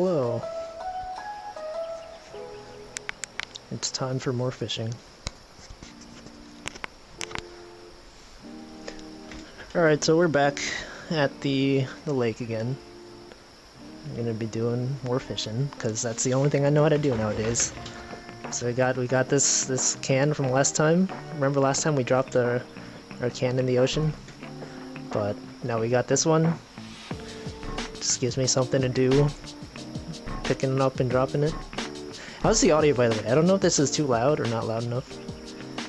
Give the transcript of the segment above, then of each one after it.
Hello. It's time for more fishing. Alright, so we're back at the lake again. I'm gonna be doing more fishing, because that's the only thing I know how to do nowadays. So we got this can from last time. Remember last time we dropped our can in the ocean? But now we got this one. Just gives me something to do. Picking it up and dropping it. How's the audio, by the way? I don't know if this is too loud or not loud enough.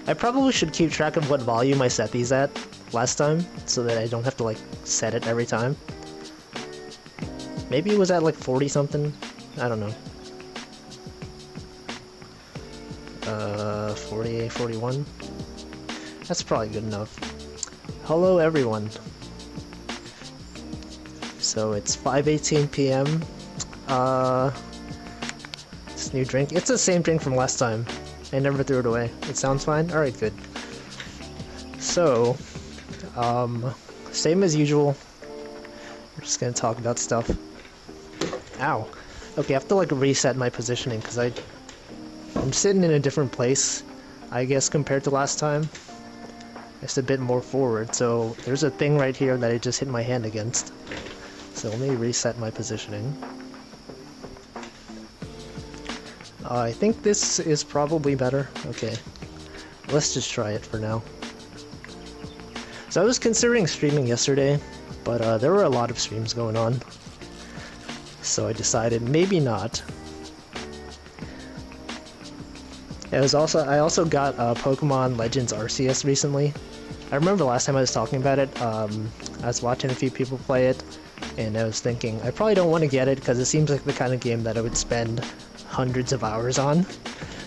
I probably should keep track of what volume I set these at last time, so that I don't have to like set it every time. Maybe it was at like 40 something? I don't know. 48, 41? That's probably good enough. Hello everyone. So it's 5:18 p.m. This new drink. It's the same drink from last time. I never threw it away. It sounds fine? Alright, good. So, same as usual. We're just gonna talk about stuff. Ow. Okay, I have to like reset my positioning because I'm sitting in a different place, I guess, compared to last time. It's a bit more forward, so there's a thing right here that I just hit my hand against. So let me reset my positioning. I think this is probably better. Okay, let's just try it for now. So I was considering streaming yesterday, but there were a lot of streams going on. So I decided maybe not. I also got Pokemon Legends Arceus recently. I remember last time I was talking about it, I was watching a few people play it, and I was thinking, I probably don't want to get it because it seems like the kind of game that I would spend hundreds of hours on.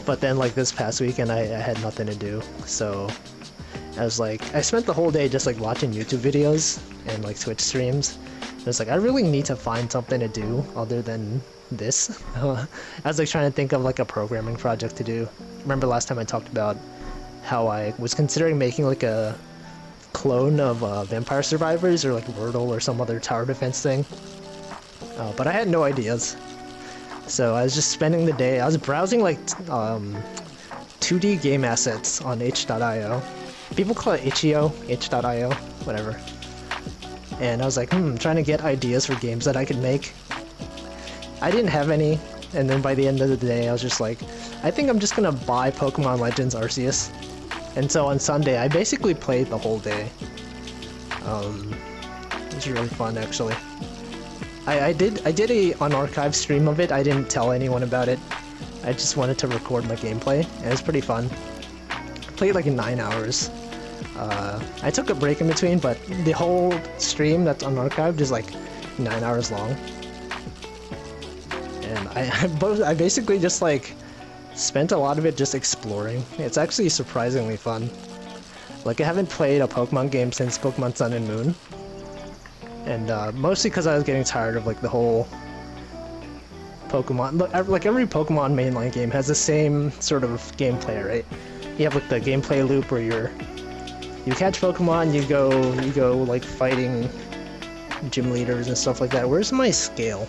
But then like this past weekend I had nothing to do, so I was like, I spent the whole day just like watching YouTube videos and like Twitch streams. I was like, I really need to find something to do other than this. I was like trying to think of like a programming project to do. Remember last time I talked about how I was considering making like a clone of Vampire Survivors or like Wordle or some other tower defense thing. But I had no ideas. So I was just spending the day, I was browsing like 2D game assets on itch.io. People call it itch.io, itch.io, whatever. And I was like, trying to get ideas for games that I could make. I didn't have any, and then by the end of the day I was just like, I think I'm just gonna buy Pokemon Legends Arceus. And so on Sunday I basically played the whole day. It was really fun actually. I did a unarchived stream of it. I didn't tell anyone about it. I just wanted to record my gameplay, and it was pretty fun. I played like 9 hours. I took a break in between, but the whole stream that's unarchived is like 9 hours long. And I basically just like spent a lot of it just exploring. It's actually surprisingly fun. Like I haven't played a Pokemon game since Pokemon Sun and Moon. And mostly because I was getting tired of like the whole Pokemon, like every Pokemon mainline game has the same sort of gameplay, right? You have like the gameplay loop where you catch Pokemon, you go like fighting gym leaders and stuff like that. Where's my scale?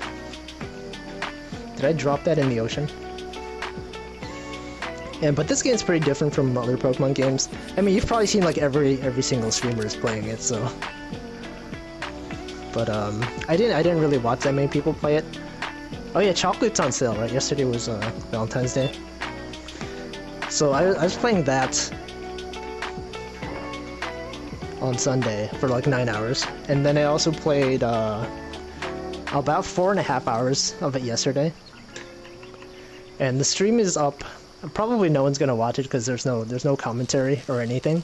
Did I drop that in the ocean? Yeah, but this game's pretty different from other Pokemon games. I mean, you've probably seen like every single streamer is playing it, so. But I didn't really watch that many people play it. Oh yeah, chocolate's on sale, right? Yesterday was Valentine's Day. So I was playing that on Sunday for like 9 hours, and then I also played about 4.5 hours of it yesterday. And the stream is up. Probably no one's gonna watch it because there's no commentary or anything.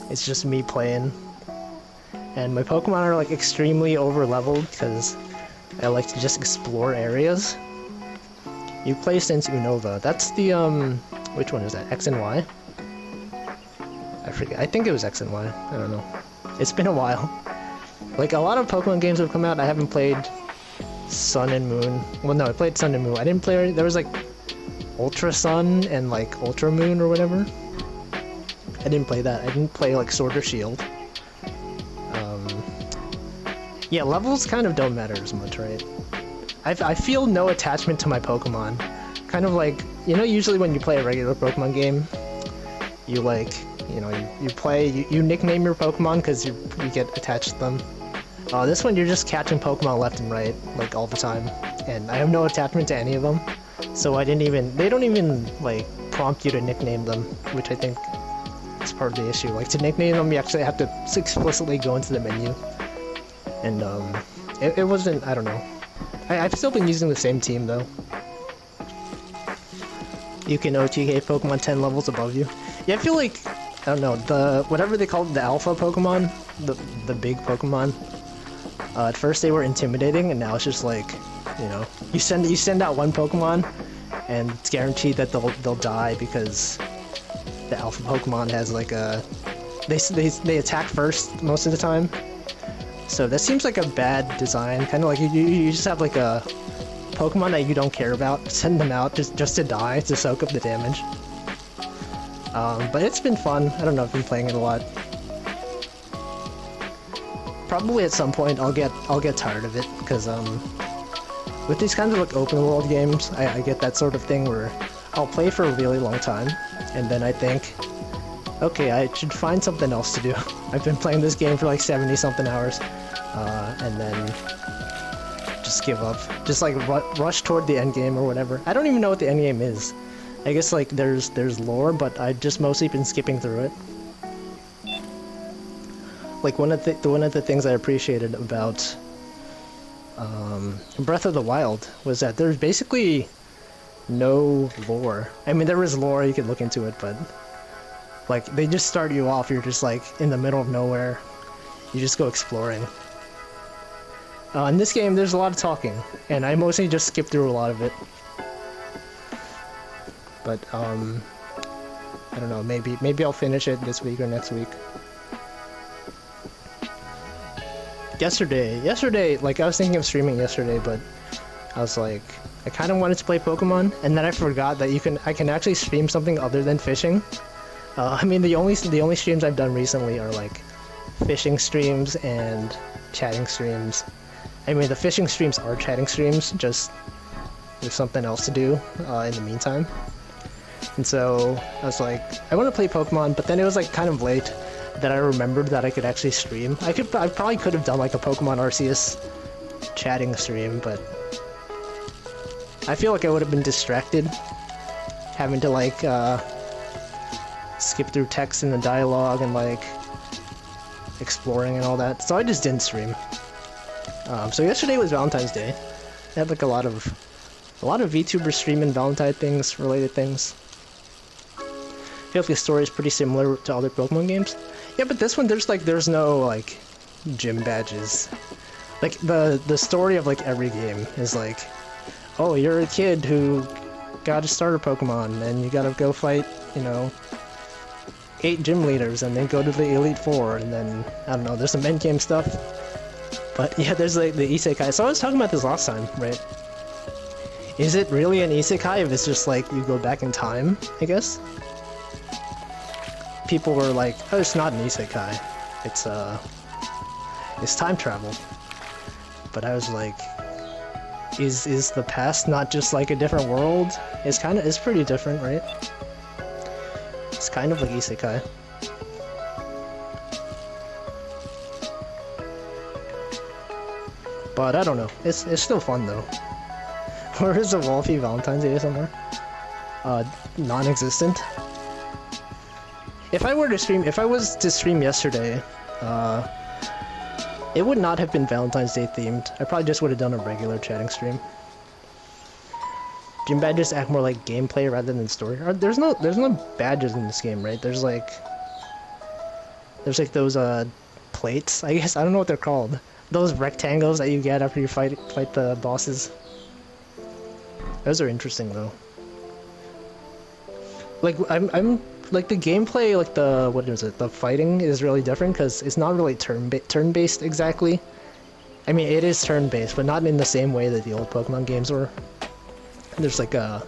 It's just me playing. And my Pokemon are like extremely over-leveled because I like to just explore areas. You play since Unova. That's the which one is that? X and Y? I forget. I think it was X and Y. I don't know. It's been a while. Like a lot of Pokemon games have come out. I haven't played Sun and Moon. Well, no, I played Sun and Moon. I didn't play. There was like Ultra Sun and like Ultra Moon or whatever. I didn't play that. I didn't play like Sword or Shield. Yeah, levels kind of don't matter as much, right? I feel no attachment to my Pokemon. Kind of like, you know, usually when you play a regular Pokemon game, you like, you know, you nickname your Pokemon because you get attached to them. This one you're just catching Pokemon left and right, like all the time, and I have no attachment to any of them, so they don't even like prompt you to nickname them, which I think is part of the issue. Like to nickname them, you actually have to explicitly go into the menu, and it wasn't, I don't know. I've still been using the same team though. You can OTK Pokemon 10 levels above you. Yeah, I feel like, I don't know, whatever they called the alpha Pokemon, the big Pokemon. At first they were intimidating, and now it's just like, you know, you send out one Pokemon, and it's guaranteed that they'll die because the alpha Pokemon has like a they attack first most of the time. So that seems like a bad design. Kind of like you just have like a Pokemon that you don't care about, send them out just to die, to soak up the damage. But it's been fun. I don't know, I've been playing it a lot. Probably at some point I'll get tired of it, because with these kinds of like open world games, I get that sort of thing where I'll play for a really long time, and then I think, okay, I should find something else to do. I've been playing this game for like 70 something hours, and then just give up. Just like rush toward the end game or whatever. I don't even know what the end game is. I guess like there's lore, but I've just mostly been skipping through it. Like one of the things I appreciated about Breath of the Wild was that there's basically no lore. I mean, there was lore, you could look into it, but like they just start you off, you're just like in the middle of nowhere. You just go exploring. In this game, there's a lot of talking, and I mostly just skip through a lot of it. But I don't know, maybe I'll finish it this week or next week. Yesterday, like I was thinking of streaming yesterday, but I was like, I kind of wanted to play Pokemon, and then I forgot that I can actually stream something other than fishing. I mean, the only streams I've done recently are like fishing streams and chatting streams. I mean, the fishing streams are chatting streams, just there's something else to do in the meantime. And so I was like, I want to play Pokemon, but then it was like kind of late that I remembered that I could actually stream. I probably could have done like a Pokemon Arceus chatting stream, but I feel like I would have been distracted having to like skip through text and the dialogue and like exploring and all that. So I just didn't stream. So yesterday was Valentine's Day. I had like a lot of VTubers streaming Valentine things, related things. I feel like the story is pretty similar to other Pokemon games. Yeah, but this one there's no like gym badges. Like the story of like every game is like, oh, you're a kid who got a starter Pokemon and you gotta go fight, you know, 8 gym leaders and then go to the Elite Four, and then I don't know, there's some endgame stuff. But yeah, there's like the Isekai. So I was talking about this last time, right? Is it really an Isekai if it's just like you go back in time, I guess? People were like, oh, it's not an Isekai. It's time travel. But I was like, is the past not just like a different world? It's pretty different, right? It's kind of like Isekai. But I don't know. It's still fun though. Where is the Wolfie Valentine's Day somewhere? Non-existent. If I was to stream yesterday, it would not have been Valentine's Day themed. I probably just would have done a regular chatting stream. Gym badges act more like gameplay rather than story. There's no badges in this game, right? There's like those plates. I guess I don't know what they're called. Those rectangles that you get after you fight the bosses. Those are interesting though. Like I'm like the gameplay, like the fighting is really different because it's not really turn-based exactly. I mean, it is turn-based, but not in the same way that the old Pokemon games were. There's like a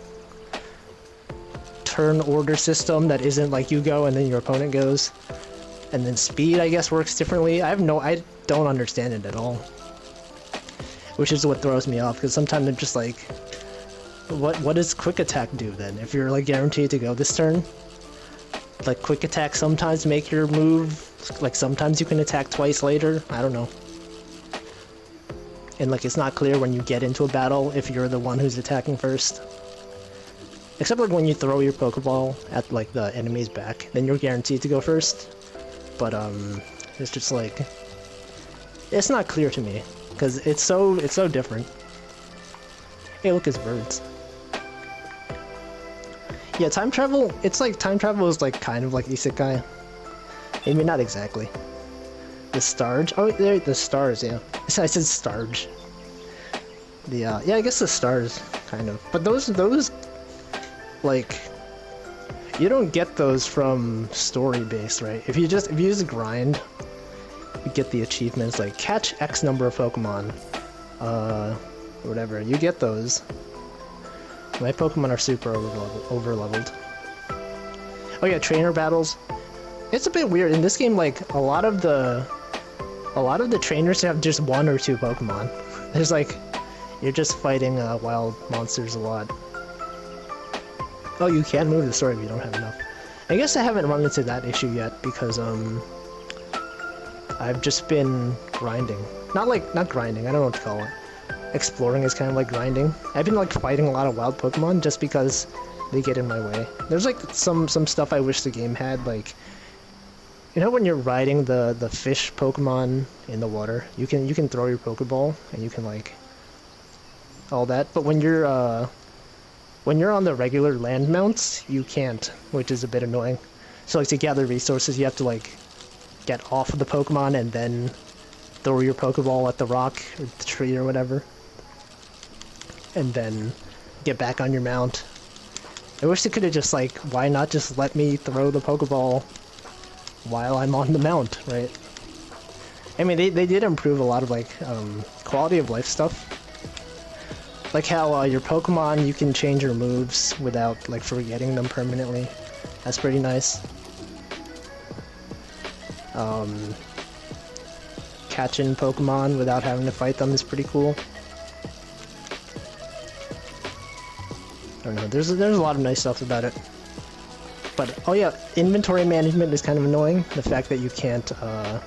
turn order system that isn't like you go and then your opponent goes. And then speed, I guess, works differently. I don't understand it at all. which is what throws me off, because sometimes I'm just like, what does quick attack do then? If you're like guaranteed to go this turn, like quick attack sometimes make your move, like sometimes you can attack twice later, I don't know. And like it's not clear when you get into a battle if you're the one who's attacking first. Except like when you throw your Pokeball at like the enemy's back, then you're guaranteed to go first. But it's just like, it's not clear to me, because it's so different. Hey, look, it's birds. Yeah, time travel, it's like time travel is like kind of like Isekai. Maybe not exactly. The Starge? Oh, there, the stars, yeah. I said Starge. The, yeah, I guess the stars, kind of. But those, like, you don't get those from story-based, right? If you just grind, you get the achievements, like, catch X number of Pokemon, whatever, you get those. My Pokemon are super over-leveled. Oh yeah, trainer battles. It's a bit weird. In this game, like, a lot of the trainers have just 1 or 2 Pokemon. There's like, you're just fighting wild monsters a lot. Oh, you can move the sword if you don't have enough. I guess I haven't run into that issue yet because I've just been grinding. Not grinding, I don't know what to call it. Exploring is kind of like grinding. I've been like fighting a lot of wild Pokemon just because they get in my way. There's like some stuff I wish the game had, like, you know when you're riding the fish Pokemon in the water, you can throw your Pokeball and you can like all that, but when you're on the regular land mounts, you can't, which is a bit annoying. So like to gather resources, you have to like get off of the Pokemon and then throw your Pokeball at the rock or the tree or whatever, and then get back on your mount. I wish they could have just like, why not just let me throw the Pokeball while I'm on the mount, right? I mean, they did improve a lot of like quality of life stuff. Like how your Pokemon, you can change your moves without like forgetting them permanently. That's pretty nice. Catching Pokemon without having to fight them is pretty cool. I don't know, there's a lot of nice stuff about it. But, oh yeah, inventory management is kind of annoying. The fact that you can't, I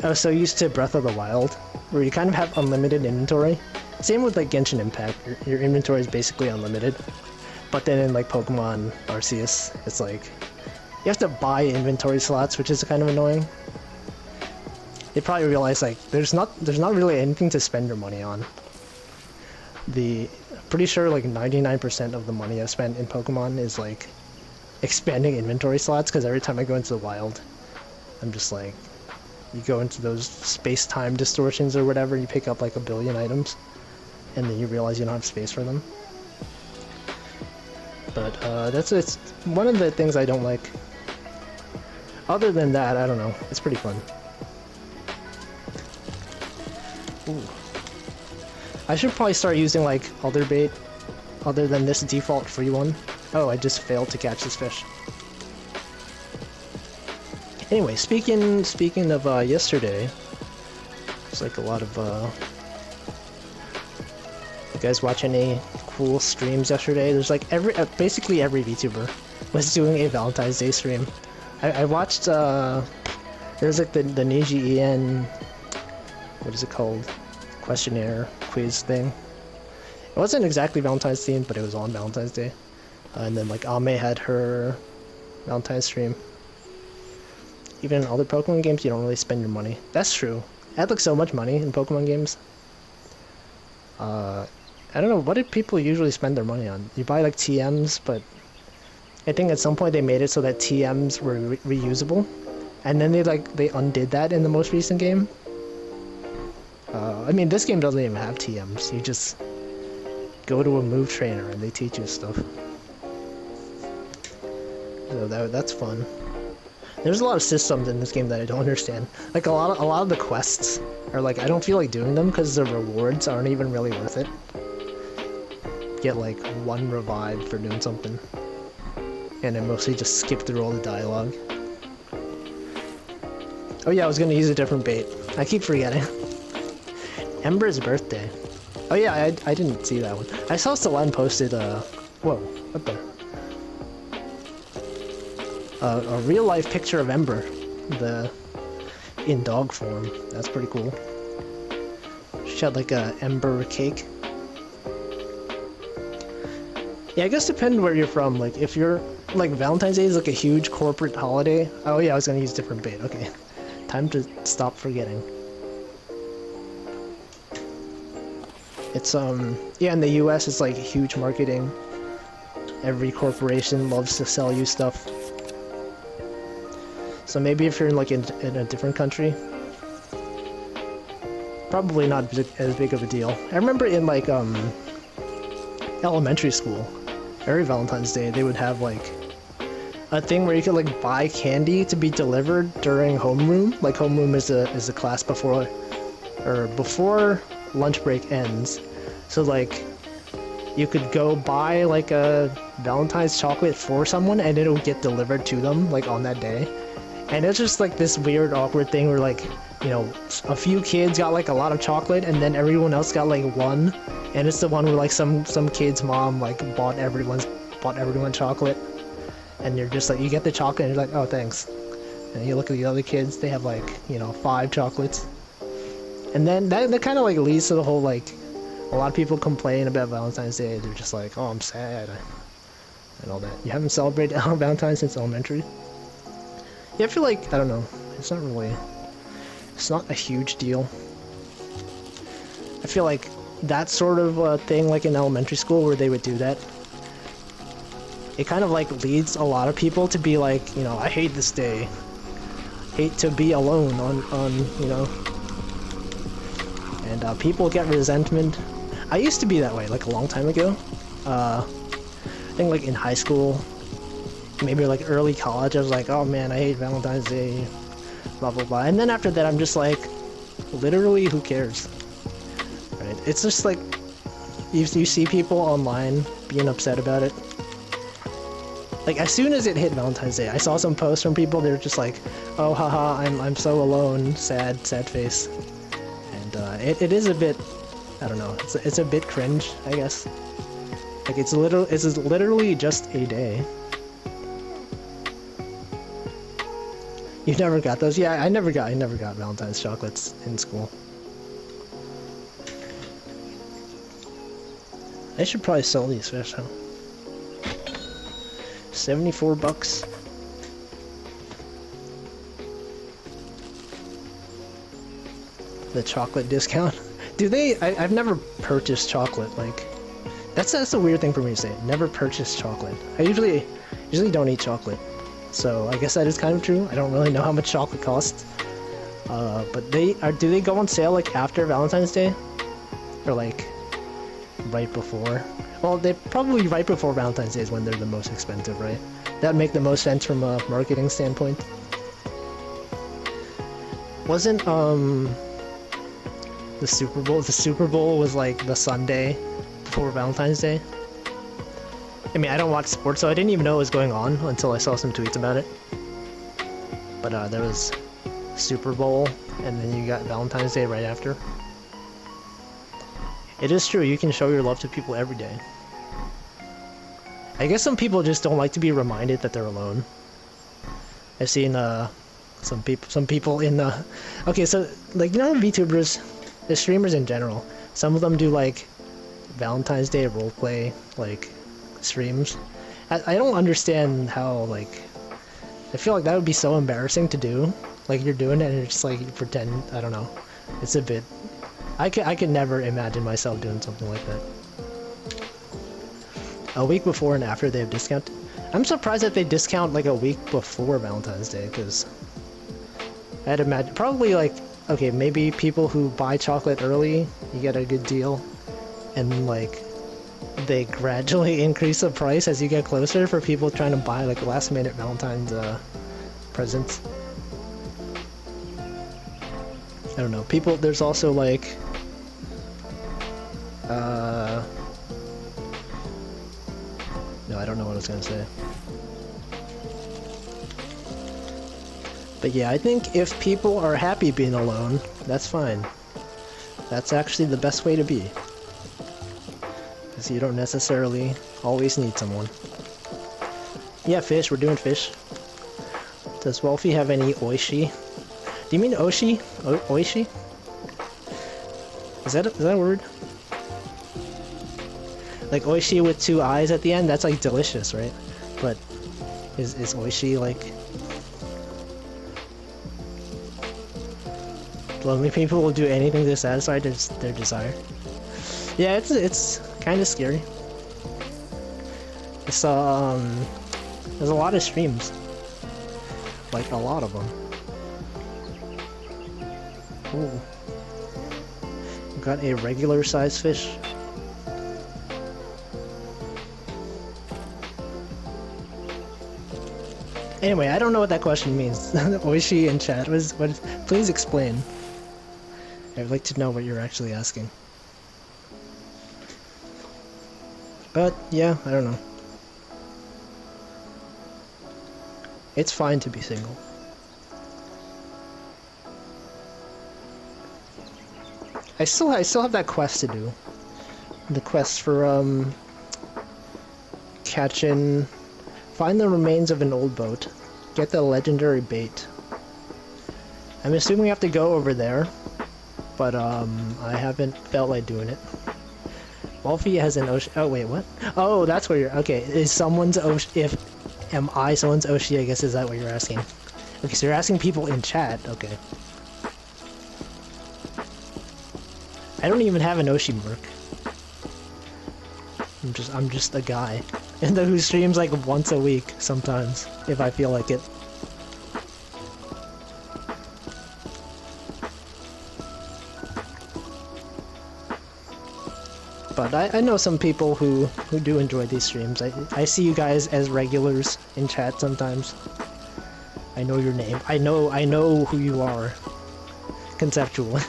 was so used to Breath of the Wild, where you kind of have unlimited inventory. Same with like Genshin Impact, your inventory is basically unlimited. But then in like Pokemon Arceus, it's like, you have to buy inventory slots, which is kind of annoying. They probably realize like, there's not really anything to spend your money on. Pretty sure like 99% of the money I've spent in Pokemon is like expanding inventory slots, because every time I go into the wild, I'm just like, you go into those space-time distortions or whatever, you pick up like 1 billion items, and then you realize you don't have space for them. But it's one of the things I don't like. Other than that, I don't know, it's pretty fun. Ooh. I should probably start using like other bait, other than this default free one. Oh, I just failed to catch this fish. Anyway, speaking of yesterday, it's like a lot of you guys watch any cool streams yesterday? There's like basically every VTuber was doing a Valentine's Day stream. I watched there's like the Niji Ian, what is it called? Questionnaire quiz thing. It wasn't exactly Valentine's themed, but it was on Valentine's Day. And then like Ame had her Valentine's stream. Even in other Pokemon games, you don't really spend your money. That's true. I had like so much money in Pokemon games. I don't know, what did people usually spend their money on? You buy like TMs, but I think at some point they made it so that TMs were reusable. And then they undid that in the most recent game. I mean, this game doesn't even have TMs. You just go to a move trainer and they teach you stuff. So that's fun. There's a lot of systems in this game that I don't understand. Like a lot of the quests are like, I don't feel like doing them because the rewards aren't even really worth it. Get like 1 revive for doing something. And I mostly just skip through all the dialogue. Oh yeah, I was gonna use a different bait. I keep forgetting. Ember's birthday. Oh yeah, I didn't see that one. I saw Celine posted whoa, what the? A real life picture of Ember, in dog form. That's pretty cool. She had like a Ember cake. Yeah, I guess depending where you're from. Like if you're like Valentine's Day is like a huge corporate holiday. Oh yeah, I was gonna use different bait. Okay, time to stop forgetting. It's yeah, in the US it's like huge marketing. Every corporation loves to sell you stuff. So maybe if you're in like in a different country, probably not as big of a deal. I remember in like elementary school, every Valentine's Day they would have like a thing where you could like buy candy to be delivered during homeroom. Like homeroom is a class before lunch break ends. So like you could go buy like a Valentine's chocolate for someone and it'll get delivered to them like on that day. And it's just like this weird awkward thing where like, you know, a few kids got like a lot of chocolate and then everyone else got like one. And it's the one where like some kid's mom like bought everyone chocolate. And you're just like, you get the chocolate and you're like, oh thanks. And you look at the other kids, they have like, you know, 5 chocolates. And then that kind of like leads to the whole like, a lot of people complain about Valentine's Day. They're just like, oh, I'm sad and all that. You haven't celebrated Valentine's since elementary? Yeah, I feel like, I don't know, it's not a huge deal. I feel like that sort of thing, like in elementary school where they would do that, it kind of like leads a lot of people to be like, you know, I hate this day. Hate to be alone on you know. And people get resentment. I used to be that way, like a long time ago. I think like in high school, maybe like early college, I was like, oh man, I hate Valentine's Day, blah blah blah. And then after that, I'm just like, literally, who cares? Right? It's just like, you see people online being upset about it. Like as soon as it hit Valentine's Day, I saw some posts from people. They were just like, oh haha, I'm so alone, sad face. And it is a bit, I don't know, it's a bit cringe, I guess. Like it's literally just a day. You never got those? Yeah, I never got Valentine's chocolates in school. I should probably sell these fish, huh? 74 bucks. The chocolate discount. Do they? I've never purchased chocolate. Like, that's a weird thing for me to say. Never purchased chocolate. I usually don't eat chocolate. So I guess that is kind of true. I don't really know how much chocolate costs. But do they go on sale like after Valentine's Day? Or like right before? Well, they're probably right before Valentine's Day is when they're the most expensive, right? That'd make the most sense from a marketing standpoint. Wasn't the Super Bowl? The Super Bowl was like the Sunday before Valentine's Day. I mean, I don't watch sports, so I didn't even know what was going on until I saw some tweets about it. But there was Super Bowl, and then you got Valentine's Day right after. It is true, you can show your love to people every day. I guess some people just don't like to be reminded that they're alone. I've seen some people in okay, so like, you know, VTubers, the streamers in general, some of them do like Valentine's Day roleplay like streams. I don't understand how, like, I feel like that would be so embarrassing to do. Like, you're doing it and you're just like, you pretend, I don't know. It's a bit, I could never imagine myself doing something like that. A week before and after they have discount. I'm surprised that they discount like a week before Valentine's Day, because I'd imagine probably like, okay, maybe people who buy chocolate early, you get a good deal, and like they gradually increase the price as you get closer for people trying to buy like last minute Valentine's presents. I don't know. People, there's also like no, I don't know what I was gonna say. But yeah, I think if people are happy being alone, that's fine. That's actually the best way to be. Because you don't necessarily always need someone. Yeah, fish, we're doing fish. Does Wolfie have any oishi? Do you mean oshi? Oishi? Is that a word? Like oishi with 2 eyes at the end? That's like delicious, right? But is oishi like... Lonely people will do anything to satisfy their desire. Yeah, it's kind of scary. I saw, there's a lot of streams. Like, a lot of them. Ooh. Got a regular size fish. Anyway, I don't know what that question means. Oishi in chat, please explain. I'd like to know what you're actually asking. But, yeah, I don't know. It's fine to be single. I still have that quest to do. The quest for, find the remains of an old boat. Get the legendary bait. I'm assuming we have to go over there. But, I haven't felt like doing it. Wolfie has an Oshi. Oh, wait, what? Oh, that's where you're. Okay, is someone's Oshi. Am I someone's Oshi? I guess is that what you're asking? Okay, so you're asking people in chat. Okay. I don't even have an Oshi merc. I'm just a guy. And who streams like once a week sometimes, if I feel like it. But I know some people who do enjoy these streams. I see you guys as regulars in chat sometimes. I know your name. I know who you are. Conceptually.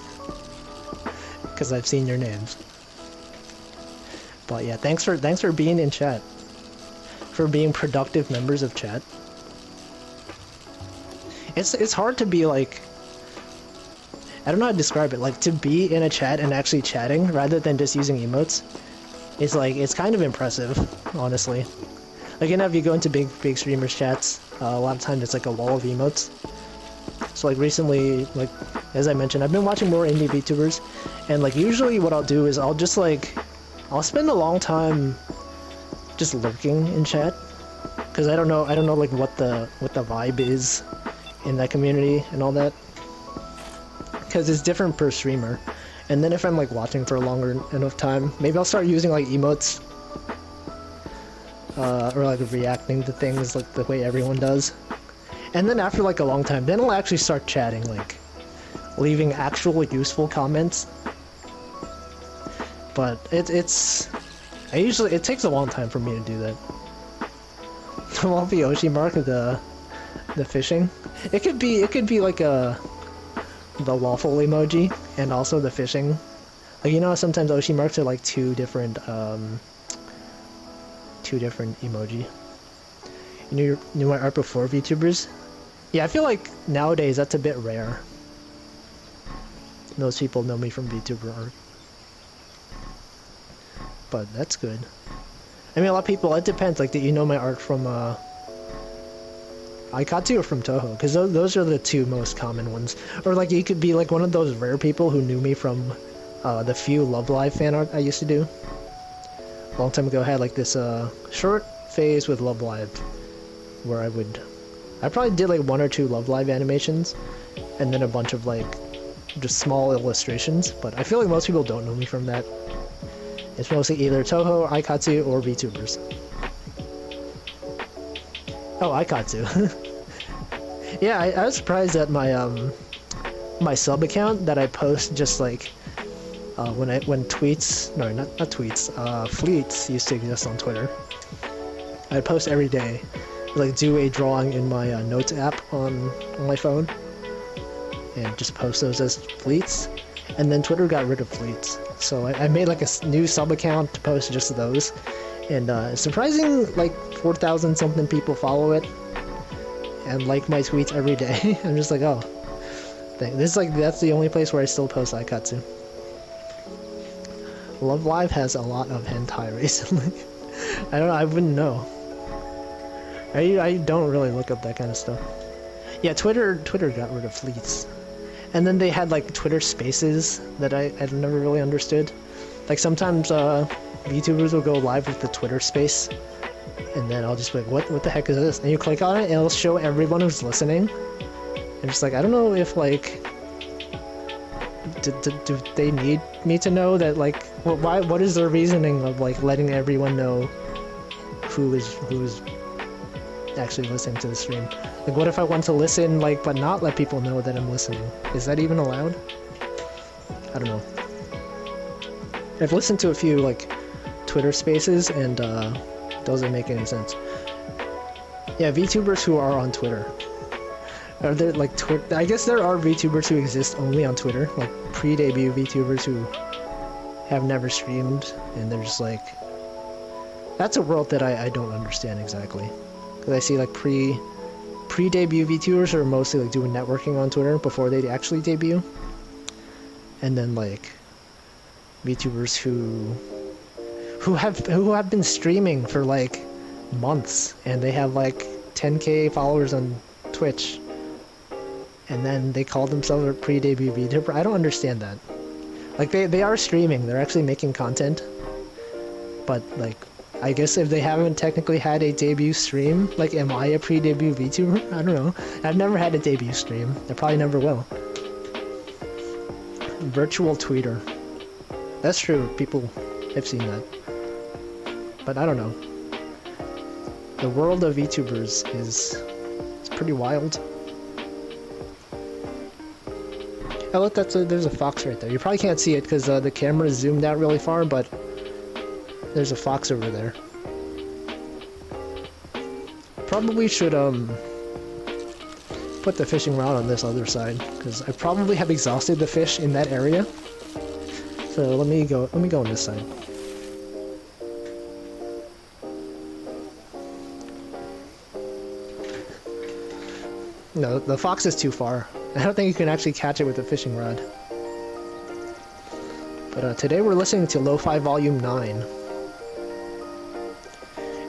Because I've seen your names. But yeah, thanks for being in chat. For being productive members of chat. It's hard to be like... I don't know how to describe it, like, to be in a chat and actually chatting, rather than just using emotes, it's like, it's kind of impressive, honestly. Like, you know, if you go into big streamers chats, a lot of times it's like a wall of emotes. So, like, recently, like, as I mentioned, I've been watching more indie VTubers, and, like, usually what I'll do is I'll just, like, I'll spend a long time just lurking in chat, because I don't know, like, what the vibe is in that community and all that. Because it's different per streamer. And then if I'm like watching for a longer enough time, maybe I'll start using like emotes. Or like reacting to things like the way everyone does. And then after like a long time, then I'll actually start chatting, like leaving actual useful comments. But it takes a long time for me to do that. Won't be Oshi mark the fishing. It could be like the waffle emoji and also the fishing. Like, you know, sometimes Oshi marks are like two different emoji. You knew my art before VTubers? Yeah, I feel like nowadays that's a bit rare. Most people know me from VTuber art. But that's good. I mean, a lot of people, it depends, like, do you know my art from Aikatsu or from Toho? Because those are the two most common ones. Or like you could be like one of those rare people who knew me from the few Love Live fan art I used to do. A long time ago I had like this short phase with Love Live where I probably did like 1 or 2 Love Live animations and then a bunch of like just small illustrations, but I feel like most people don't know me from that. It's mostly either Toho, Aikatsu, or VTubers. Oh, Aikatsu. Yeah, I was surprised at my my sub account that I post just like when tweets, no, not tweets, fleets used to exist on Twitter. I'd post every day, like do a drawing in my notes app on my phone, and just post those as fleets. And then Twitter got rid of fleets, so I made like a new sub account to post just those. And surprising, like 4,000 something people follow it and like my tweets every day. I'm just like, oh, this is like that's the only place where I still post Aikatsu. Love Live has a lot of hentai recently. I don't know, I wouldn't know. I don't really look up that kind of stuff. Yeah, Twitter got rid of fleets. And then they had like Twitter Spaces that I've never really understood. Like sometimes VTubers will go live with the Twitter Space, and then I'll just be like, what the heck is this? And you click on it, and it'll show everyone who's listening. And just like, I don't know if like, do they need me to know that like, what is their reasoning of like letting everyone know who is actually listening to the stream? Like, what if I want to listen, like, but not let people know that I'm listening? Is that even allowed? I don't know. I've listened to a few, like, Twitter Spaces, and, doesn't make any sense. Yeah, VTubers who are on Twitter. Are there, like, I guess there are VTubers who exist only on Twitter, like, pre-debut VTubers who have never streamed, and they're just, like... That's a world that I don't understand exactly. Because I see, like, pre-debut VTubers are mostly like doing networking on Twitter before they actually debut, and then like VTubers who have been streaming for like months and they have like 10k followers on Twitch, and then they call themselves a pre-debut VTuber. I don't understand that. Like they are streaming, they're actually making content, but like I guess if they haven't technically had a debut stream, like, am I a pre-debut VTuber? I don't know. I've never had a debut stream. I probably never will. Virtual tweeter. That's true. People have seen that. But I don't know. The world of VTubers is pretty wild. Oh look, there's a fox right there. You probably can't see it because the camera is zoomed out really far, but there's a fox over there. Probably should put the fishing rod on this other side, because I probably have exhausted the fish in that area. So let me go on this side. No, the fox is too far. I don't think you can actually catch it with a fishing rod. But today we're listening to Lo-Fi Volume 9.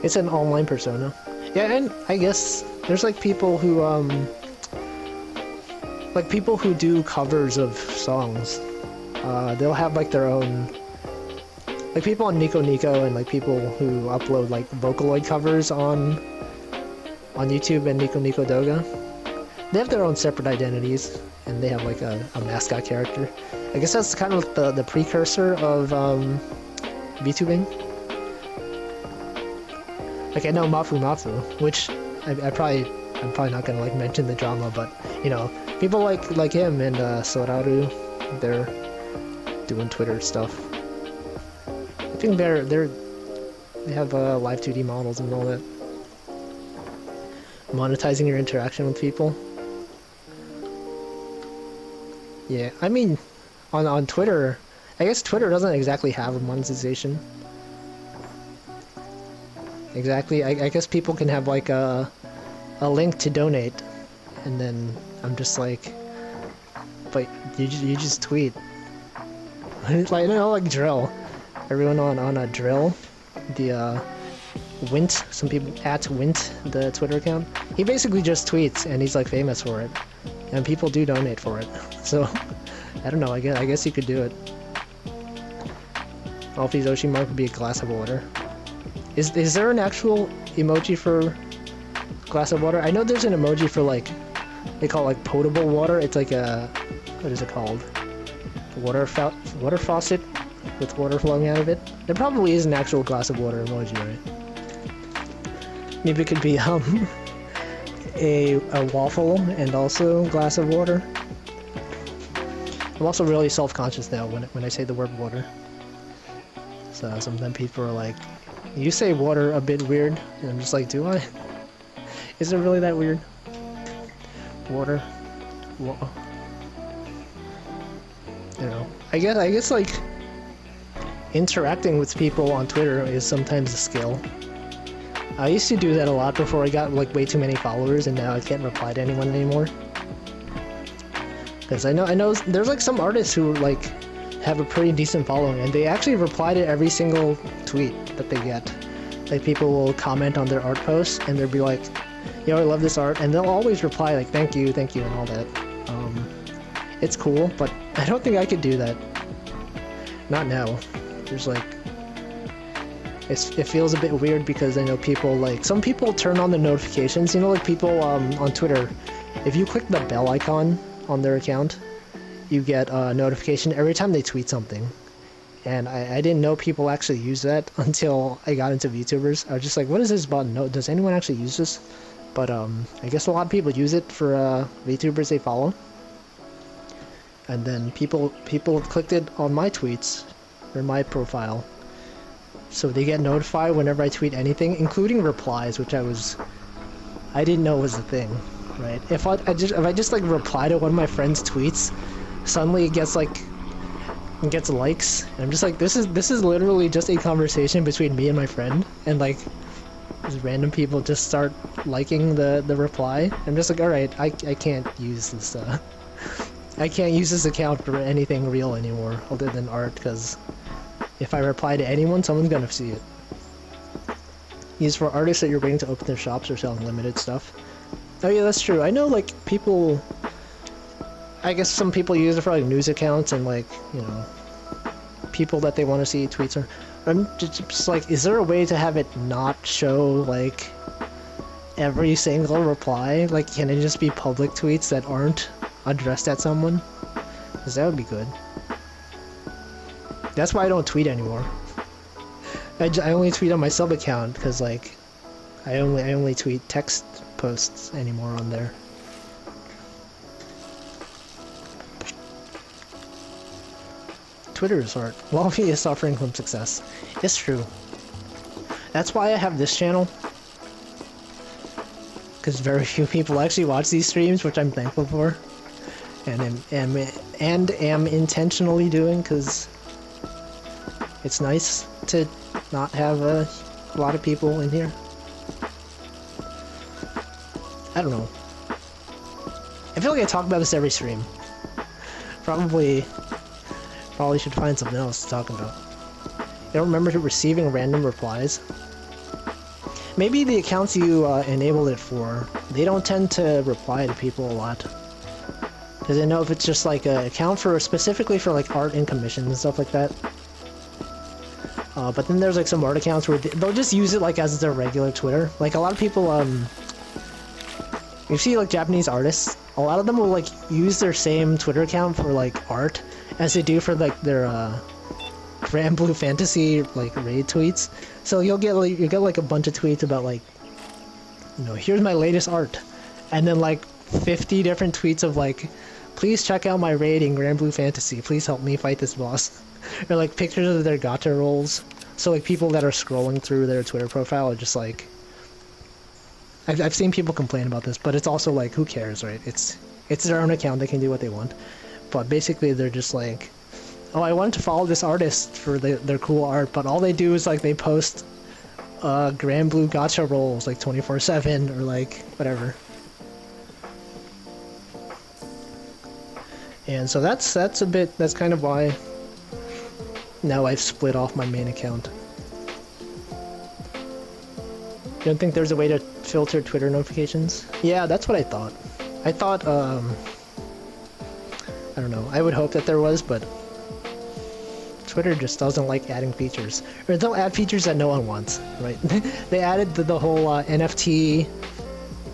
It's an online persona. Yeah, and I guess there's like people who do covers of songs. They'll have like their own, like people on Nico Nico, and like people who upload like Vocaloid covers on YouTube and Nico Nico Doga. They have their own separate identities, and they have like a mascot character. I guess that's kind of the precursor of VTubing. Like I know Mafu Mafu, which I'm probably not gonna like mention the drama, but you know, people like him and Soraru, they're doing Twitter stuff. I think they have live 2D models and all that. Monetizing your interaction with people. Yeah, I mean, on Twitter, I guess Twitter doesn't exactly have a monetization. Exactly, I guess people can have like a link to donate, and then I'm just like, but you just tweet. Like, you know, like Drill. Everyone on a Drill, the Wint, some people at Wint, the Twitter account. He basically just tweets, and he's like famous for it, and people do donate for it. So I don't know. I guess you could do it. Alfie's Oshima could be a glass of water. Is there an actual emoji for glass of water? I know there's an emoji for like, they call it like potable water. It's like a, what is it called? Water faucet with water flowing out of it. There probably is an actual glass of water emoji, right? Maybe it could be a waffle and also a glass of water. I'm also really self-conscious now when I say the word water. So sometimes people are like, you say water a bit weird, and I'm just like, do I? Is it really that weird? Water. You know, I guess like interacting with people on Twitter is sometimes a skill. I used to do that a lot before I got like way too many followers, and now I can't reply to anyone anymore. Because I know there's like some artists who like have a pretty decent following, and they actually reply to every single tweet that they get. Like, people will comment on their art posts, and they'll be like, yo, I love this art, and they'll always reply like, thank you, and all that. It's cool, but I don't think I could do that. Not now. There's like... It feels a bit weird because I know people, like, some people turn on the notifications, you know, like people on Twitter, if you click the bell icon on their account, you get a notification every time they tweet something. And I didn't know people actually use that until I got into VTubers. I was just like, what is this button? No, does anyone actually use this? But I guess a lot of people use it for VTubers they follow. And then people clicked it on my tweets, or my profile. So they get notified whenever I tweet anything, including replies, which I didn't know was a thing, right? If I just like reply to one of my friends' tweets, suddenly it gets likes, and I'm just like, this is literally just a conversation between me and my friend, and like, just random people just start liking the reply. I'm just like, all right, I can't use this. I can't use this account for anything real anymore, other than art, because if I reply to anyone, someone's gonna see it. Used for artists that you're waiting to open their shops or selling limited stuff. Oh yeah, that's true. I know, like, people... I guess some people use it for, like, news accounts and, like, you know, people that they want to see tweets or... I'm just like, is there a way to have it not show, like, every single reply? Like, can it just be public tweets that aren't addressed at someone? Because that would be good. That's why I don't tweet anymore. I only tweet on my sub account because, like, I only tweet text posts anymore on there. Twitter is hard. Wolfie is suffering from success. It's true. That's why I have this channel. Because very few people actually watch these streams, which I'm thankful for. And am intentionally doing, because it's nice to not have a lot of people in here. I don't know. I feel like I talk about this every stream. Probably should find something else to talk about. I don't remember receiving random replies. Maybe the accounts you enabled it for, they don't tend to reply to people a lot. Because I know if it's just like an account for specifically for like art and commissions and stuff like that. But then there's like some art accounts where they'll just use it like as their regular Twitter. Like a lot of people, you see like Japanese artists, a lot of them will like use their same Twitter account for like art as they do for like their Grand Blue Fantasy like raid tweets. So you'll get like a bunch of tweets about like, you know, here's my latest art, and then like 50 different tweets of like, please check out my raid in Grand Blue Fantasy, please help me fight this boss. Or like pictures of their gacha rolls. So like people that are scrolling through their Twitter profile are just like, I've seen people complain about this, but it's also like, who cares, right? It's their own account, they can do what they want. But basically they're just like, oh, I wanted to follow this artist for their cool art, but all they do is like they post Grand Blue gacha rolls like 24/7 or like whatever. And so that's kind of why now I've split off my main account. You don't think there's a way to filter Twitter notifications? Yeah, that's what I thought. I thought, I don't know, I would hope that there was, but Twitter just doesn't like adding features. Or they'll add features that no one wants, right? They added the whole NFT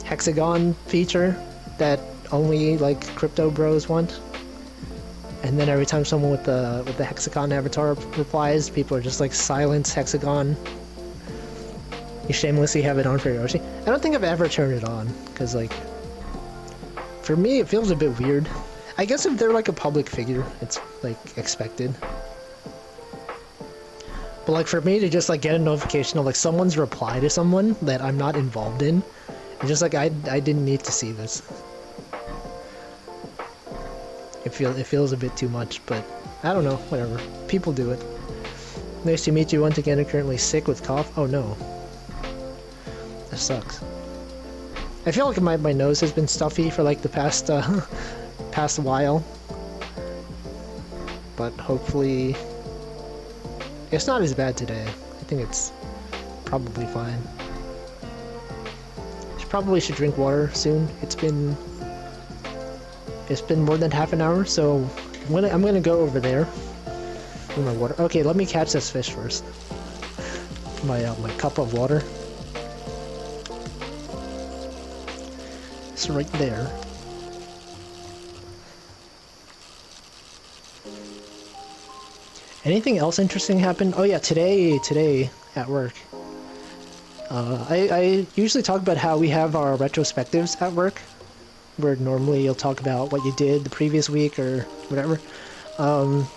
hexagon feature that only, like, crypto bros want. And then every time someone with the hexagon avatar replies, people are just like, silence hexagon. You shamelessly have it on for Yoshi. I don't think I've ever turned it on, because like, for me it feels a bit weird. I guess if they're like a public figure, it's like expected. But like for me to just like get a notification of like someone's reply to someone that I'm not involved in, it's just like I didn't need to see this. It feels a bit too much, but I don't know, whatever. People do it. Nice to meet you once again. I'm currently sick with cough. Oh no. That sucks. I feel like my nose has been stuffy for like the past while. but hopefully it's not as bad today. I think it's probably fine. Probably should drink water soon. It's been more than half an hour, so I'm gonna go over there for my water. Okay, let me catch this fish first. My cup of water. It's right there. Anything else interesting happened? Oh yeah, today at work. I usually talk about how we have our retrospectives at work, where normally you'll talk about what you did the previous week or whatever.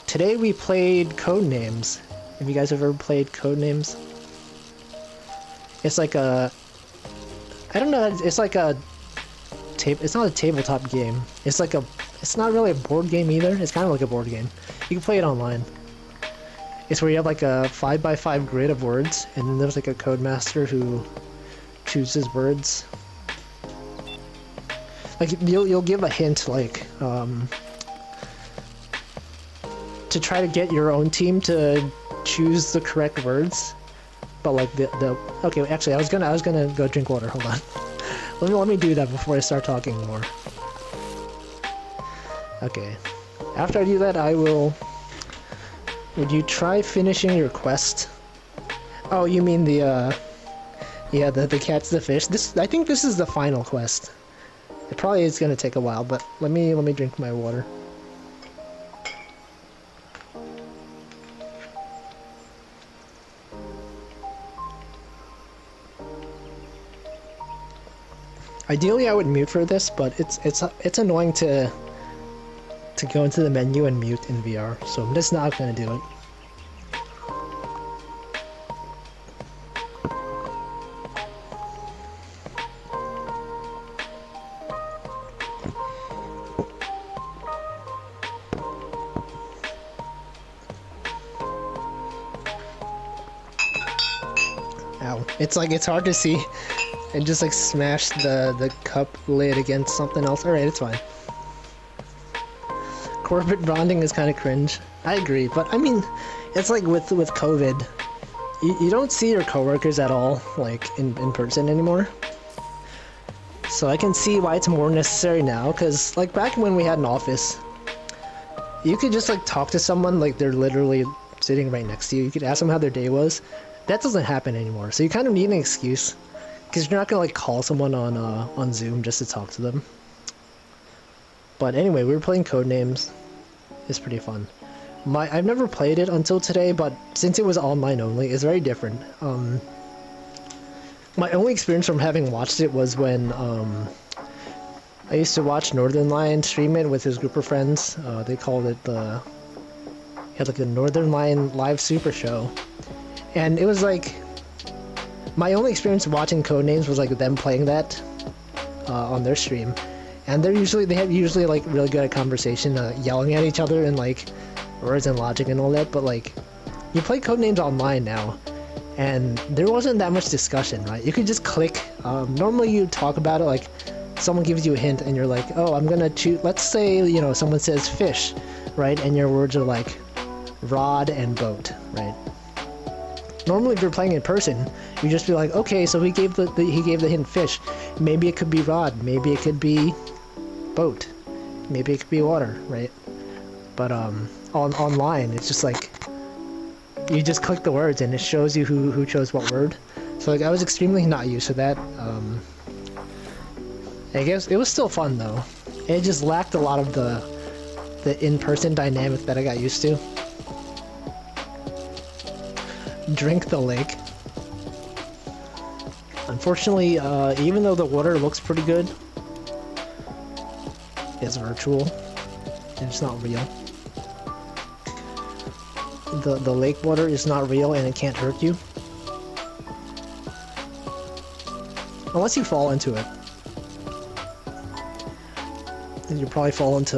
Today we played Codenames. Have you guys ever played Codenames? It's like a... I don't know, it's like a... It's not a tabletop game. It's like a... It's not really a board game either. It's kind of like a board game. You can play it online. It's where you have like a 5x5 grid of words, and then there's like a codemaster who chooses words. Like you'll give a hint, like to try to get your own team to choose the correct words. But like okay, actually I was gonna go drink water. Hold on. let me do that before I start talking more. Okay. After I do that, I will. Would you try finishing your quest? Oh, you mean the, yeah, the catch the fish. I think this is the final quest. It probably is gonna take a while, but let me drink my water. Ideally, I would mute for this, but it's annoying to go into the menu and mute in VR, so I'm just not gonna do it. Ow. It's hard to see and just like smash the cup lid against something else. Alright, it's fine. Corporate bonding is kind of cringe. I agree, but I mean, it's like with COVID, you don't see your coworkers at all, like in person anymore. So I can see why it's more necessary now, because like back when we had an office, you could just like talk to someone like they're literally sitting right next to you. You could ask them how their day was. That doesn't happen anymore, so you kind of need an excuse, because you're not gonna like call someone on Zoom just to talk to them. But anyway, we were playing Codenames. It's pretty fun. I've never played it until today, but since it was online only, it's very different. My only experience from having watched it was when I used to watch Northern Lion stream it with his group of friends. They called it he had like the Northern Lion Live Super Show, and it was like my only experience watching Codenames was like them playing that on their stream. And they have usually like really good at conversation, yelling at each other and like words and logic and all that. But like, you play Codenames online now, and there wasn't that much discussion, right? You could just click. Normally you talk about it like someone gives you a hint and you're like, oh, I'm gonna choose. Let's say someone says fish, right? And your words are like rod and boat, right? Normally, if you're playing in person, you just be like, okay, so he gave the hint fish. Maybe it could be rod. Maybe it could be boat. Maybe it could be water, right? But online, it's just like you just click the words and it shows you who chose what word. So like I was extremely not used to that. I guess it was still fun though. It just lacked a lot of the in-person dynamic that I got used to. Drink the lake. Unfortunately, even though the water looks pretty good, it's virtual and it's not real. The lake water is not real and it can't hurt you. Unless you fall into it. And you probably fall into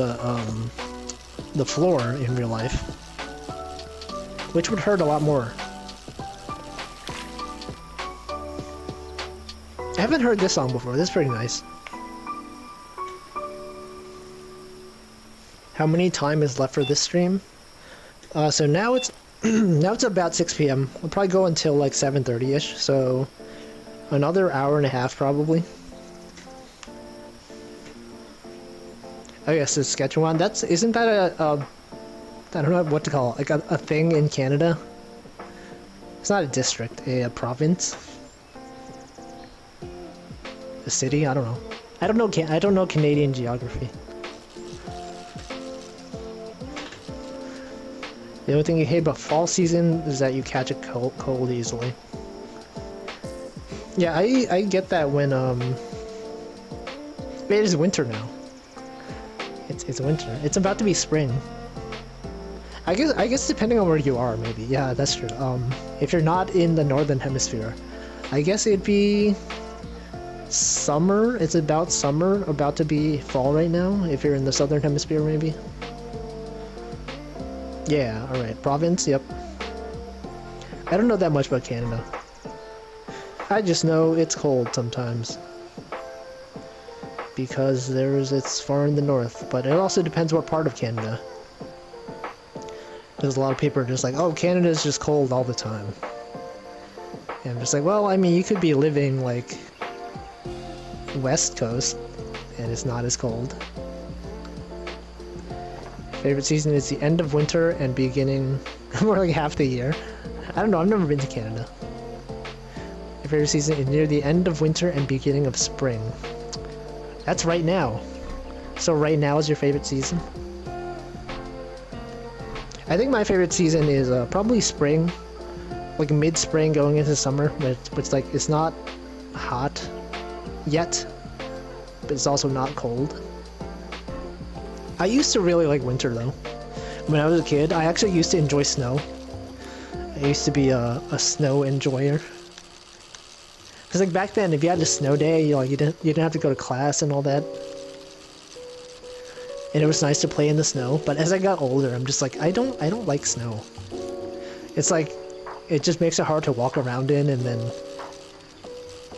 the floor in real life, which would hurt a lot more. I haven't heard this song before. This is pretty nice. How many time is left for this stream? So now it's now it's about 6 p.m. We'll probably go until like 7:30ish. So another hour and a half probably. Oh yes, it's Saskatchewan. Isn't that a I don't know what to call it, like a thing in Canada? It's not a district, a province, a city. I don't know. I don't know Canadian geography. The only thing you hate about fall season is that you catch a cold easily. Yeah, I get that when it is winter now. It's winter. It's about to be spring. I guess depending on where you are, maybe. Yeah, that's true. If you're not in the northern hemisphere, I guess it'd be summer. It's about summer, about to be fall right now. If you're in the southern hemisphere, maybe. Yeah, alright. Province, yep. I don't know that much about Canada. I just know it's cold sometimes. Because it's far in the north, but it also depends what part of Canada. Because a lot of people are just like, oh, Canada's just cold all the time. And I'm just like, well, I mean, you could be living, like, west coast, and it's not as cold. Favorite season is the end of winter and beginning, more like half the year. I don't know, I've never been to Canada. My favorite season is near the end of winter and beginning of spring. That's right now. So right now is your favorite season? I think my favorite season is probably spring. Like mid-spring going into summer, which like it's not hot yet, but it's also not cold. I used to really like winter though. When I was a kid, I actually used to enjoy snow. I used to be a snow enjoyer. Cause like back then, if you had a snow day, you didn't have to go to class and all that. And it was nice to play in the snow. But as I got older, I'm just like, I don't like snow. It's like, it just makes it hard to walk around in, and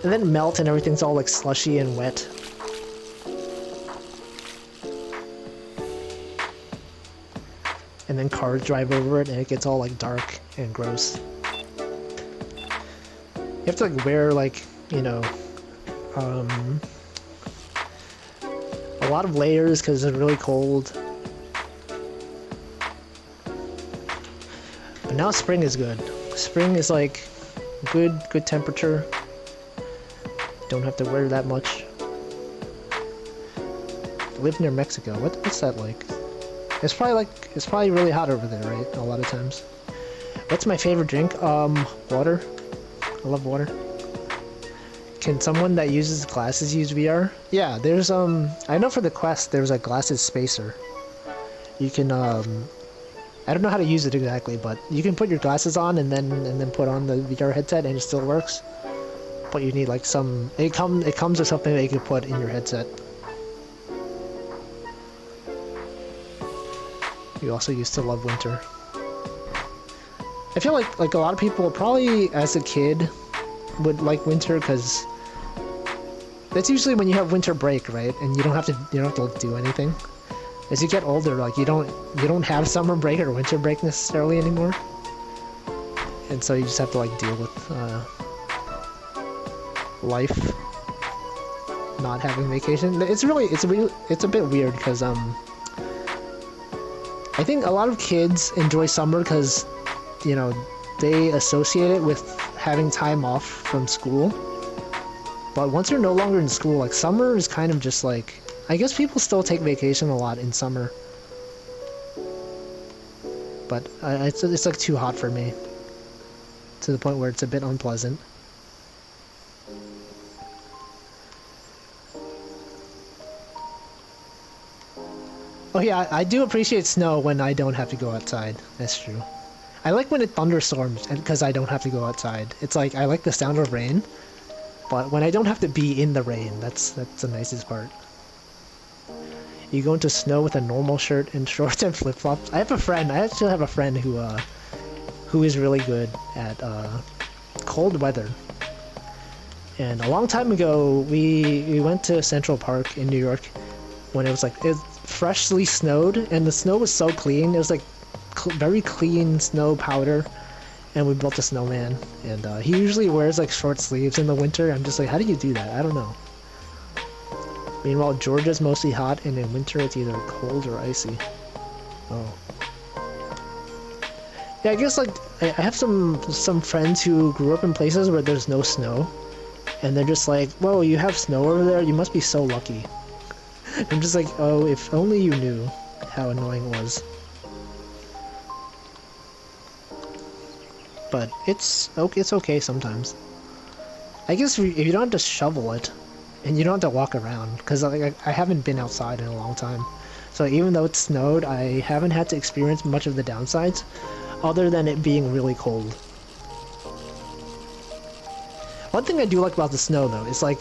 then melt and everything's all like slushy and wet. And then cars drive over it and it gets all like dark and gross. You have to like wear like, you know, a lot of layers because it's really cold. But now spring is good. Spring is like good temperature. Don't have to wear that much. I live near Mexico. What's that like? It's probably really hot over there, right? A lot of times. What's my favorite drink? Water. I love water. Can someone that uses glasses use VR? Yeah, there's I know for the Quest there's a glasses spacer. You can I don't know how to use it exactly, but you can put your glasses on and then put on the VR headset and it still works. But you need like some it comes with something that you can put in your headset. You also used to love winter. I feel like a lot of people probably as a kid would like winter because that's usually when you have winter break, right? And you don't have to do anything. As you get older, like you don't have summer break or winter break necessarily anymore. And so you just have to like deal with life not having vacation. It's a bit weird because I think a lot of kids enjoy summer because, you know, they associate it with having time off from school. But once you're no longer in school, like summer is kind of just like, I guess people still take vacation a lot in summer. But it's like too hot for me. To the point where it's a bit unpleasant. Oh yeah, I do appreciate snow when I don't have to go outside. That's true. I like when it thunderstorms because I don't have to go outside. It's like, I like the sound of rain, but when I don't have to be in the rain, that's the nicest part. You go into snow with a normal shirt and shorts and flip-flops. I actually have a friend who is really good at cold weather. And a long time ago, we went to Central Park in New York when it was freshly snowed, and the snow was so clean. It was like very clean snow powder, and we built a snowman. And he usually wears like short sleeves in the winter. I'm just like, how do you do that? I don't know. Meanwhile, Georgia's mostly hot, and in winter it's either cold or icy. Oh. Yeah, I guess like I have some friends who grew up in places where there's no snow, and they're just like, whoa, you have snow over there? You must be so lucky. I'm just like, oh, if only you knew how annoying it was. But it's okay sometimes. I guess if you don't have to shovel it, and you don't have to walk around, because like, I haven't been outside in a long time. So even though it snowed, I haven't had to experience much of the downsides, other than it being really cold. One thing I do like about the snow, though, is like,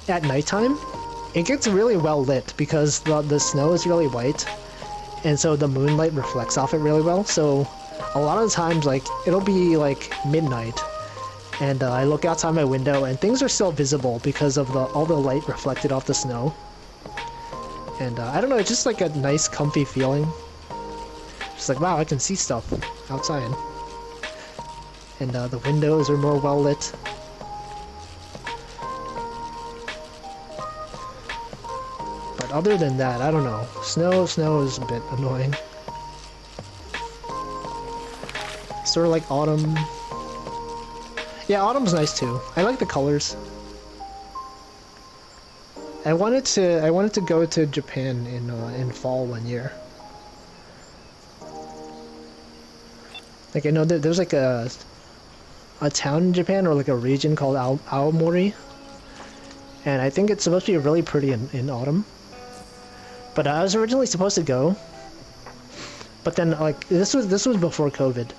at nighttime, it gets really well lit, because the snow is really white, and so the moonlight reflects off it really well, so a lot of the times, like, it'll be like midnight, and I look outside my window and things are still visible because of all the light reflected off the snow. And I don't know, it's just like a nice comfy feeling. Just like, wow, I can see stuff outside. And the windows are more well lit. But other than that, I don't know. Snow is a bit annoying. Sort of like autumn. Yeah, autumn's nice too. I like the colors. I wanted to go to Japan in fall one year. Like I know that there's like a town in Japan, or like a region called Aomori, and I think it's supposed to be really pretty in autumn. But I was originally supposed to go, but then like this was before COVID,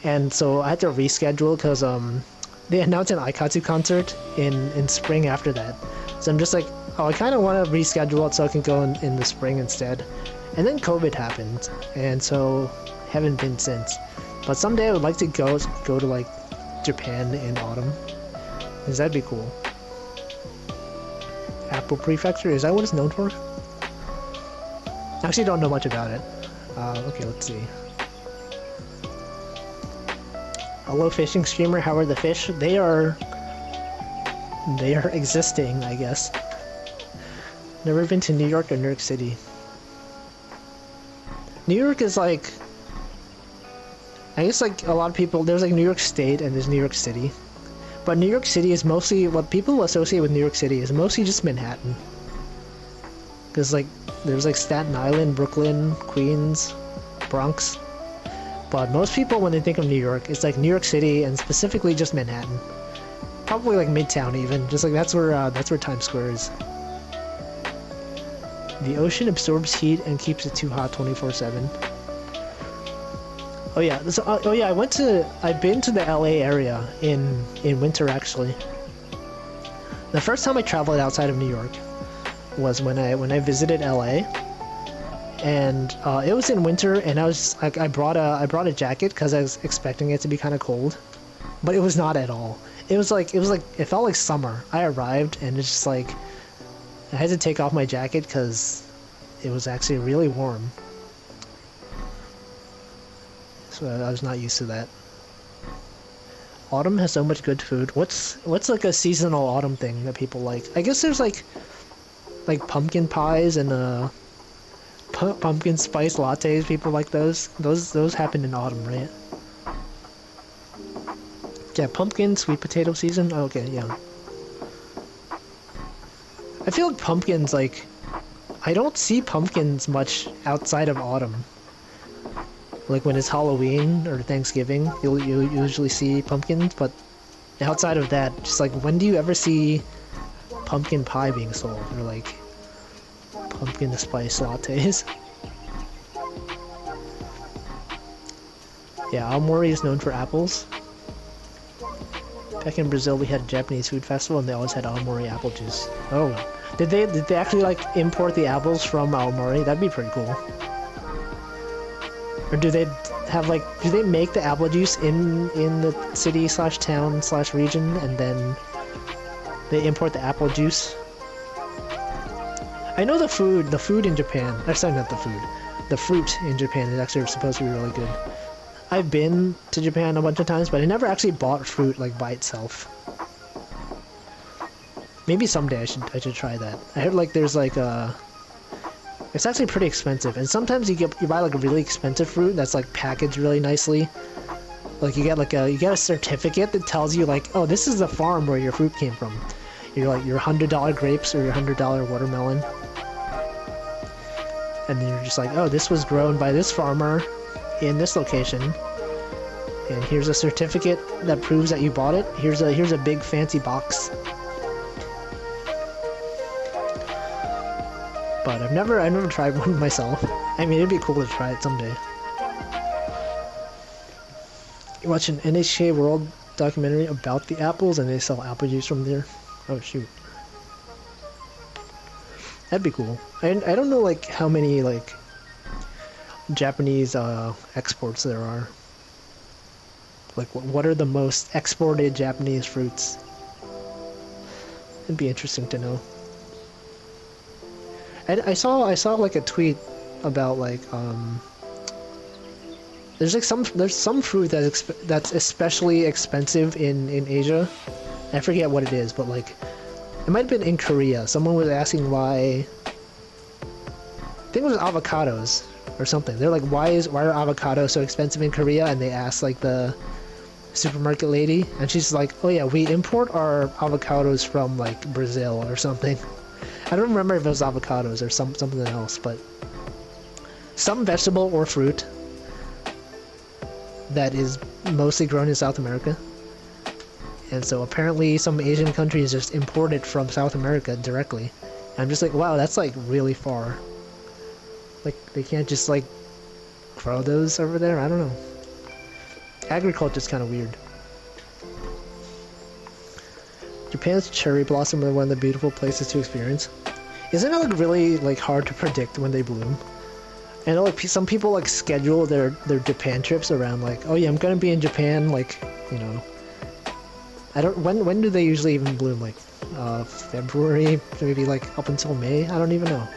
and so I had to reschedule because they announced an Aikatsu concert in spring after that. So I'm just like, oh, I kind of want to reschedule it so I can go in the spring instead. And then COVID happened, and so haven't been since. But someday I would like to go to like Japan in autumn, because that'd be cool. Apple Prefecture, is that what it's known for? I actually don't know much about it. Okay, let's see. Hello, fishing streamer. How are the fish? They are existing, I guess. Never been to New York or New York City. New York is like, I guess like a lot of people, there's like New York State and there's New York City. But New York City is mostly, what people associate with New York City is mostly just Manhattan. Because like, there's like Staten Island, Brooklyn, Queens, Bronx. But most people, when they think of New York, it's like New York City and specifically just Manhattan. Probably like Midtown even, just like that's where Times Square is. The ocean absorbs heat and keeps it too hot 24/7. Oh yeah, so, oh yeah, I've been to the LA area in winter actually. The first time I traveled outside of New York was when I visited LA. And it was in winter, and I was like, I brought a jacket because I was expecting it to be kind of cold, but it was not at all. It felt like summer. I arrived, and it's just like I had to take off my jacket because it was actually really warm. So I was not used to that. Autumn has so much good food. What's like a seasonal autumn thing that people like? I guess there's like pumpkin pies and pumpkin spice lattes. People like those. Those happen in autumn, right? Yeah, pumpkin, sweet potato season. Oh, okay, yeah. I feel like pumpkins, like, I don't see pumpkins much outside of autumn. Like when it's Halloween or Thanksgiving, you'll usually see pumpkins, but outside of that, just like, when do you ever see pumpkin pie being sold, or like pumpkin spice lattes? Yeah, Aomori is known for apples. Back in Brazil, we had a Japanese food festival, and they always had Aomori apple juice. Oh, did they actually like import the apples from Aomori? That'd be pretty cool. Or do they have like, do they make the apple juice in the city slash town slash region, and then they import the apple juice? I know the food in Japan, sorry, not the food. the fruit in Japan is actually supposed to be really good. I've been to Japan a bunch of times, but I never actually bought fruit like by itself. Maybe someday I should try that. I heard like there's like it's actually pretty expensive, and sometimes you buy like a really expensive fruit that's like packaged really nicely. Like you get a certificate that tells you like, oh, this is the farm where your fruit came from. You're like your $100 grapes or your $100 watermelon. And then you're just like, oh, this was grown by this farmer in this location. And here's a certificate that proves that you bought it. Here's a big fancy box. But I've never tried one myself. I mean, it'd be cool to try it someday. You watch an NHK World documentary about the apples, and they sell apple juice from there. Oh shoot, that'd be cool. I don't know like how many like Japanese exports there are. Like what are the most exported Japanese fruits? It'd be interesting to know. I saw like a tweet about like there's some fruit that's especially expensive in Asia. I forget what it is, but like it might have been in Korea. Someone was asking why. I think it was avocados or something. They're like, why are avocados so expensive in Korea? And they asked like the supermarket lady, and she's like, oh yeah, we import our avocados from like Brazil or something. I don't remember if it was avocados or something else, but some vegetable or fruit that is mostly grown in South America. And so apparently some Asian countries just import it from South America directly. And I'm just like, wow, that's like really far. Like they can't just like grow those over there? I don't know. Agriculture's kind of weird. Japan's cherry blossom are one of the beautiful places to experience. Isn't it like really like hard to predict when they bloom? I know like some people like schedule their Japan trips around like, oh yeah, I'm gonna be in Japan like, you know, I don't when do they usually even bloom? Like February, maybe like up until May? I don't even know.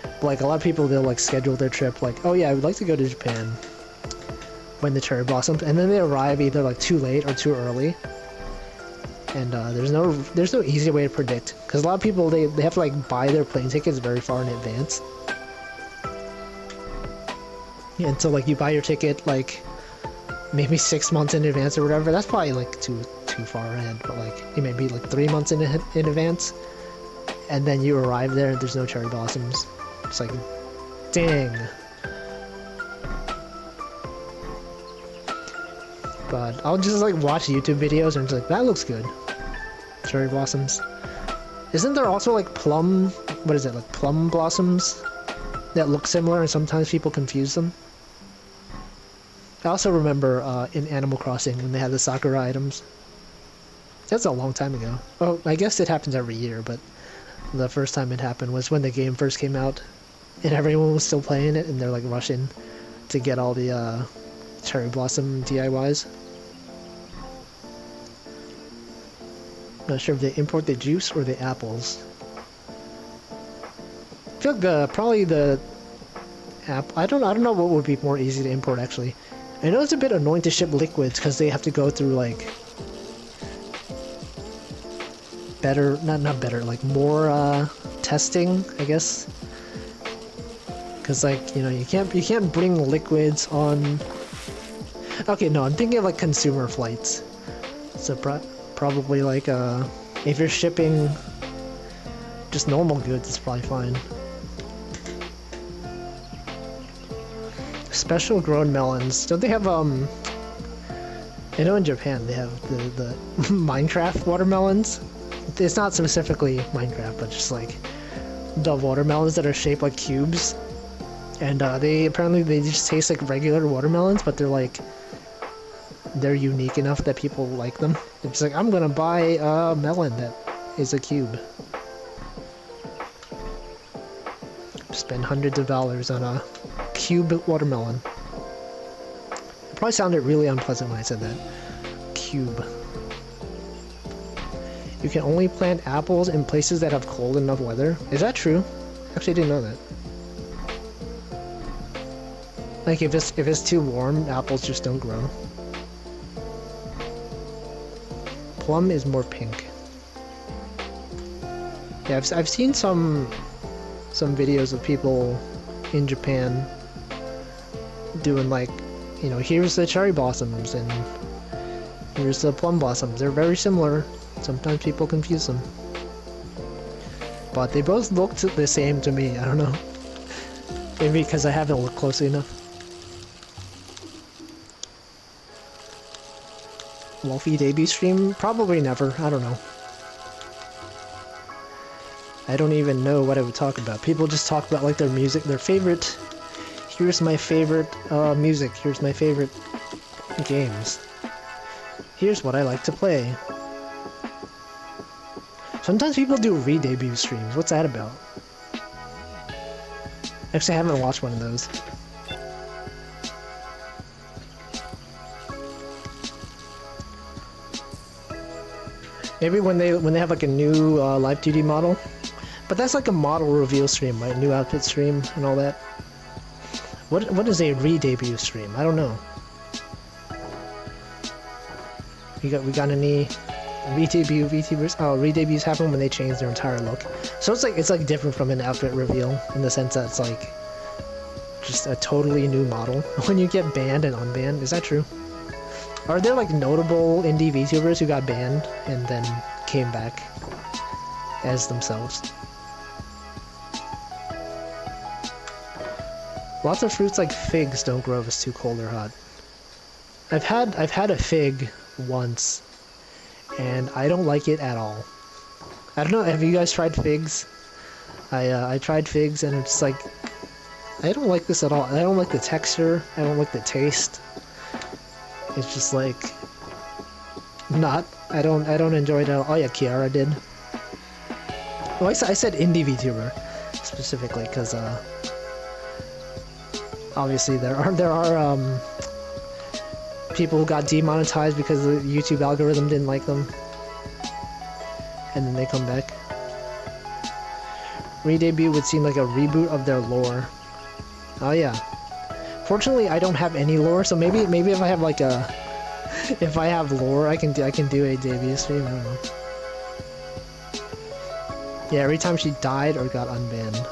But like a lot of people, they'll like schedule their trip like, oh yeah, I would like to go to Japan when the cherry blossoms, and then they arrive either like too late or too early. And there's no easy way to predict, because a lot of people they have to like buy their plane tickets very far in advance. And so like you buy your ticket like maybe 6 months in advance or whatever. That's probably like too far ahead, but like it may be like 3 months in advance, and then you arrive there and there's no cherry blossoms. It's like, dang. But I'll just like watch YouTube videos and it's like, that looks good. Cherry blossoms. Isn't there also like plum, what is it, like plum blossoms that look similar and sometimes people confuse them? I also remember in Animal Crossing when they had the Sakura items. That's a long time ago. Oh, I guess it happens every year, but the first time it happened was when the game first came out and everyone was still playing it and they're like rushing to get all the cherry blossom DIYs. Not sure if they import the juice or the apples. I feel like probably the I don't know what would be more easy to import actually. I know it's a bit annoying to ship liquids because they have to go through like like more testing, I guess. Because like, you know, you can't bring liquids on. Okay, no, I'm thinking of like consumer flights. So probably like if you're shipping just normal goods, it's probably fine. Special grown melons. Don't they have I know in Japan they have the Minecraft watermelons. It's not specifically Minecraft, but just like the watermelons that are shaped like cubes. And they just taste like regular watermelons, but they're unique enough that people like them. It's like, I'm gonna buy a melon that is a cube. Spend hundreds of dollars on a cube watermelon. It probably sounded really unpleasant when I said that. Cube. You can only plant apples in places that have cold enough weather. Is that true? Actually, I didn't know that. Like if it's too warm, apples just don't grow. Plum is more pink. Yeah, I've seen some videos of people in Japan doing like, you know, here's the cherry blossoms and here's the plum blossoms. They're very similar. Sometimes people confuse them. But they both looked the same to me. I don't know. Maybe because I haven't looked closely enough. Wolfie debut stream? Probably never. I don't know. I don't even know what I would talk about. People just talk about like their music, their favorite. Here's my favorite music. Here's my favorite games. Here's what I like to play. Sometimes people do re-debut streams. What's that about? Actually, I haven't watched one of those. Maybe when they have like a new live duty model. But that's like a model reveal stream, right? New outfit stream and all that. What is a re-debut stream? I don't know. We got any re-debut VTubers? Oh, re-debuts happen when they change their entire look. So it's like different from an outfit reveal in the sense that it's like just a totally new model when you get banned and unbanned. Is that true? Are there like notable indie VTubers who got banned and then came back as themselves? Lots of fruits like figs don't grow if it's too cold or hot. I've had a fig once, and I don't like it at all. I don't know. Have you guys tried figs? I tried figs, and it's like I don't like this at all. I don't like the texture. I don't like the taste. It's just like not. I don't enjoy it at all. Oh yeah, Kiara did. Oh, I said indie VTuber specifically because obviously there are people who got demonetized because the YouTube algorithm didn't like them, and then they come back. Re-debut would seem like a reboot of their lore. Oh yeah. Fortunately, I don't have any lore, so maybe if I have like a if I have lore, I can do a debut stream. I don't know. Yeah, every time she died or got unbanned.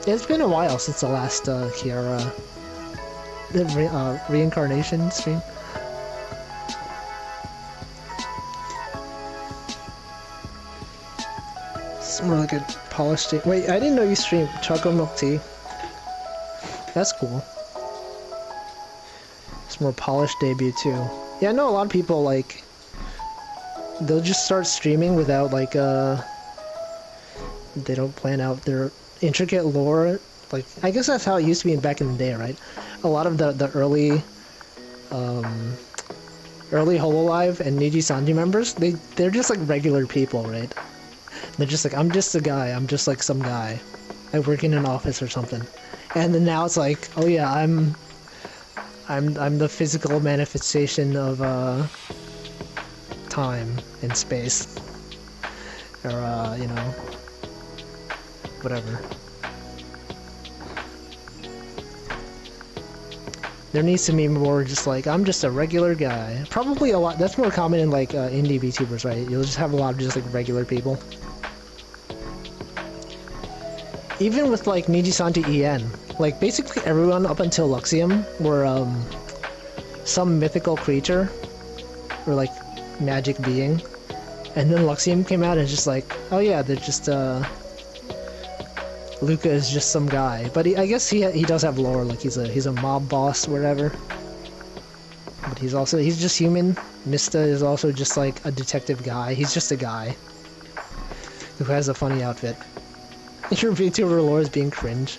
It's been a while since the last Kiara reincarnation stream. It's more like a polished tea. Wait, I didn't know you streamed chocolate milk tea. That's cool. It's more polished debut too. Yeah, I know a lot of people like they'll just start streaming without like they don't plan out their intricate lore. Like I guess that's how it used to be back in the day, right? A lot of the early Hololive and Niji Sanji members, they're just like regular people, right? They're just like, I'm just a guy, I'm just like some guy. I work in an office or something. And then now it's like, oh yeah, I'm the physical manifestation of time and space. Or you know, whatever. There needs to be more just like, I'm just a regular guy. Probably a lot, that's more common in like indie VTubers, right? You'll just have a lot of just like regular people. Even with like Nijisanji EN, like basically everyone up until Luxium were some mythical creature or like magic being. And then Luxium came out and it's just like, oh yeah, they're just Luca is just some guy, but I guess he does have lore, like he's a mob boss or whatever. But he's just human. Mista is also just like a detective guy. He's just a guy who has a funny outfit. Your VTuber lore is being cringe.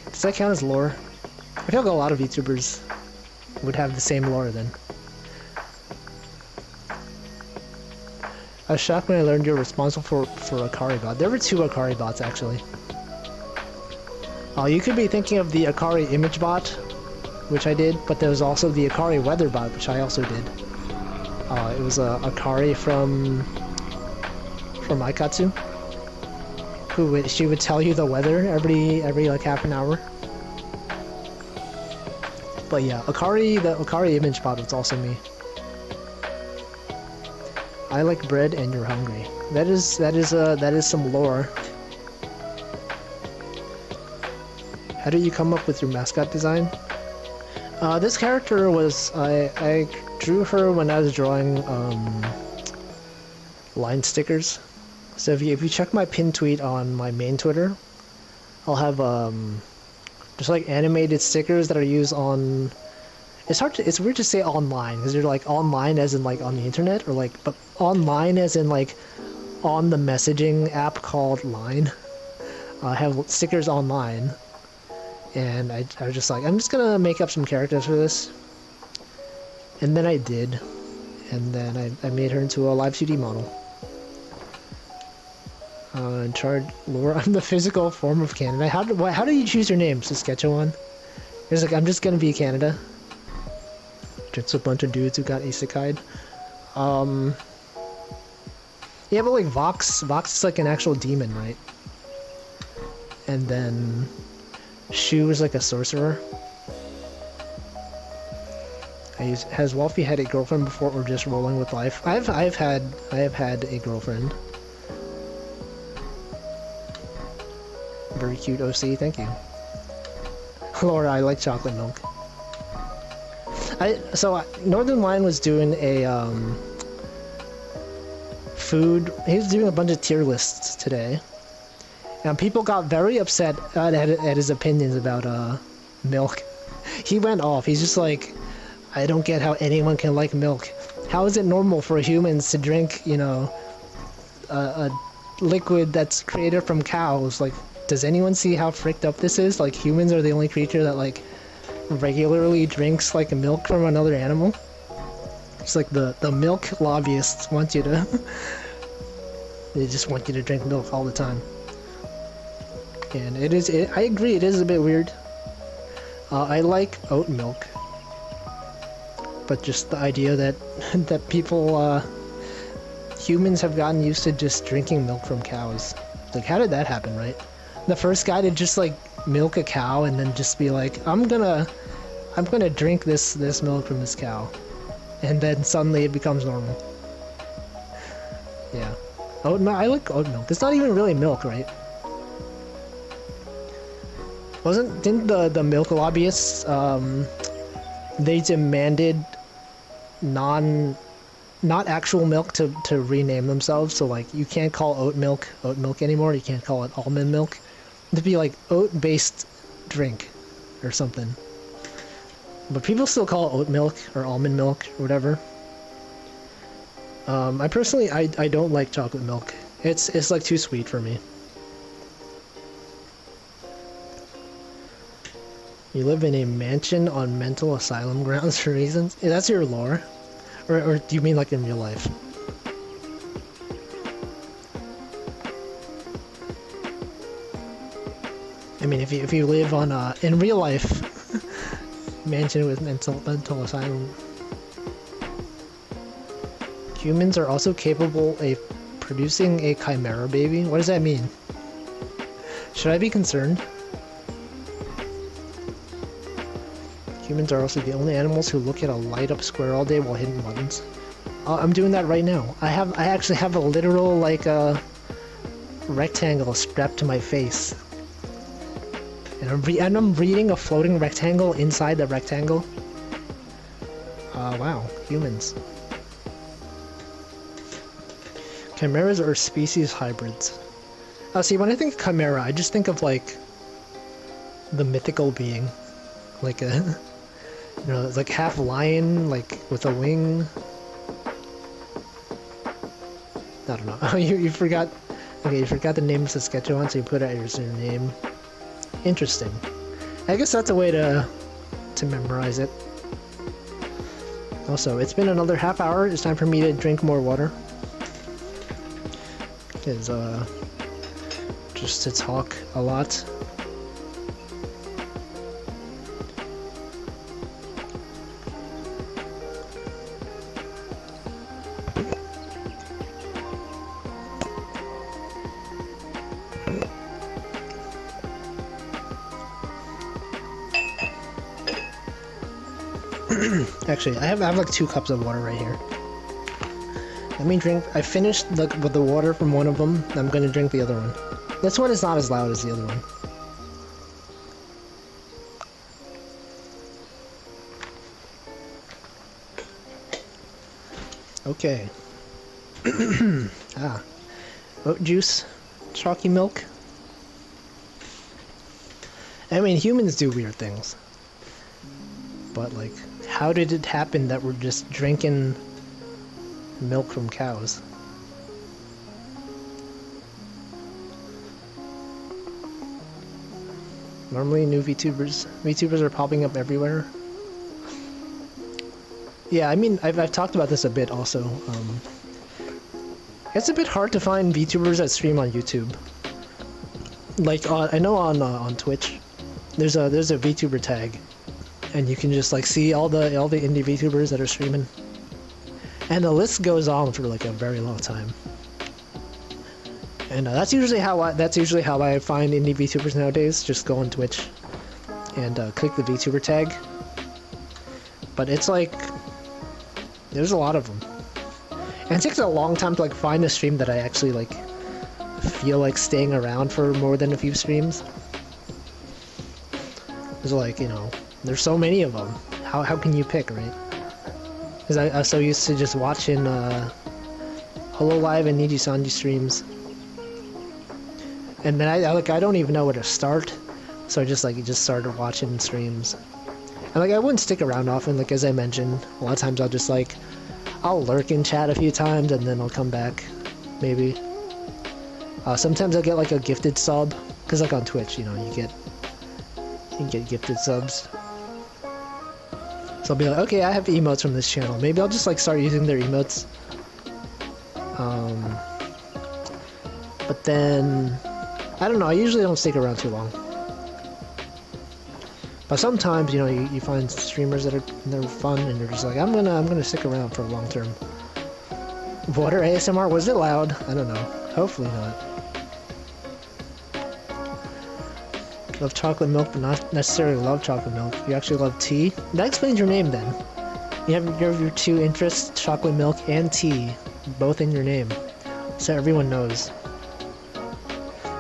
Does that count as lore? I feel like a lot of VTubers would have the same lore then. I was shocked when I learned you're responsible for Akari bot. There were 2 Akari bots actually. You could be thinking of the Akari image bot, which I did, but there was also the Akari weather bot, which I also did. It was Akari from Aikatsu, she would tell you the weather every like half an hour. But yeah, Akari, the Akari image bot was also me. I like bread and you're hungry. That is some lore. How did you come up with your mascot design? This character was I drew her when I was drawing line stickers. So if you check my pinned tweet on my main Twitter, I'll have just like animated stickers that are used on. It's weird to say online because you're like online as in like on the internet, or like, but online as in like on the messaging app called Line. I have stickers online, and I was just like, I'm just gonna make up some characters for this, and then I did, and then I made her into a live 2D model. In charge lore, I'm the physical form of Canada. How did you choose your name, Saskatchewan? It's like, I'm just gonna be Canada. Just a bunch of dudes who got isekai'd. Yeah, but like Vox is like an actual demon, right? And then Shu is like a sorcerer. Has Wolfie had a girlfriend before, or just rolling with life? I have had a girlfriend. Very cute OC, thank you. Laura, I like chocolate milk. Northern Lion was doing a food. He was doing a bunch of tier lists today, and people got very upset at his opinions about milk. He went off. He's just like, I don't get how anyone can like milk. How is it normal for humans to drink, you know, a liquid that's created from cows? Like, does anyone see how fricked up this is? Like, humans are the only creature that like regularly drinks like milk from another animal. It's like the milk lobbyists want you to they just want you to drink milk all the time. And I agree, it is a bit weird. I like oat milk, but just the idea that people humans have gotten used to just drinking milk from cows. Like, how did that happen, right? The first guy to just like milk a cow and then just be like, I'm gonna drink this milk from this cow, and then suddenly it becomes normal. Yeah, oat milk. I like oat milk. It's not even really milk, right? Didn't the milk lobbyists they demanded not actual milk to rename themselves? So like, you can't call oat milk anymore. You can't call it almond milk. It'd be like oat-based drink or something. But people still call it oat milk or almond milk or whatever. I personally I don't like chocolate milk. It's like too sweet for me. You live in a mansion on mental asylum grounds for reasons? Yeah, that's your lore? Or do you mean like in real life? I mean, if you live on in real life mansion with mental asylum. Humans are also capable of producing a chimera baby? What does that mean? Should I be concerned? Humans are also the only animals who look at a light up square all day while hitting buttons. I'm doing that right now. I actually have a literal like rectangle strapped to my face. And I'm reading a floating rectangle inside the rectangle. Wow, humans. Chimeras are species hybrids. See, when I think chimera, I just think of like the mythical being, like a, you know, it's like half lion, like with a wing. I don't know. you forgot. Okay, you forgot the name of Saskatchewan, so you put it as your name. Interesting. I guess that's a way to memorize it. Also, it's been another half hour. It's time for me to drink more water. Because just to talk a lot. Actually, I have like 2 cups of water right here. Let me drink. I finished the water from one of them. I'm gonna drink the other one. This one is not as loud as the other one. Okay. Oat juice, chalky milk. I mean, humans do weird things. But, like, how did it happen that we're just drinking milk from cows? Normally, new VTubers are popping up everywhere. Yeah, I mean, I've talked about this a bit also. It's a bit hard to find VTubers that stream on YouTube. Like, I know on Twitch, there's a VTuber tag, and you can just like see all the indie VTubers that are streaming, and the list goes on for like a very long time. And that's usually how I find indie VTubers nowadays. Just go on Twitch and click the VTuber tag. But it's like there's a lot of them, and it takes a long time to like find a stream that I actually like feel like staying around for more than a few streams. It's like, you know, there's so many of them. How can you pick, right? Because I'm so used to just watching Hololive and Niji-Sanji streams. And then I don't even know where to start, so I just started watching streams. And like I wouldn't stick around often, like as I mentioned, a lot of times I'll lurk in chat a few times and then I'll come back, maybe. Sometimes I'll get like a gifted sub, because like on Twitch, you know, you can get gifted subs. So I'll be like, okay, I have emotes from this channel, maybe I'll just like start using their emotes. But then I don't know, I usually don't stick around too long. But sometimes, you know, you find streamers they're fun and you're just like, I'm gonna stick around for long term. Water ASMR, was it loud? I don't know. Hopefully not. Love chocolate milk, but not necessarily love chocolate milk. You actually love tea? That explains your name then. You have your 2 interests, chocolate milk and tea, both in your name. So everyone knows.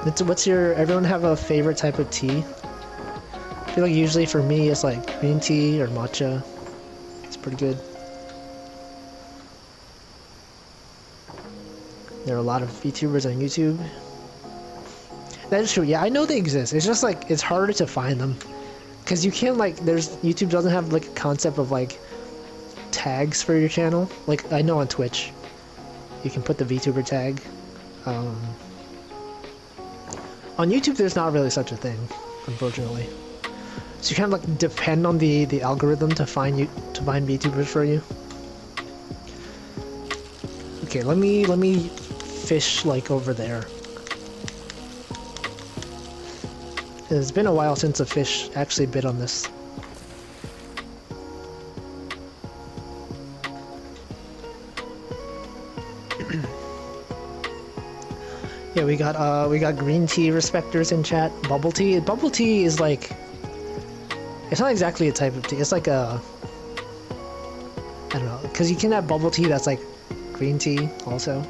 Everyone have a favorite type of tea? I feel like usually for me it's like green tea or matcha. It's pretty good. There are a lot of VTubers on YouTube. That is true, yeah, I know they exist. It's just like, it's harder to find them. Because you can't like, YouTube doesn't have like a concept of like tags for your channel. Like, I know on Twitch, you can put the VTuber tag. On YouTube, there's not really such a thing, unfortunately. So you kind of like depend on the algorithm to find VTubers for you. Okay, let me fish like over there. It's been a while since a fish actually bit on this. Yeah, we got green tea respecters in chat. Bubble tea. Bubble tea is like, it's not exactly a type of tea. It's like a, I don't know, because you can have bubble tea that's like green tea also.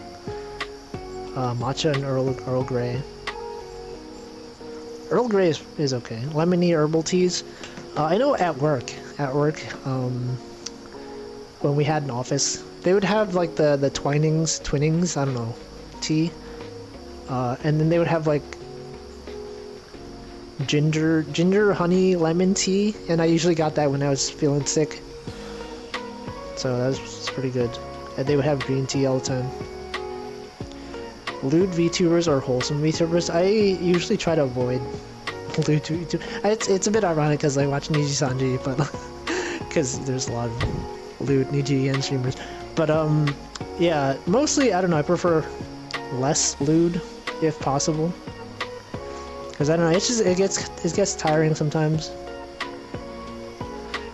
Matcha and Earl Grey. Earl Grey is okay. Lemony herbal teas. I know at work, when we had an office, they would have like the Twinings, I don't know, tea. And then they would have like ginger, honey, lemon tea, and I usually got that when I was feeling sick. So that was pretty good. And they would have green tea all the time. Lewd VTubers or wholesome VTubers? I usually try to avoid lewd VTubers. It's a bit ironic because I watch Niji-Sanji, but because there's a lot of lewd Niji streamers. But yeah, mostly I don't know. I prefer less lewd if possible, because I don't know. It gets tiring sometimes.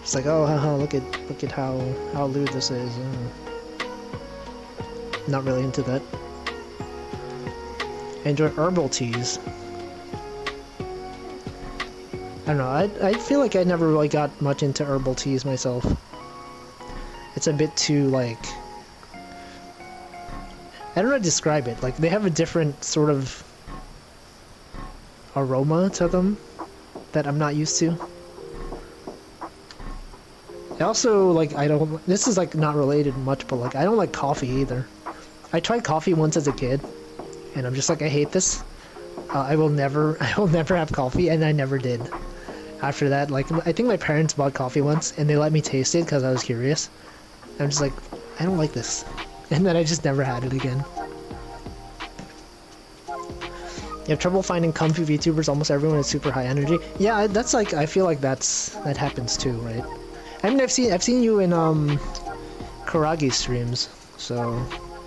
It's like, oh, haha, look at how lewd this is. Not really into that. I enjoy herbal teas. I don't know, I feel like I never really got much into herbal teas myself. it's a bit too like, I don't know how to describe it. Like they have a different sort of aroma to them that I'm not used to. I also like, I don't, this is like not related much, but like I don't like coffee either. I tried coffee once as a kid and I'm just like, I hate this. I will never have coffee, and I never did. After that, like, I think my parents bought coffee once and they let me taste it because I was curious. I'm just like, I don't like this. And then I just never had it again. You have trouble finding comfy VTubers, almost everyone is super high energy. Yeah, that's like, I feel like that happens too, right? I mean, I've seen you in Karagi streams, so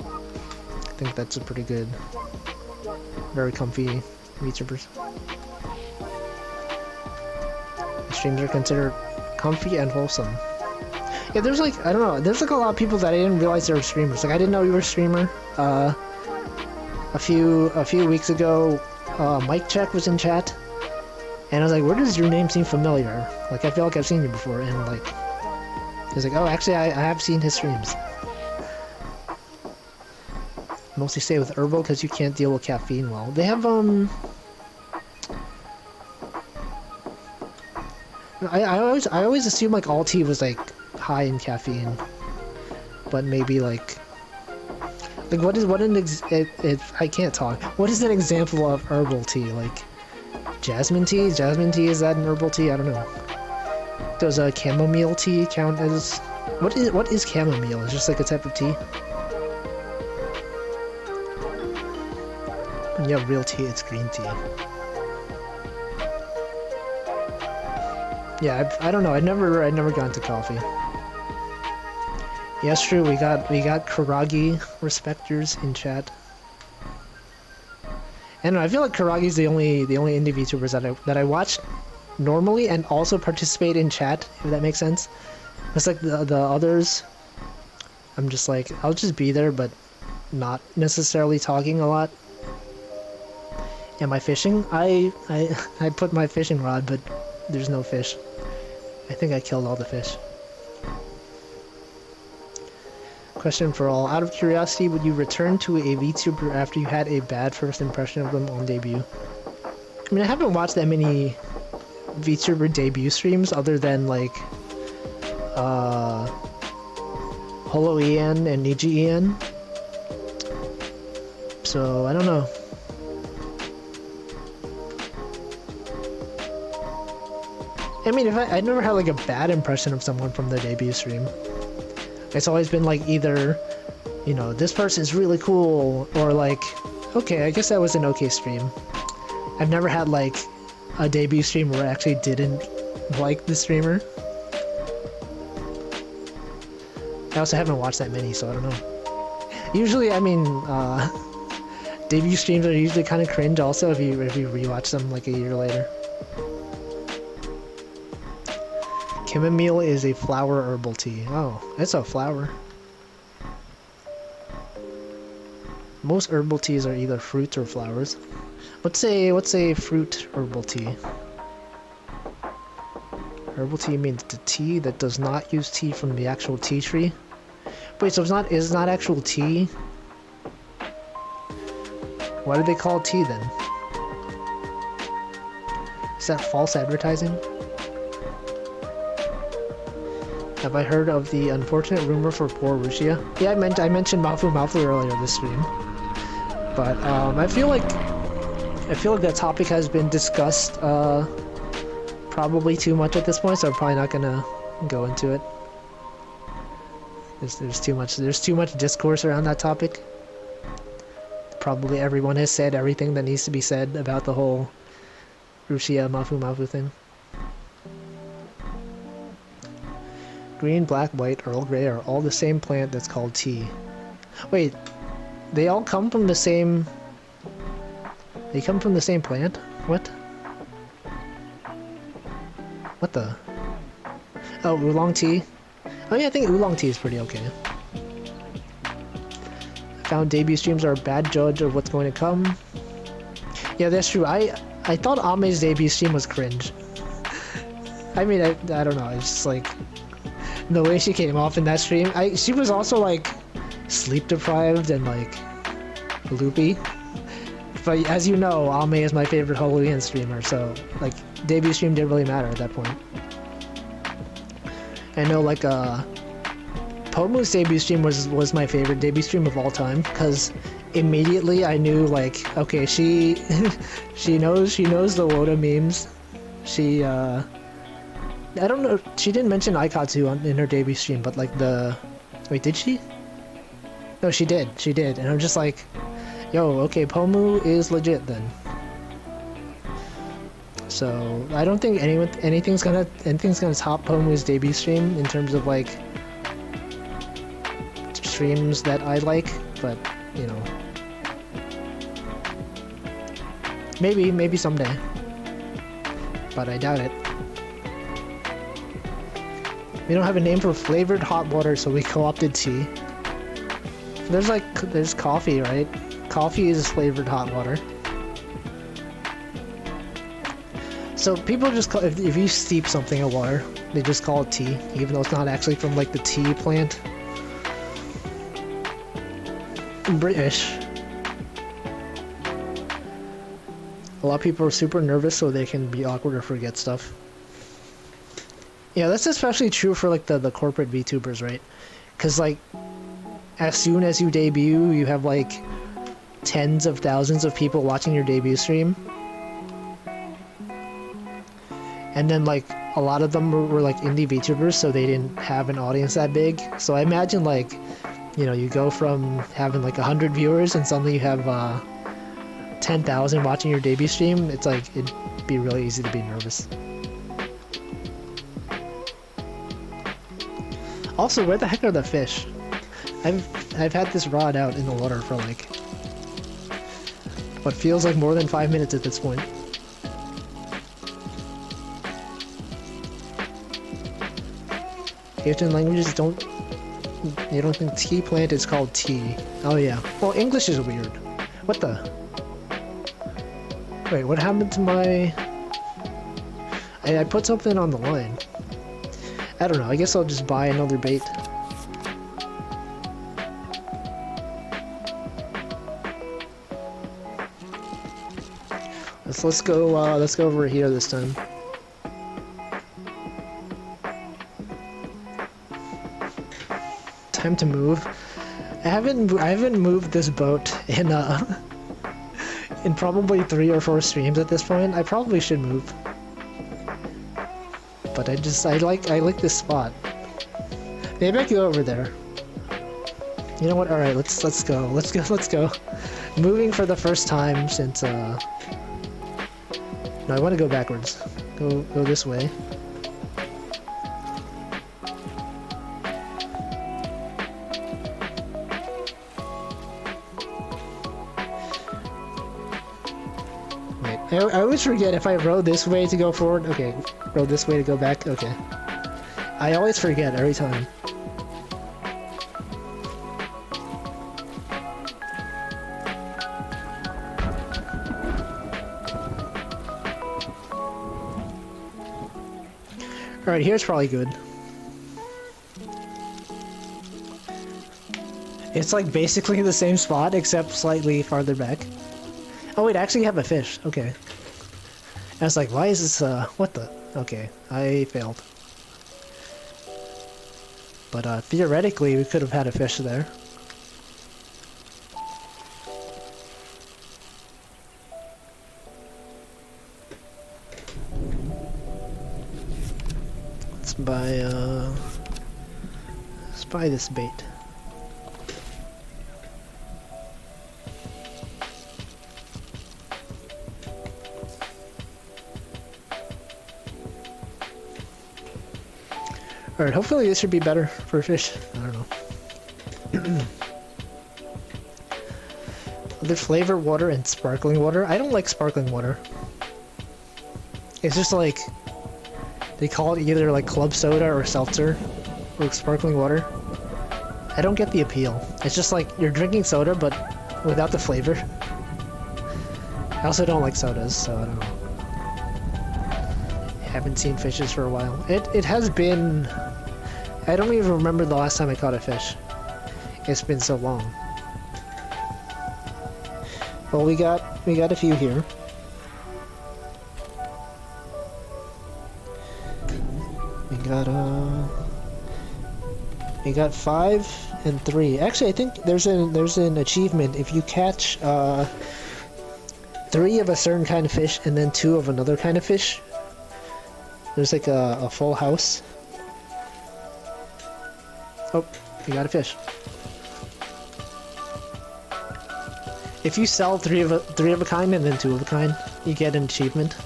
I think that's a pretty good, very comfy VTubers. The streams are considered comfy and wholesome. Yeah, there's like, I don't know, there's like a lot of people that I didn't realize they were streamers. Like I didn't know you were a streamer. A few weeks ago, Mike Check was in chat, and I was like, where does your name seem familiar? Like, I feel like I've seen you before, and like, he's like, oh, actually, I have seen his streams. Mostly stay with herbal because you can't deal with caffeine well. They have, I always assume like all tea was like high in caffeine, but maybe like I can't talk. What is an example of herbal tea? Like jasmine tea? Jasmine tea, is that an herbal tea? I don't know. Does a chamomile tea count as what is chamomile? It's just like a type of tea. Yeah, real tea, it's green tea. Yeah, I don't know. I never got into coffee. Yes, true. We got Karagi respecters in chat. And I feel like Karagi's the only indie VTubers that I watch normally and also participate in chat, if that makes sense. It's like the others, I'm just like, I'll just be there, but not necessarily talking a lot. Am I fishing? I put my fishing rod, but there's no fish. I think I killed all the fish. Question for all. Out of curiosity, would you return to a VTuber after you had a bad first impression of them on debut? I mean, I haven't watched that many VTuber debut streams other than like Holo Ian and Niji Ian. So I don't know. I mean, I never had like a bad impression of someone from their debut stream. It's always been like either, you know, this person's really cool, or like, okay, I guess that was an okay stream. I've never had like a debut stream where I actually didn't like the streamer. I also haven't watched that many, so I don't know. Usually, I mean, debut streams are usually kind of cringe also if you rewatch them like a year later. Chamomile is a flower herbal tea. Oh, it's a flower. Most herbal teas are either fruits or flowers. What's a fruit herbal tea? Herbal tea means the tea that does not use tea from the actual tea tree. Wait, so it's not actual tea? Why do they call it tea then? Is that false advertising? Have I heard of the unfortunate rumor for poor Rusia? Yeah, I mentioned Mafu Mafu earlier this stream. But I feel like that topic has been discussed probably too much at this point, so I'm probably not gonna go into it. There's too much discourse around that topic. Probably everyone has said everything that needs to be said about the whole Rusia Mafu Mafu thing. Green, black, white, Earl Grey are all the same plant that's called tea. Wait, they all come from the same... They come from the same plant? What? What the? Oh, oolong tea? Oh yeah, I think oolong tea is pretty okay. I found debut streams are a bad judge of what's going to come. Yeah, that's true. I thought Ame's debut stream was cringe. I mean, I don't know, it's just like... The way she came off in that stream, she was also like sleep deprived and like loopy. But as you know, Ame is my favorite Halloween streamer, so like debut stream didn't really matter at that point. I know like Pomu's debut stream was my favorite debut stream of all time, because immediately I knew like, okay, she knows the Woda memes. She I don't know, she didn't mention Aikatsu in her debut stream, but like wait, did she? No, she did, and I'm just like, yo, okay, Pomu is legit then. So I don't think anything's gonna top Pomu's debut stream in terms of like streams that I like, but you know, maybe someday, but I doubt it. We don't have a name for flavored hot water, so we co-opted tea. There's coffee, right? Coffee is flavored hot water. So people just call, if you steep something in water, they just call it tea, even though it's not actually from like the tea plant. British. A lot of people are super nervous so they can be awkward or forget stuff. Yeah, that's especially true for like the corporate VTubers, right? Because like, as soon as you debut, you have like tens of thousands of people watching your debut stream. And then like, a lot of them were like indie VTubers, so they didn't have an audience that big. So I imagine like, you know, you go from having like 100 viewers and suddenly you have 10,000 watching your debut stream. It's like, it'd be really easy to be nervous. Also, where the heck are the fish? I've had this rod out in the water for like what feels like more than 5 minutes at this point. Asian languages don't think tea plant is called tea. Oh yeah. Well, English is weird. What the? Wait, what happened to my... I put something on the line. I don't know, I guess I'll just buy another bait. Let's go over here this time. Time to move. I haven't moved this boat in in probably 3 or 4 streams at this point. I probably should move. But I like this spot. Maybe I can go over there. You know what? All right, let's go. Let's go. Moving for the first time since no, I want to go backwards. Go this way. Wait, I always forget if I row this way to go forward. Okay, row this way to go back. Okay. I always forget every time. Alright, here's probably good. It's like basically the same spot, except slightly farther back. Oh wait, I actually have a fish. Okay. I was like, why is this, what the? Okay, I failed. But, theoretically, we could have had a fish there. Let's buy this bait. Alright, hopefully this should be better for fish. I don't know. There's flavored water and sparkling water. I don't like sparkling water. It's just like... They call it either like club soda or seltzer. Or sparkling water. I don't get the appeal. It's just like you're drinking soda but without the flavor. I also don't like sodas, so I don't know. Haven't seen fishes for a while. It has been I don't even remember the last time I caught a fish. It's been so long. Well, we got a few here. We got 5 and 3. Actually, I think there's an achievement if you catch 3 of a certain kind of fish and then 2 of another kind of fish. There's like a full house. Oh, we got a fish. If you sell 3 of a kind and then 2 of a kind, you get an achievement.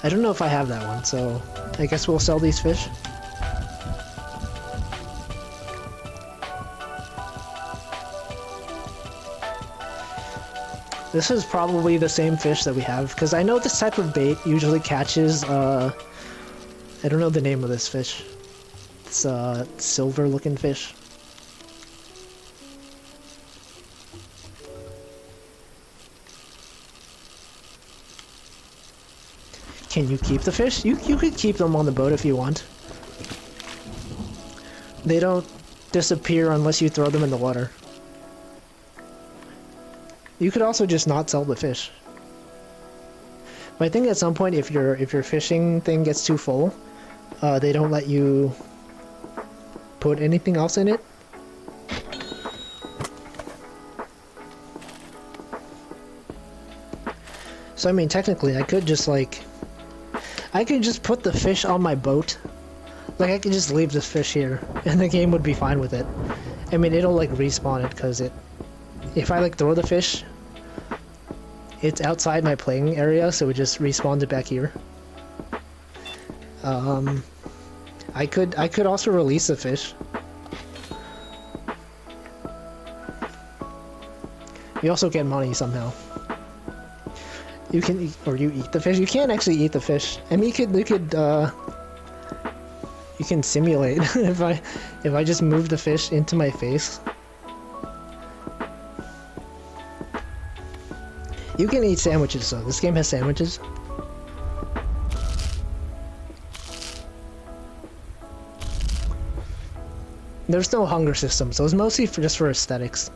I don't know if I have that one, so I guess we'll sell these fish. This is probably the same fish that we have, because I know this type of bait usually catches, I don't know the name of this fish. It's a silver-looking fish. Can you keep the fish? You could keep them on the boat if you want. They don't disappear unless you throw them in the water. You could also just not sell the fish. But I think at some point, if your fishing thing gets too full, they don't let you put anything else in it. So I mean, technically, I could just put the fish on my boat. Like, I could just leave this fish here, and the game would be fine with it. I mean, it'll like respawn it, because if I like throw the fish, it's outside my playing area, so it just respawns it back here. I could also release the fish. You also get money somehow. You can eat, or you eat the fish. You can't actually eat the fish. I mean, you can simulate if I just move the fish into my face. You can eat sandwiches, so this game has sandwiches. There's no hunger system, so it's mostly just for aesthetics.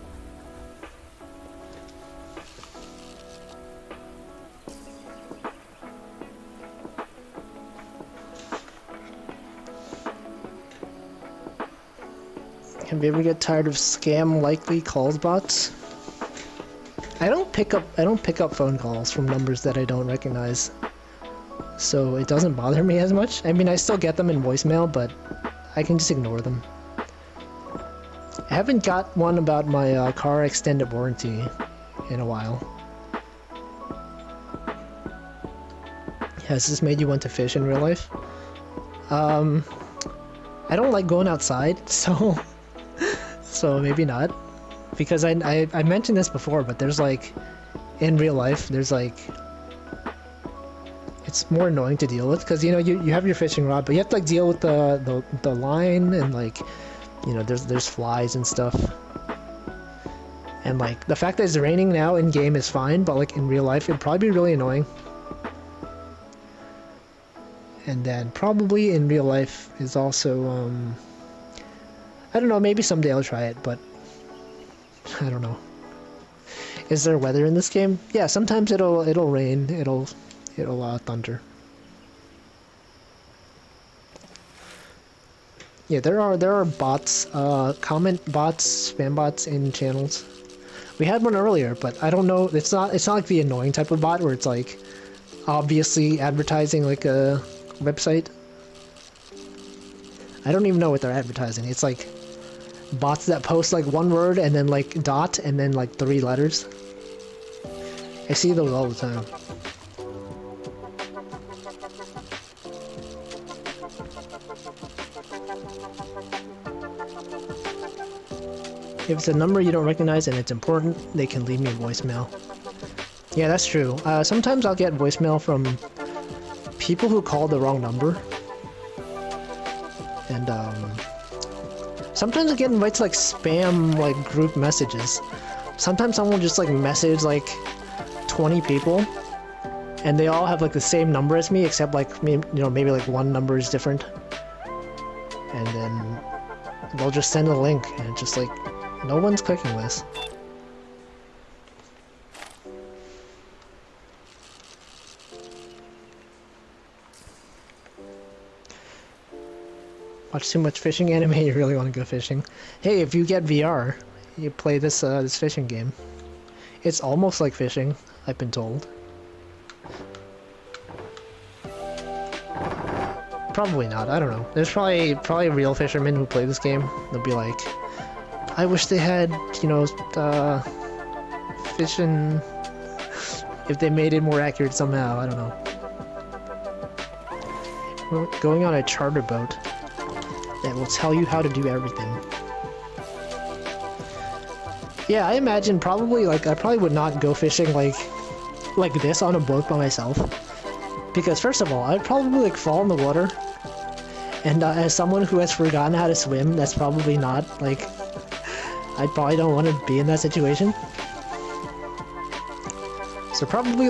Have you ever get tired of scam likely calls bots? I don't pick up phone calls from numbers that I don't recognize, so it doesn't bother me as much. I mean, I still get them in voicemail, but I can just ignore them. I haven't got one about my car extended warranty in a while. Has this made you want to fish in real life? I don't like going outside, so maybe not. Because I mentioned this before, but there's like, in real life, there's like, it's more annoying to deal with, because you know, you have your fishing rod, but you have to like deal with the line, and like, you know, there's flies and stuff. And like, the fact that it's raining now in game is fine, but like in real life it'd probably be really annoying. And then probably in real life is also, I don't know, maybe someday I'll try it, but I don't know. Is there weather in this game? Yeah, sometimes it'll rain, it'll thunder. Yeah, there are bots, comment bots, spam bots in channels. We had one earlier, but I don't know. It's not like the annoying type of bot where it's like obviously advertising like a website. I don't even know what they're advertising. It's like bots that post like one word and then like dot and then like 3 letters. I see those all the time. If it's a number you don't recognize and it's important, they can leave me a voicemail. Yeah, that's true. Sometimes I'll get voicemail from people who call the wrong number. And sometimes I get invited to like spam like group messages. Sometimes someone will just like message like 20 people and they all have like the same number as me, except like maybe like one number is different. And then they'll just send a link, and it's just like, no one's clicking this. Watch too much fishing anime, you really want to go fishing. Hey, if you get VR, you play this this fishing game. It's almost like fishing, I've been told. Probably not, I don't know. There's probably real fishermen who play this game. They'll be like, I wish they had, you know, fishing... if they made it more accurate somehow, I don't know. We're going on a charter boat that will tell you how to do everything. Yeah, I imagine probably, like, I probably would not go fishing like this on a boat by myself. Because first of all, I'd probably like fall in the water. And as someone who has forgotten how to swim, that's probably not, like, I probably don't want to be in that situation. So probably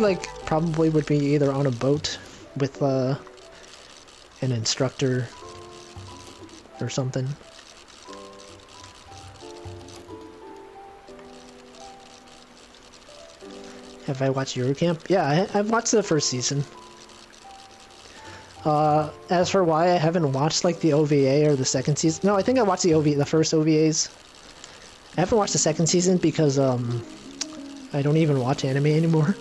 would be either on a boat with an instructor or something. Have I watched Eurocamp? Yeah, I've watched the first season. As for why I haven't watched like the OVA or the second season, no, I think I watched the first OVAs. I haven't watched the second season because I don't even watch anime anymore.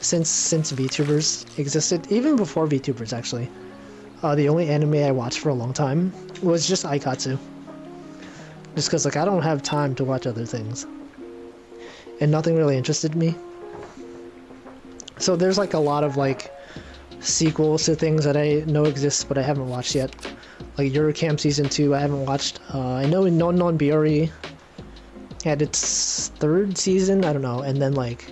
Since VTubers existed, even before VTubers actually. The only anime I watched for a long time was just Aikatsu. Just because, like, I don't have time to watch other things. And nothing really interested me. So there's, like, a lot of, like, sequels to things that I know exist but I haven't watched yet. Like Eurocamp Season 2 I haven't watched. I know Non Non Biori had its third season, I don't know. And then, like,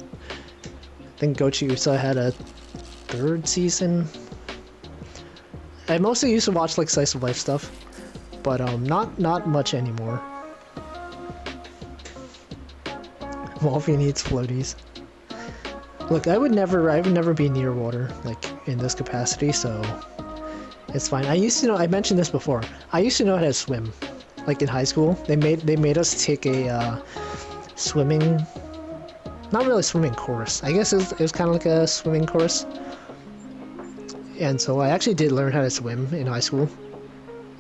I think Gochi Usa had a third season. I mostly used to watch like slice of life stuff, but not much anymore. Wolfie needs floaties. Look, I would never be near water like in this capacity, so it's fine. I used to know. I mentioned this before. I used to know how to swim, like in high school. They made us take a swimming, not really swimming course. I guess it was kind of like a swimming course. And so I actually did learn how to swim in high school.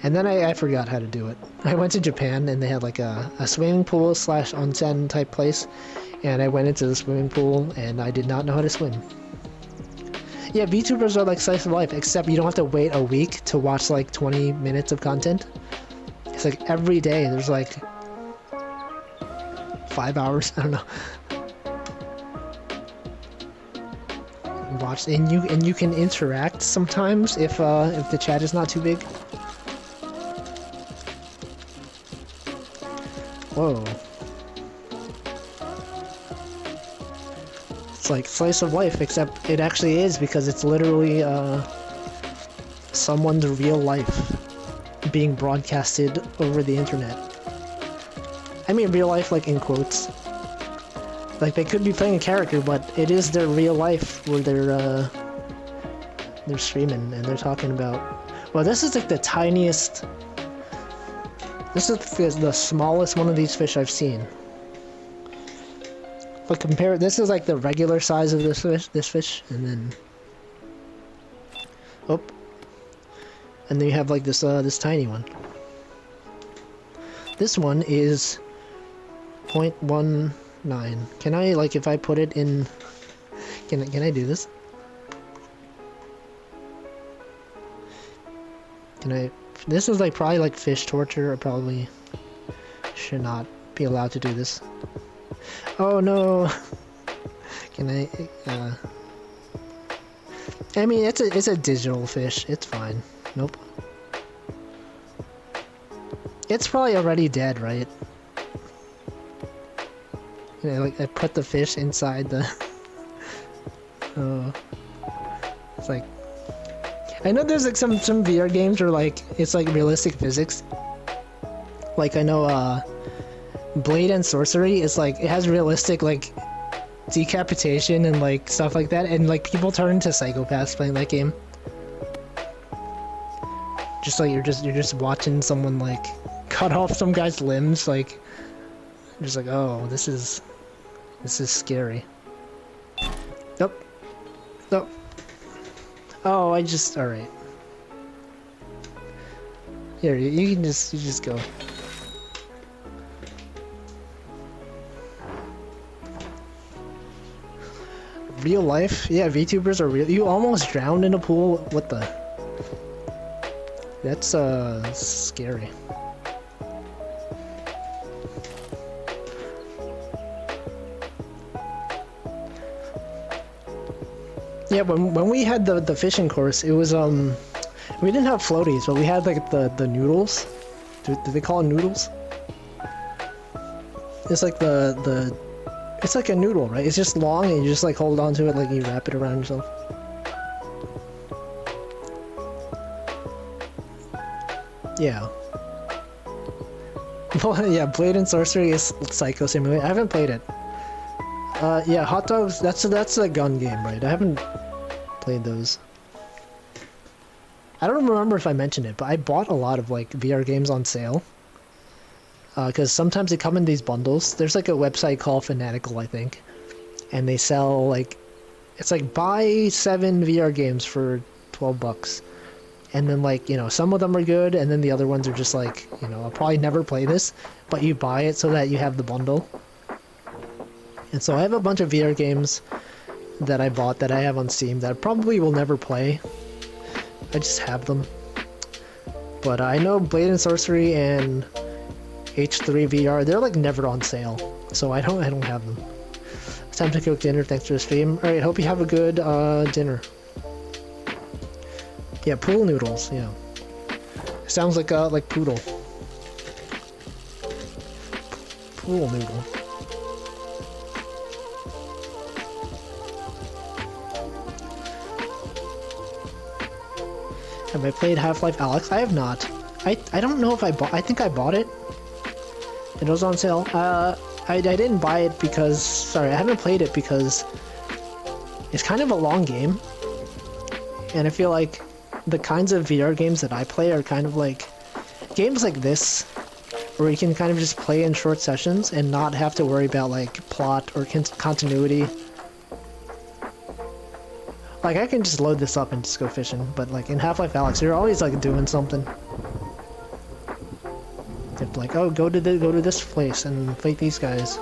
And then I forgot how to do it. I went to Japan and they had like a swimming pool / onsen type place. And I went into the swimming pool and I did not know how to swim. Yeah, VTubers are like slice of life, except you don't have to wait a week to watch like 20 minutes of content. It's like every day there's like 5 hours, I don't know. Watch and you can interact sometimes if the chat is not too big. Whoa. It's like slice of life, except it actually is because it's literally someone's real life being broadcasted over the internet. I mean real life like in quotes. Like, they could be playing a character, but it is their real life where they're streaming and they're talking about... Well, this is like the tiniest... This is the smallest one of these fish I've seen. But compare... This is like the regular size of this fish, and then... Oh. And then you have like this, this tiny one. This one is... 0.19. Can I, like, if I put it in... Can I do this? Can I... This is, like, probably, like, fish torture. I probably should not be allowed to do this. Oh, no! Can I... I mean, it's a digital fish. It's fine. Nope. It's probably already dead, right? Yeah, like I put the fish inside the... Oh. It's like... I know there's like some VR games where like, it's like realistic physics. Like I know Blade and Sorcery is like, it has realistic like decapitation and like stuff like that, and like people turn into psychopaths playing that game. Just like you're just watching someone like cut off some guy's limbs, like, just like, oh, this is scary. Nope. Nope. Oh, alright. Here, you just go. Real life? Yeah, VTubers are real. You almost drowned in a pool? What the? That's, scary. Yeah, when we had the fishing course, it was, we didn't have floaties, but we had, like, the noodles. Do they call it noodles? It's like it's like a noodle, right? It's just long and you just, like, hold on to it, like you wrap it around yourself. Yeah. Yeah, Blade and Sorcery is Psycho Simulator. I haven't played it. Yeah, Hot Dogs, that's a gun game, right? I haven't played those. I don't remember if I mentioned it, but I bought a lot of, like, VR games on sale. Because sometimes they come in these bundles. There's, like, a website called Fanatical, I think. And they sell, like... It's like, buy 7 VR games for 12 bucks. And then, like, you know, some of them are good, and then the other ones are just like, you know, I'll probably never play this, but you buy it so that you have the bundle. And so I have a bunch of VR games that I bought that I have on Steam that I probably will never play. I just have them. But I know Blade and Sorcery and H3 VR, they're like never on sale. So I don't have them. It's time to cook dinner, thanks for the stream. Alright, hope you have a good dinner. Yeah, pool noodles, yeah. Sounds like poodle. Pool noodle. Have I played Half-Life Alyx? I have not. I don't know if I bought... I think I bought it. It was on sale. I didn't buy it because... Sorry, I haven't played it because... It's kind of a long game. And I feel like the kinds of VR games that I play are kind of like... Games like this, where you can kind of just play in short sessions and not have to worry about, like, plot or continuity. Like, I can just load this up and just go fishing, but, like, in Half-Life Alyx, you're always, like, doing something. If, like, oh, go to this place and fight these guys.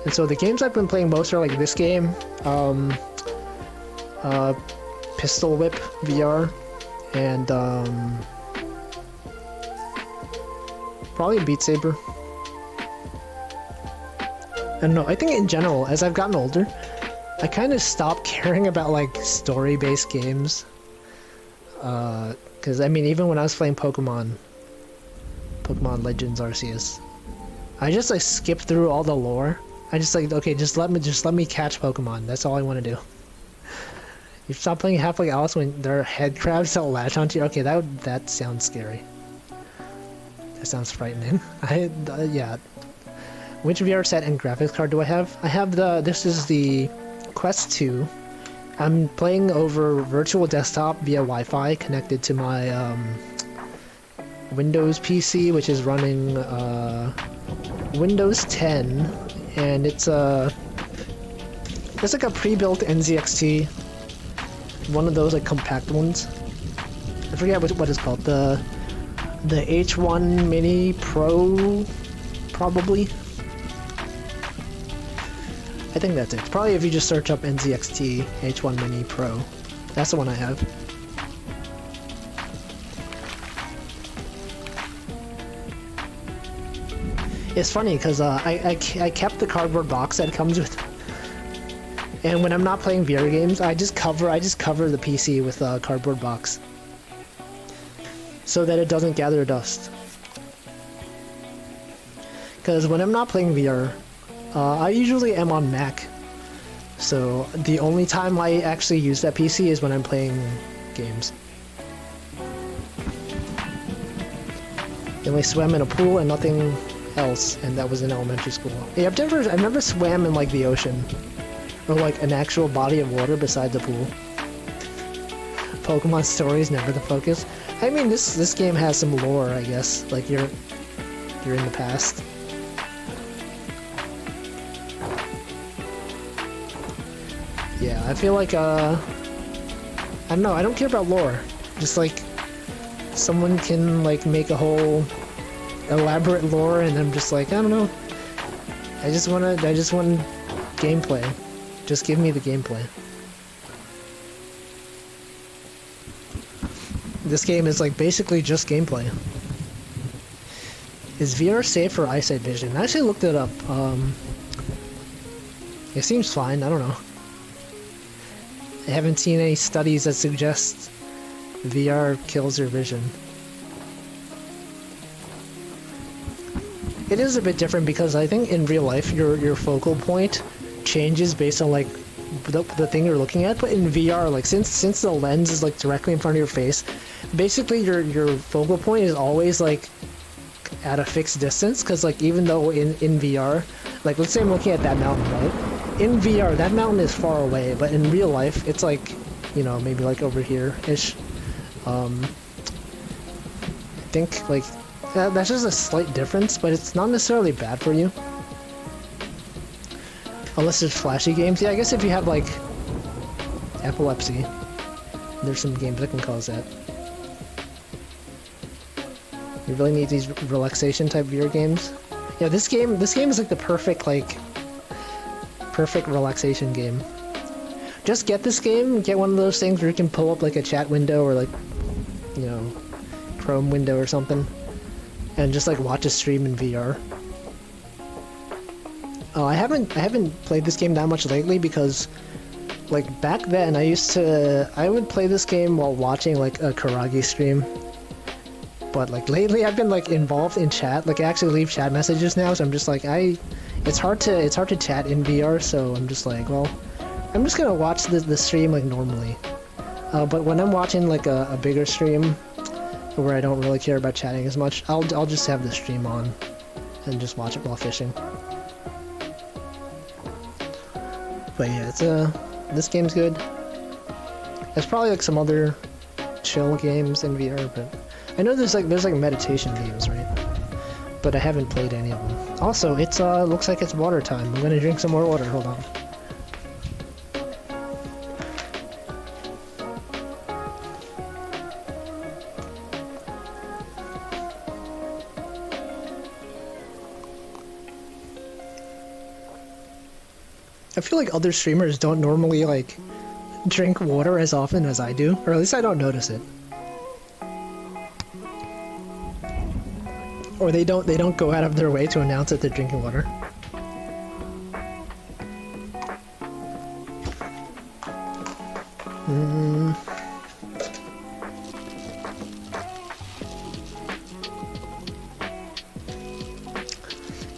And so the games I've been playing most are, like, this game, Pistol Whip VR, and, probably Beat Saber. I don't know, I think in general, as I've gotten older, I kind of stopped caring about, like, story-based games. Because, I mean, even when I was playing Pokemon Legends Arceus, I just, like, skipped through all the lore. I just, like, okay, just let me catch Pokemon. That's all I want to do. You stop playing Half-Life Alyx when there are head crabs that latch onto you. Okay, that sounds scary. That sounds frightening. Yeah. Which VR set and graphics card do I have? I have this is the Quest 2. I'm playing over virtual desktop via Wi-Fi connected to my Windows PC, which is running Windows 10, and it's like a pre-built NZXT, one of those like compact ones. I forget what it's called. The H1 Mini Pro, probably. I think that's it. Probably if you just search up NZXT H1 Mini Pro. That's the one I have. It's funny because I kept the cardboard box that it comes with, and when I'm not playing VR games, I just cover the PC with a cardboard box so that it doesn't gather dust. Because when I'm not playing VR, I usually am on Mac, so the only time I actually use that PC is when I'm playing games. Then I swam in a pool and nothing else, and that was in elementary school. Yeah, I've never swam in like the ocean, or like an actual body of water besides the pool. Pokemon stories never the focus. I mean, this game has some lore, I guess. Like you're in the past. Yeah, I feel like I don't know. I don't care about lore. Just like someone can like make a whole elaborate lore, and I'm just like, I don't know. I just want gameplay. Just give me the gameplay. This game is like basically just gameplay. Is VR safe for eyesight vision? I actually looked it up. It seems fine. I don't know. I haven't seen any studies that suggest VR kills your vision. It is a bit different because I think in real life your focal point changes based on like the thing you're looking at, but in VR, like since the lens is like directly in front of your face, basically your focal point is always like at a fixed distance, because like even though in VR, like let's say I'm looking at that mountain, right? In VR, that mountain is far away, but in real life, it's like, you know, maybe like over here-ish. I think like that's just a slight difference, but it's not necessarily bad for you. Unless there's flashy games. Yeah, I guess if you have like epilepsy, there's some games that can cause that. You really need these relaxation type VR games. Yeah, this game is like the perfect relaxation game. Just get this game, get one of those things where you can pull up like a chat window or like, you know, Chrome window or something, and just like watch a stream in VR. Oh, I haven't played this game that much lately because, like back then I would play this game while watching like a karate stream. But like lately I've been like involved in chat, like I actually leave chat messages now, so I'm just like it's hard to chat in VR, so I'm just like, well, I'm just gonna watch the stream like normally. But when I'm watching like a bigger stream where I don't really care about chatting as much, I'll just have the stream on and just watch it while fishing. But yeah, it's this game's good. There's probably like some other chill games in VR, but I know there's like meditation games, right? But I haven't played any of them. Also, it's looks like it's water time. I'm gonna drink some more water. Hold on. I feel like other streamers don't normally like drink water as often as I do, or at least I don't notice it. Or they don't go out of their way to announce that they're drinking water.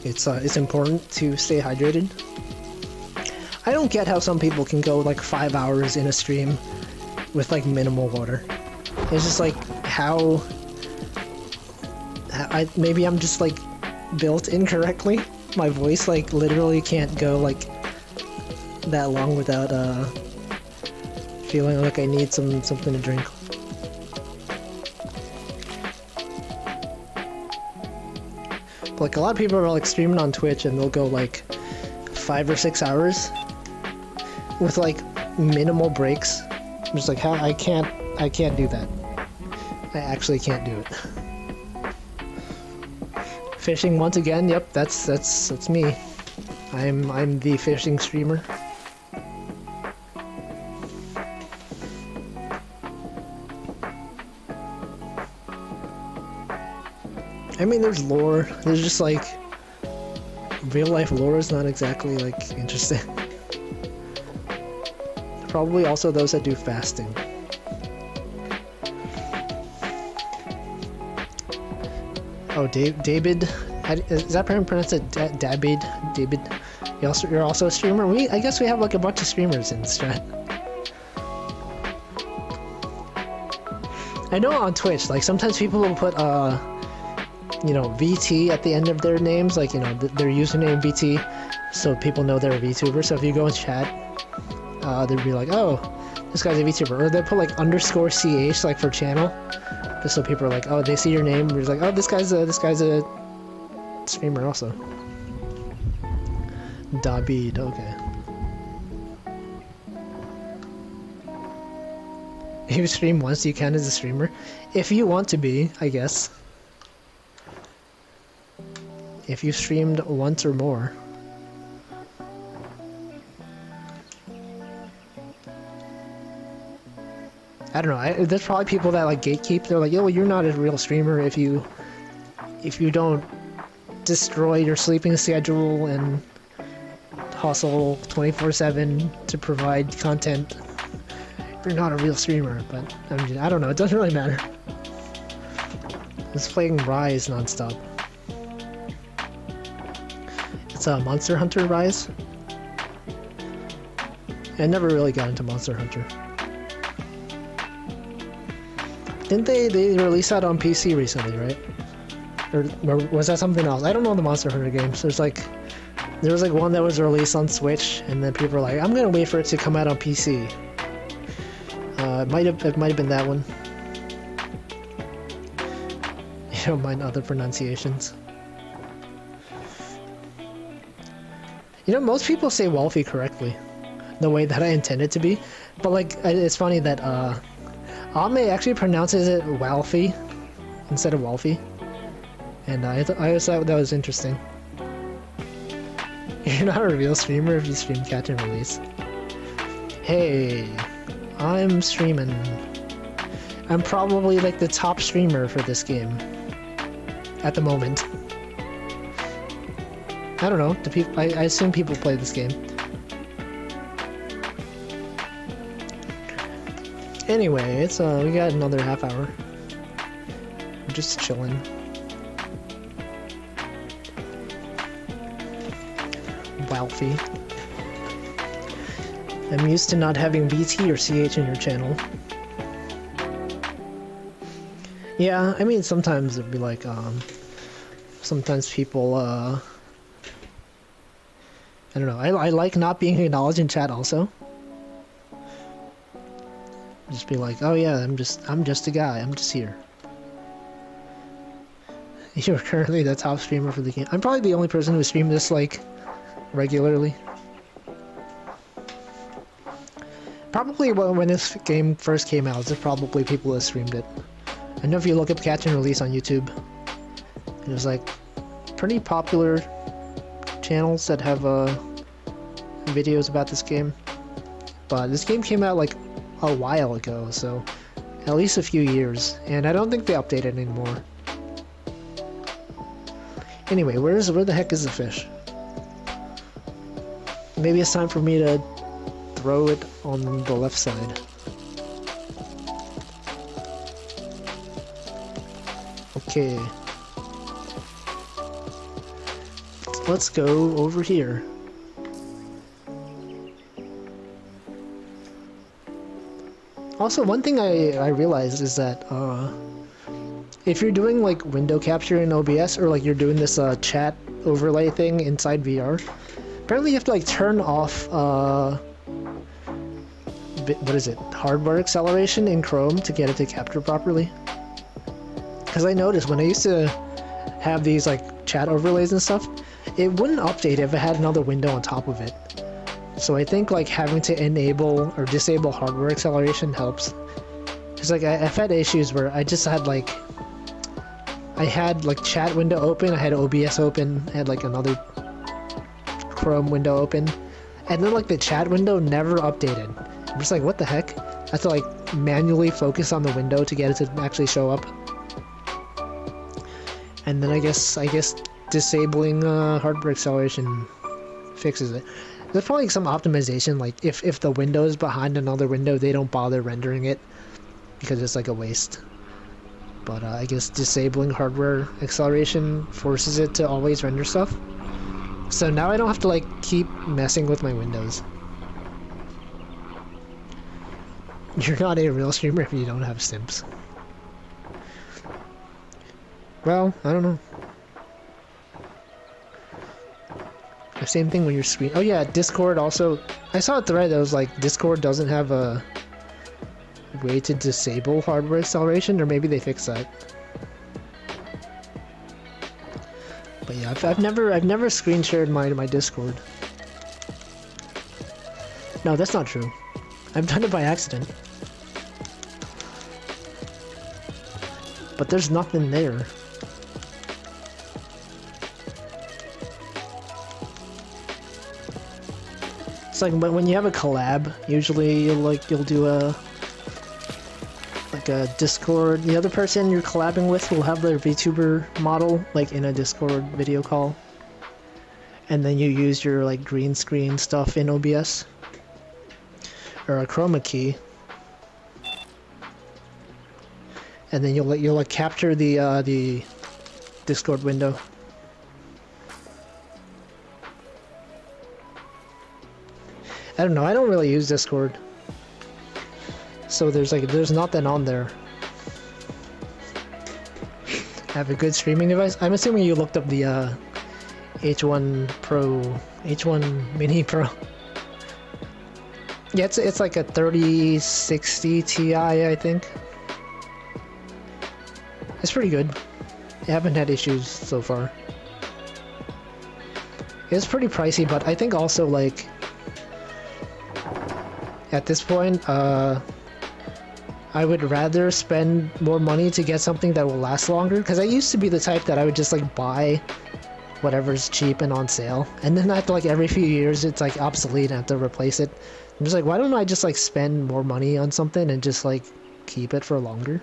It's important to stay hydrated. I don't get how some people can go like 5 hours in a stream with like minimal water. It's just like how maybe I'm just like built incorrectly. My voice like literally can't go like that long without feeling like I need something to drink. But, like a lot of people are like streaming on Twitch and they'll go like 5 or 6 hours with like minimal breaks. I'm just like, how I can't do that. I actually can't do it. Fishing once again. Yep, that's me. I'm the fishing streamer. I mean, there's lore. There's just like real life lore is not exactly like interesting. Probably also those that do fasting. Oh, David, is that pronounced David? David, you're also a streamer. I guess we have like a bunch of streamers in this chat. I know on Twitch, like sometimes people will put you know, VT at the end of their names, like, you know, their username VT, so people know they're a VTuber. So if you go in chat, they'll be like, oh, this guy's a VTuber, or they put like underscore ch like for channel, just so people are like, oh, they see your name, and it's like, oh, this guy's a streamer also. David, okay. If you stream once, you count as a streamer. If you want to be, I guess. If you streamed once or more. I don't know, there's probably people that like gatekeep. They're like, yo, you're not a real streamer if you don't destroy your sleeping schedule and hustle 24/7 to provide content. You're not a real streamer. But I mean, I don't know, it doesn't really matter. I was playing Rise nonstop. It's a Monster Hunter Rise. I never really got into Monster Hunter. Didn't they release that on PC recently, right? Or was that something else? I don't know the Monster Hunter games. There was like one that was released on Switch, and then people were like, I'm gonna wait for it to come out on PC. It might have been that one. You don't mind other pronunciations. You know, most people say Wolfie correctly, the way that I intend it to be. But like, it's funny that Ame actually pronounces it Walfie instead of Wolfie, and I always thought that was interesting. You're not a real streamer if you stream catch and release. Hey, I'm streaming. I'm probably like the top streamer for this game at the moment. I don't know. Do people? I assume people play this game. Anyway, it's we got another half hour. I'm just chilling. Walfie. I'm used to not having BT or CH in your channel. Yeah, I mean sometimes it'd be like sometimes people I don't know. I like not being acknowledged in chat also. Just be like, oh yeah, I'm just a guy. I'm just here. You're currently the top streamer for the game. I'm probably the only person who streams this like regularly. Probably when this game first came out, there's probably people that streamed it. I know if you look up Catch and Release on YouTube, there's like pretty popular channels that have videos about this game. But this game came out like a while ago, so at least a few years, and I don't think they update it anymore. Anyway, where the heck is the fish? Maybe it's time for me to throw it on the left side. Okay. Let's go over here. Also, one thing I realized is that if you're doing like window capture in OBS, or like you're doing this chat overlay thing inside VR, apparently you have to like turn off what is it, hardware acceleration in Chrome to get it to capture properly. Because I noticed when I used to have these like chat overlays and stuff, it wouldn't update if it had another window on top of it. So I think like having to enable or disable hardware acceleration helps. Because like I've had issues where I just had like, I had like chat window open, I had OBS open, I had like another Chrome window open, and then like the chat window never updated. I'm just like, what the heck? I have to like manually focus on the window to get it to actually show up. And then I guess disabling hardware acceleration fixes it. There's probably some optimization, like if the window is behind another window, they don't bother rendering it because it's like a waste. But I guess disabling hardware acceleration forces it to always render stuff. So now I don't have to like keep messing with my windows. You're not a real streamer if you don't have simps. Well, I don't know. The same thing when you're screen. Oh yeah, Discord also. I saw a thread that was like Discord doesn't have a way to disable hardware acceleration, or maybe they fixed that. But yeah, I've never screen shared my Discord. No, that's not true. I've done it by accident. But there's nothing there. It's like when you have a collab, usually you'll do a Discord. The other person you're collabing with will have their VTuber model like in a Discord video call, and then you use your like green screen stuff in OBS or a chroma key, and then you'll like capture the Discord window. I don't know, I don't really use Discord. So there's nothing on there. I have a good streaming device. I'm assuming you looked up the H1 Mini Pro. Yeah, it's like a 3060 Ti, I think. It's pretty good. I haven't had issues so far. It's pretty pricey, but I think also like at this point, I would rather spend more money to get something that will last longer, because I used to be the type that I would just like buy whatever's cheap and on sale, and then after like every few years it's like obsolete and I have to replace it. I'm just like, why don't I just like spend more money on something and just like keep it for longer?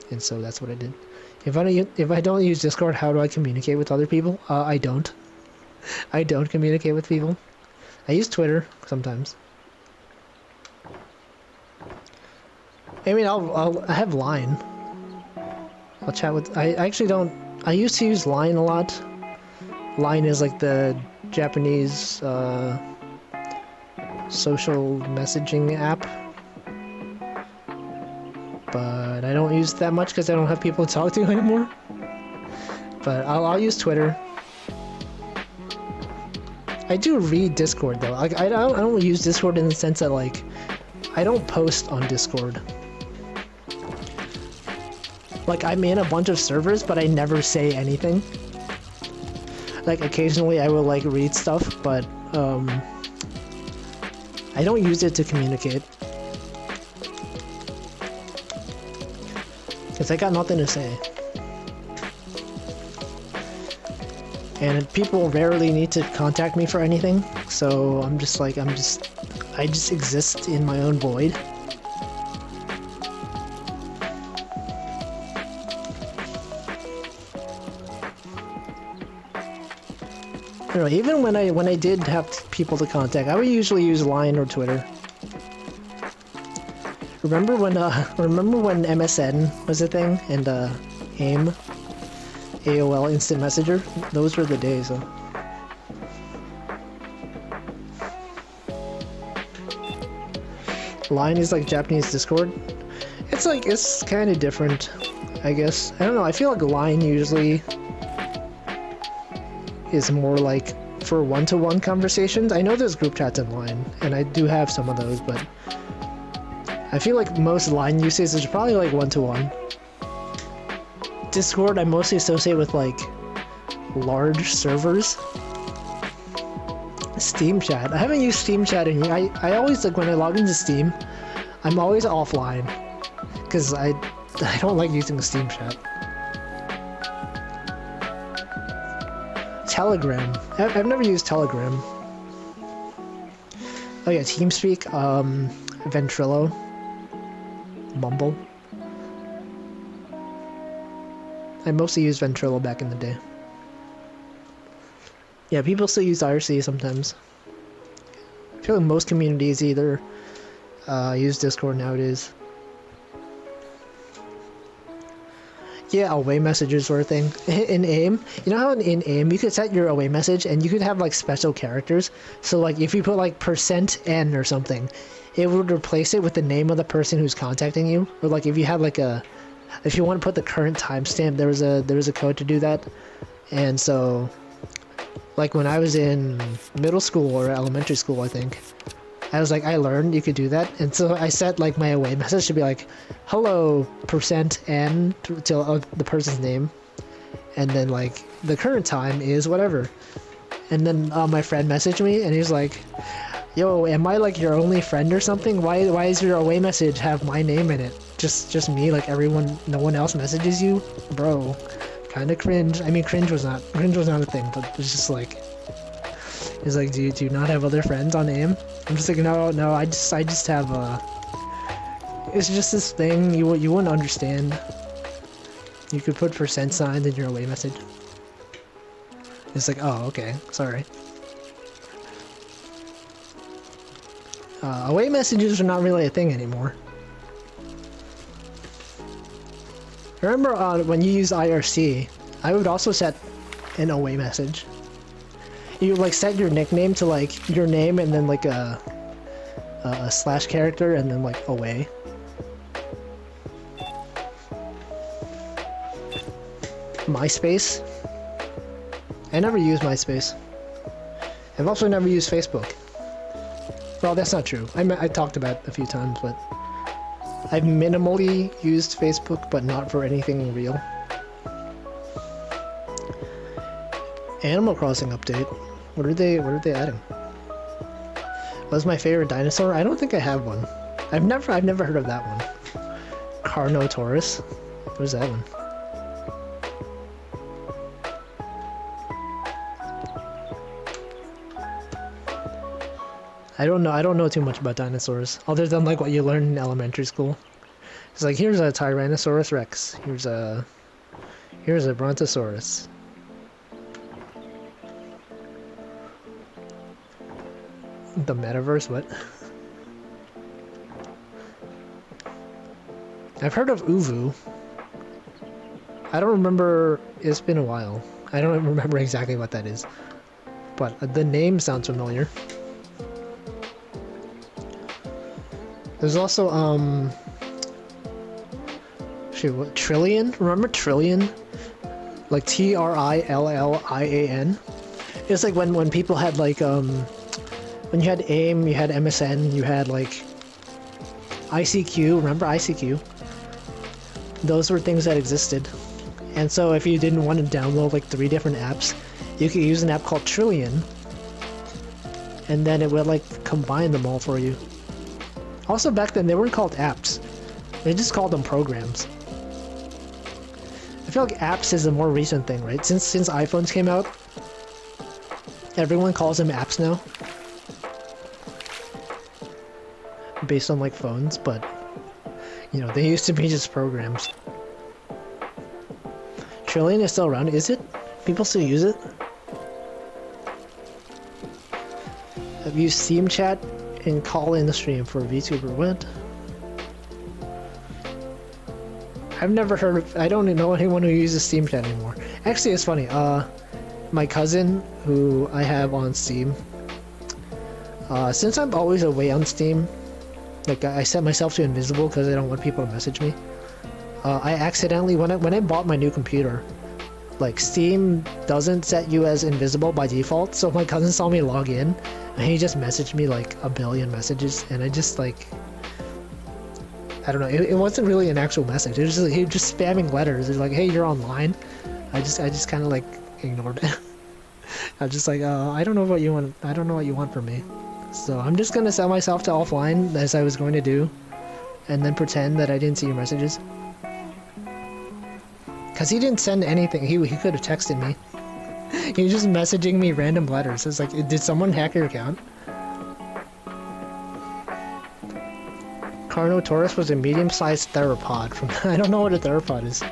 And so that's what I did. If I don't use Discord, how do I communicate with other people? I don't. I don't communicate with people. I use Twitter sometimes. I mean, I have Line. I'll chat with. I actually don't. I used to use Line a lot. Line is like the Japanese social messaging app, but I don't use it that much because I don't have people to talk to anymore. But I'll use Twitter. I do read Discord though. Like I don't use Discord in the sense that like I don't post on Discord. Like, I'm in a bunch of servers, but I never say anything. Like, occasionally I will, like, read stuff, but, I don't use it to communicate. Because I got nothing to say. And people rarely need to contact me for anything, so I just exist in my own void. You know, even when I did have people to contact, I would usually use Line or Twitter. Remember when MSN was a thing and AIM, AOL Instant Messenger? Those were the days. Though. Line is like Japanese Discord. It's kind of different, I guess. I don't know. I feel like Line usually is more like for one-to-one conversations. I know there's group chats in Line, and I do have some of those, but I feel like most Line usage is probably like one-to-one. Discord I mostly associate with like large servers. Steam chat. I haven't used Steam chat in years. I always, like, when I log into Steam, I'm always offline because I don't like using Steam chat. Telegram. I've never used Telegram. Oh yeah, TeamSpeak, Ventrilo, Mumble. I mostly used Ventrilo back in the day. Yeah, people still use IRC sometimes. I feel like most communities either use Discord nowadays. Yeah, away messages were a thing. In AIM, you know how in AIM you could set your away message and you could have like special characters? So like if you put like %N or something, it would replace it with the name of the person who's contacting you. Or like if you had like if you want to put the current timestamp, there was a code to do that. And so like when I was in middle school or elementary school, I think, I was like, I learned you could do that, and so I set like my away message to be like, hello %n to the person's name, and then like the current time is whatever. And then my friend messaged me, and he was like, yo, am I like your only friend or something? Why is your away message have my name in it? Just me, like everyone, no one else messages you? Bro, kind of cringe. I mean, cringe was not a thing, but it's just like, it's like, do you not have other friends on AIM? I'm just like, no, I just have it's just this thing you wouldn't understand. You could put %sign in your away message. It's like, oh, okay, sorry. Away messages are not really a thing anymore. Remember when you use IRC, I would also set an away message. You would like set your nickname to like your name and then like a slash character and then like away. MySpace. I never used MySpace. I've also never used Facebook. Well, that's not true. I talked about it a few times, but I've minimally used Facebook, but not for anything real. Animal Crossing update. What are they adding? What's my favorite dinosaur? I don't think I have one. I've never heard of that one. Carnotaurus. What is that one? I don't know too much about dinosaurs, other than like what you learn in elementary school. It's like, here's a Tyrannosaurus Rex, here's a Brontosaurus. The metaverse, what? I've heard of Uvu. I don't remember, it's been a while. I don't remember exactly what that is. But the name sounds familiar. There's also, shoot, what, Trillian? Remember Trillian? Like Trillian? It's like when people had like, when you had AIM, you had MSN, you had like ICQ, remember ICQ? Those were things that existed. And so if you didn't want to download like 3 different apps, you could use an app called Trillian, and then it would like combine them all for you. Also back then they weren't called apps, they just called them programs. I feel like apps is a more recent thing, right? Since iPhones came out, everyone calls them apps now. Based on like phones, but you know, they used to be just programs. Trillian is still around, is it? People still use it? I've used Steam Chat and call in the stream for Vtuber. What? I've never heard of, I don't know anyone who uses Steam Chat anymore. Actually, it's funny, my cousin, who I have on Steam, since I'm always away on Steam, like I set myself to invisible because I don't want people to message me. I accidentally, when I bought my new computer, like Steam doesn't set you as invisible by default, so my cousin saw me log in, and he just messaged me like a billion messages, and I just like, I don't know, it wasn't really an actual message, it was just, he was just spamming letters. It's like, hey, you're online. I just kind of like ignored it. I was just like, I don't know what you want, I don't know what you want from me. So I'm just gonna set myself to offline, as I was going to do, and then pretend that I didn't see your messages. Cause he didn't send anything, he could have texted me. He was just messaging me random letters. It's like, did someone hack your account? Carnotaurus was a medium-sized theropod from, I don't know what a theropod is.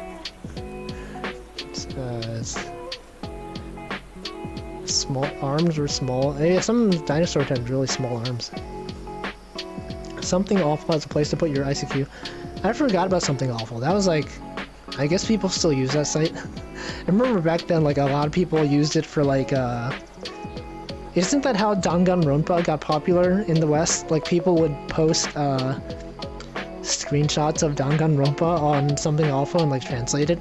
Small arms or small, some dinosaurs have really small arms. Something Awful has a place to put your ICQ. I forgot about Something Awful. That was like, I guess people still use that site. I remember back then, like, a lot of people used it for, like, isn't that how Danganronpa got popular in the West? Like, people would post, screenshots of Danganronpa on Something Awful and, like, translate it.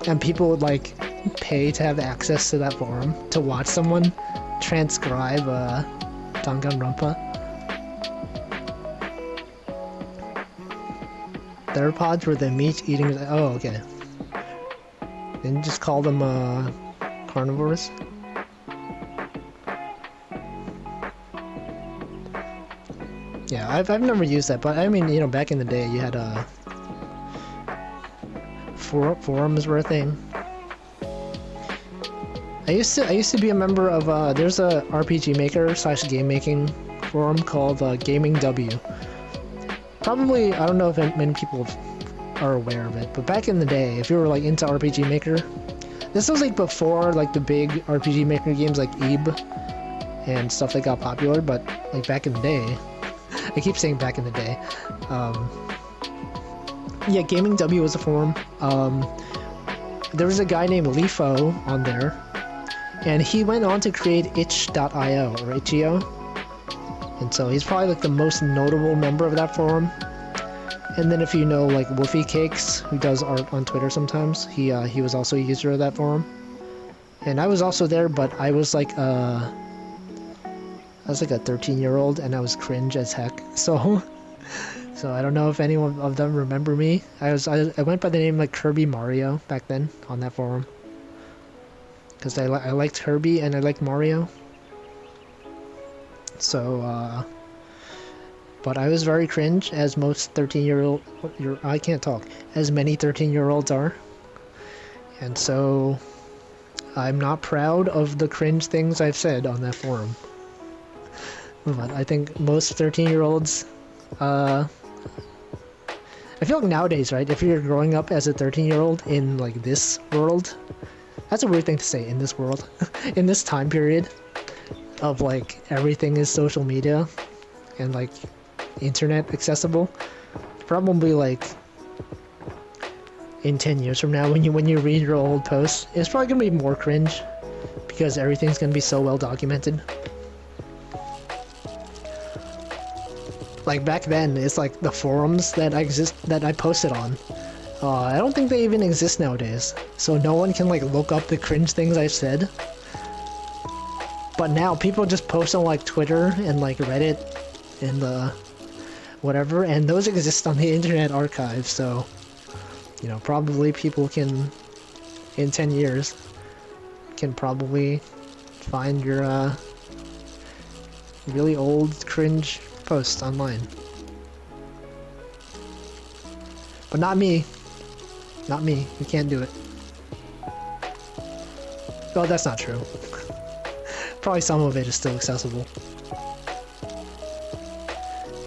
And people would, like, pay to have access to that forum to watch someone transcribe, Danganronpa. theropods were the meat eating. Oh, okay. Didn't you just call them carnivores? Yeah, I've never used that, but I mean, you know, back in the day, you had forums were a thing. I used to be a member of there's a RPG maker / game making forum called Gaming W. Probably, I don't know if many people are aware of it, but back in the day, if you were like into RPG Maker, this was like before like the big RPG Maker games like Ebe and stuff that got popular, but like back in the day, I keep saying back in the day, yeah, Gaming W was a forum. There was a guy named Lefo on there, and he went on to create itch.io or itch.io, and so he's probably like the most notable member of that forum. And then if you know like Woofy Cakes, who does art on Twitter sometimes, he was also a user of that forum. And I was also there, but I was like a 13-year-old, and I was cringe as heck. So I don't know if anyone of them remember me. I went by the name like Kirby Mario back then on that forum, because I liked Kirby and I liked Mario. So but I was very cringe, as most 13-year-old, I can't talk, as many 13-year-olds are. And so I'm not proud of the cringe things I've said on that forum. But I think most 13-year-olds, I feel like nowadays, right, if you're growing up as a 13-year-old in like this world, that's a weird thing to say, in this world, in this time period of like everything is social media and like internet accessible, probably like in 10 years from now when you read your old posts, it's probably gonna be more cringe because everything's gonna be so well documented. Like back then, it's like the forums that I posted on, I don't think they even exist nowadays, so no one can like look up the cringe things I've said. But now people just post on like Twitter and like Reddit and whatever, and those exist on the Internet Archive, so you know, probably people can, in 10 years, can probably find your really old cringe post online. But not me. Not me. You can't do it. Well, that's not true. Probably some of it is still accessible.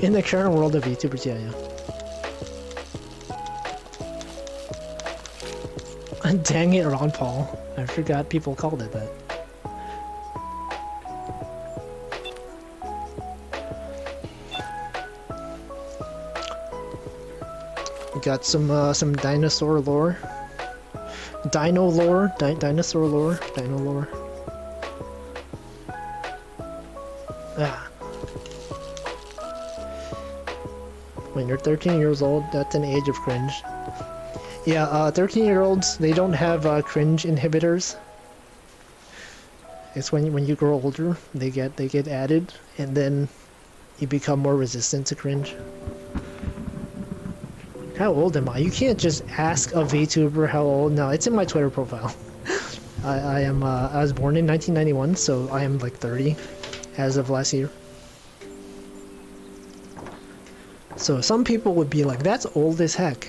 In the current world of VTubers, yeah. Dang it, Ron Paul. I forgot people called it that. We got some dinosaur lore. Dino lore? Dinosaur lore? Dino lore. Ah. When you're 13 years old, that's an age of cringe. Yeah, 13-year-olds, they don't have cringe inhibitors. It's when you grow older, they get added, and then you become more resistant to cringe. How old am I? You can't just ask a VTuber how old. No, it's in my Twitter profile. I was born in 1991, so I am like 30 as of last year. So some people would be like, that's old as heck.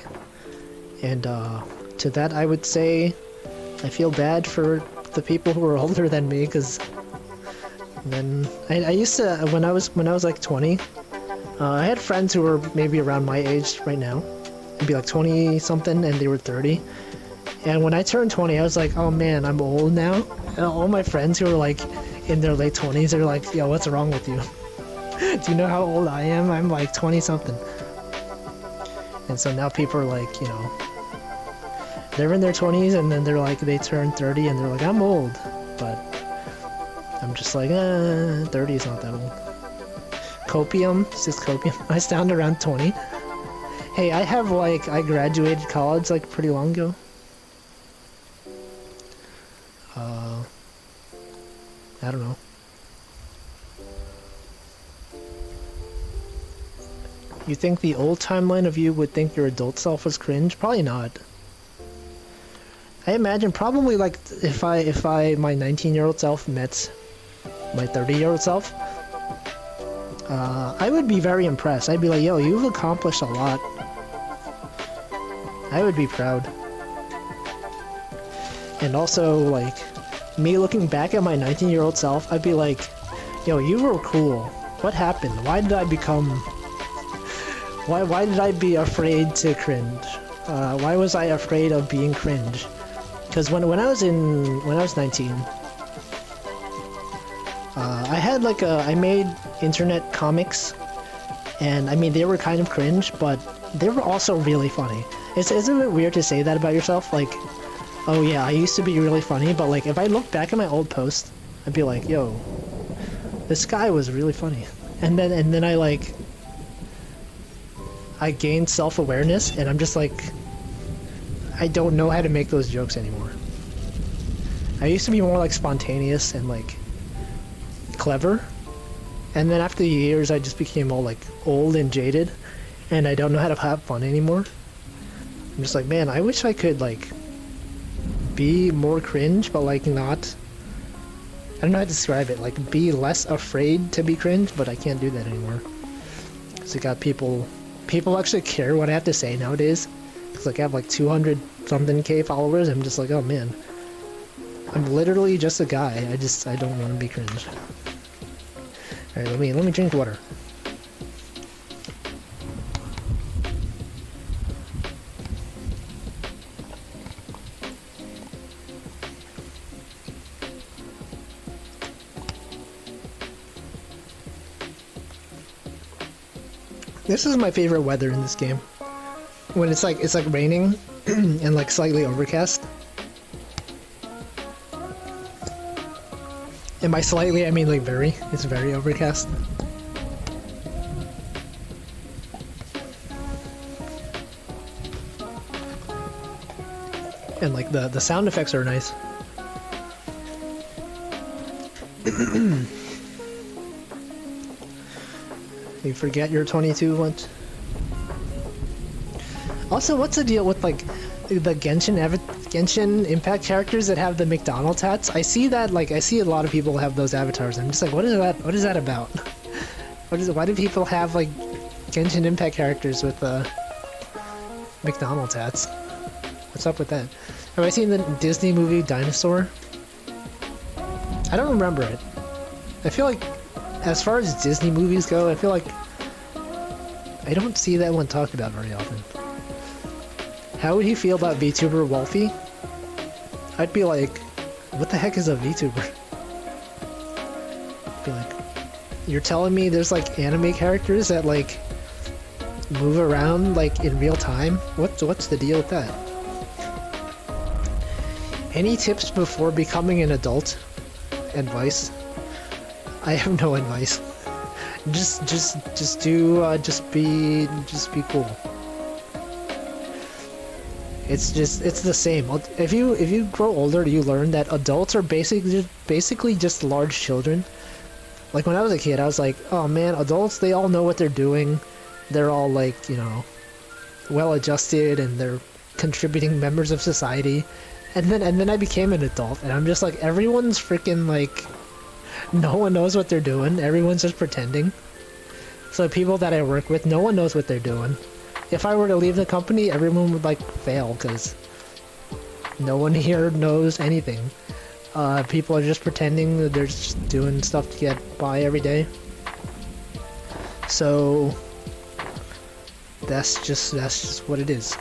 And to that I would say, I feel bad for the people who are older than me, because then I used to, when I was like 20, I had friends who were maybe around my age right now. It'd be like 20 something and they were 30. And when I turned 20, I was like, oh man, I'm old now. And all my friends who were like in their late 20s are like, yo, what's wrong with you? Do you know how old I am? I'm like 20 something. And so now people are like, you know, they're in their 20s and then they're like, they turn 30 and they're like, I'm old. But I'm just like, 30 is not that old. Copium? It's just copium. I sound around 20. Hey, I have like, I graduated college like pretty long ago. I don't know. You think the old timeline of you would think your adult self was cringe? Probably not. I imagine probably like if my 19-year-old self met my 30-year-old self, I would be very impressed. I'd be like, yo, you've accomplished a lot. I would be proud. And also, like, me looking back at my 19-year-old self, I'd be like, yo, you were cool. What happened? Why did I become... Why did I be afraid to cringe? Why was I afraid of being cringe? Because when I was 19, I had like I made internet comics, and I mean they were kind of cringe, but they were also really funny. Isn't it weird to say that about yourself? Like, oh yeah, I used to be really funny, but like if I look back at my old posts, I'd be like, yo, this guy was really funny. And then I gained self-awareness, and I'm just like, I don't know how to make those jokes anymore. I used to be more like spontaneous and like clever, and then after the years I just became all like old and jaded, and I don't know how to have fun anymore. I'm just like, man, I wish I could like be more cringe, but like not, I don't know how to describe it, like be less afraid to be cringe, but I can't do that anymore. Because I got people actually care what I have to say nowadays. Because like I have like 200 something K followers. I'm just like, oh man, I'm literally just a guy. I don't want to be cringe. Alright, let me drink water. This is my favorite weather in this game. When it's like raining and like slightly overcast. And by slightly I mean like very. It's very overcast. And like the sound effects are nice. You forget you're 22 once. Also, what's the deal with like the Genshin Impact characters that have the McDonald's hats? I see that, like, I see a lot of people have those avatars. I'm just like, what is that? What is that about? Why do people have like Genshin Impact characters with McDonald's hats? What's up with that? Have I seen the Disney movie Dinosaur? I don't remember it. I feel like, as far as Disney movies go, I feel like I don't see that one talked about very often. How would he feel about VTuber Wolfie? I'd be like, what the heck is a VTuber? I'd be like, you're telling me there's like anime characters that like move around like in real time? What's the deal with that? Any tips before becoming an adult? Advice? I have no advice. Just be cool. It's the same. If you grow older, you learn that adults are basically just large children. Like when I was a kid, I was like, oh man, adults, they all know what they're doing. They're all like, you know, well adjusted, and they're contributing members of society. And then I became an adult, and I'm just like, everyone's freaking like, no one knows what they're doing. Everyone's just pretending. So people that I work with, no one knows what they're doing. If I were to leave the company, everyone would like fail because no one here knows anything. People are just pretending that they're just doing stuff to get by every day. So that's just what it is.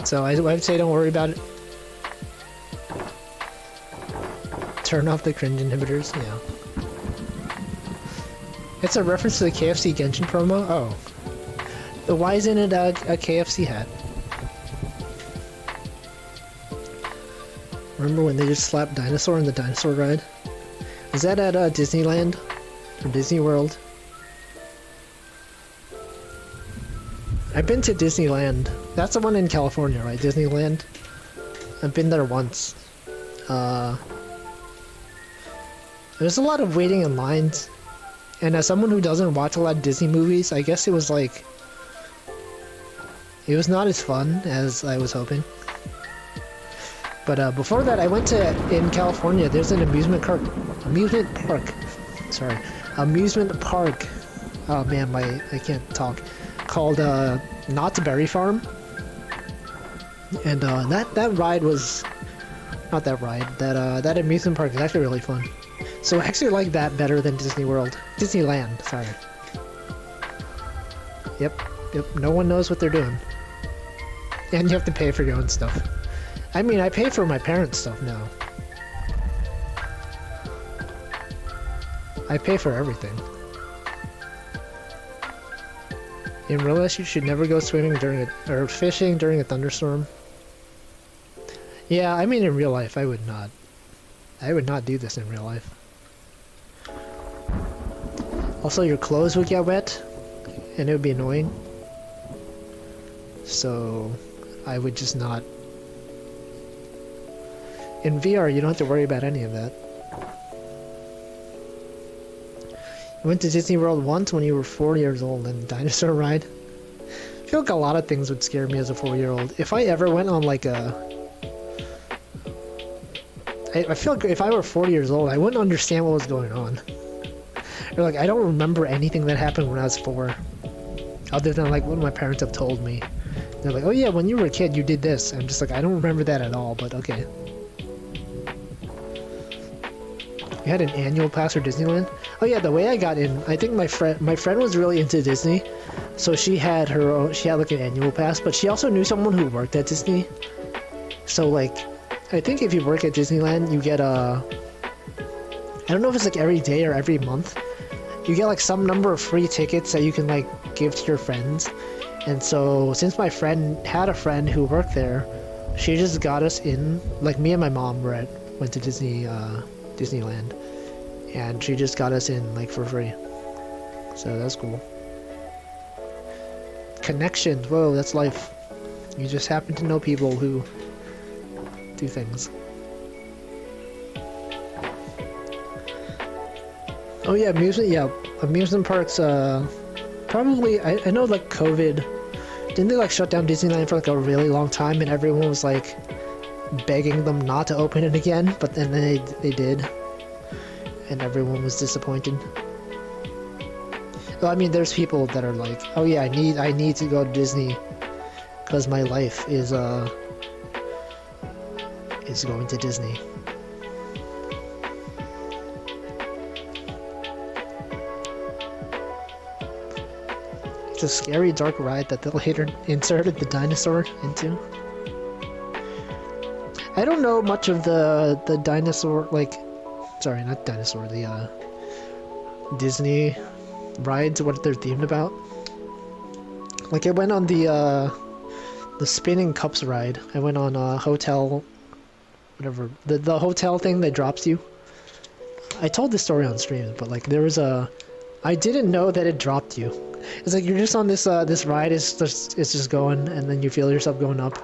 So I'd say don't worry about it. Turn off the cringe inhibitors, yeah. It's a reference to the KFC Genshin promo? Oh. Why isn't it a KFC hat? Remember when they just slapped Dinosaur in the dinosaur ride? Was that at Disneyland? Or Disney World? I've been to Disneyland. That's the one in California, right? Disneyland? I've been there once. There's a lot of waiting in lines. And as someone who doesn't watch a lot of Disney movies, I guess it was like... It was not as fun as I was hoping. But before that, I went to... In California, there's an amusement park. Sorry. Amusement park. Oh man, I can't talk. Called Knott's Berry Farm. And that ride was... Not that ride. That amusement park is actually really fun. So I actually like that better than Disney World. Disneyland, sorry. Yep, no one knows what they're doing. And you have to pay for your own stuff. I mean, I pay for my parents' stuff now. I pay for everything. In real life, you should never go swimming or fishing during a thunderstorm. Yeah, I mean in real life, I would not. I would not do this in real life. Also, your clothes would get wet, and it would be annoying. So, I would just not. In VR, you don't have to worry about any of that. You went to Disney World once when you were 4 years old and dinosaur ride. I feel like a lot of things would scare me as a 4-year-old. If I ever went on like a... I feel like if I were 40 years old, I wouldn't understand what was going on. Or like, I don't remember anything that happened when I was 4. Other than like what my parents have told me. They're like, oh yeah, when you were a kid, you did this. I'm just like, I don't remember that at all, but okay. You had an annual pass for Disneyland? Oh yeah, the way I got in, I think my friend was really into Disney, so she had like an annual pass, but she also knew someone who worked at Disney. So like, I think if you work at Disneyland, you get I don't know if it's like every day or every month, you get like some number of free tickets that you can like give to your friends. And so since my friend had a friend who worked there, she just got us in, like me and my mom went to Disneyland, and she just got us in like for free. So that's cool. Connections, whoa, that's life. You just happen to know people who do things. Oh yeah, amusement parks, probably, I know like COVID, didn't they like shut down Disneyland for like a really long time and everyone was like begging them not to open it again, but then they did. And everyone was disappointed. Well, I mean, there's people that are like, oh yeah, I need to go to Disney because my life is going to Disney. It's a scary dark ride that they later inserted the dinosaur into. I don't know much of the dinosaur, like, sorry, not dinosaur, the Disney rides, what they're themed about. Like I went on the spinning cups ride. I went on a hotel, whatever, the hotel thing that drops you. I told this story on stream, but like there was I didn't know that it dropped you. It's like you're just on this this ride, it's just going, and then you feel yourself going up.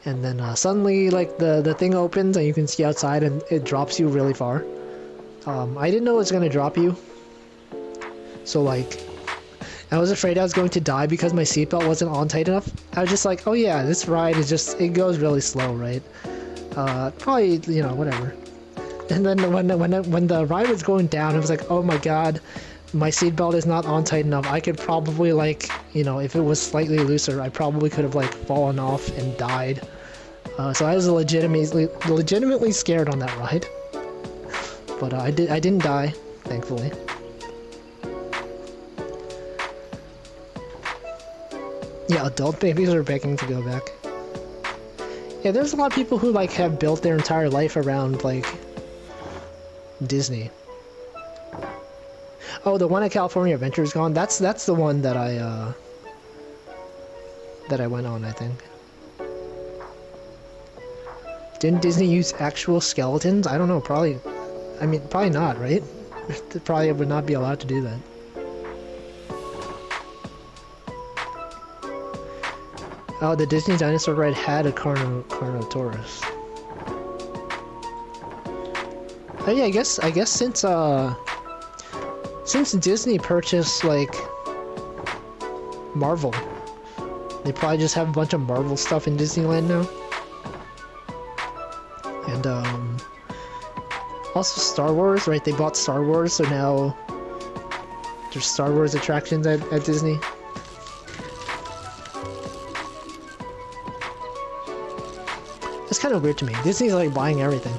And then suddenly, like, the thing opens and you can see outside and it drops you really far. I didn't know it was going to drop you. So, like, I was afraid I was going to die because my seatbelt wasn't on tight enough. I was just like, oh yeah, this ride is just, it goes really slow, right? Probably, you know, whatever. And then when the ride was going down, I was like, oh my god, my seatbelt is not on tight enough. I could probably, like, you know, if it was slightly looser, I probably could have, like, fallen off and died. So I was legitimately scared on that ride. But I didn't die, thankfully. Yeah, adult babies are begging to go back. Yeah, there's a lot of people who, like, have built their entire life around, like, Disney. Oh, the one at California Adventure is gone. That's the one that I went on, I think. Didn't Disney use actual skeletons? I don't know, probably. I mean, probably not, right? They probably would not be allowed to do that. Oh, the Disney dinosaur ride had a Carnotaurus. Oh yeah, I guess since Since Disney purchased, like, Marvel, they probably just have a bunch of Marvel stuff in Disneyland now. And, also Star Wars, right? They bought Star Wars, so now there's Star Wars attractions at Disney. It's kind of weird to me. Disney's like buying everything.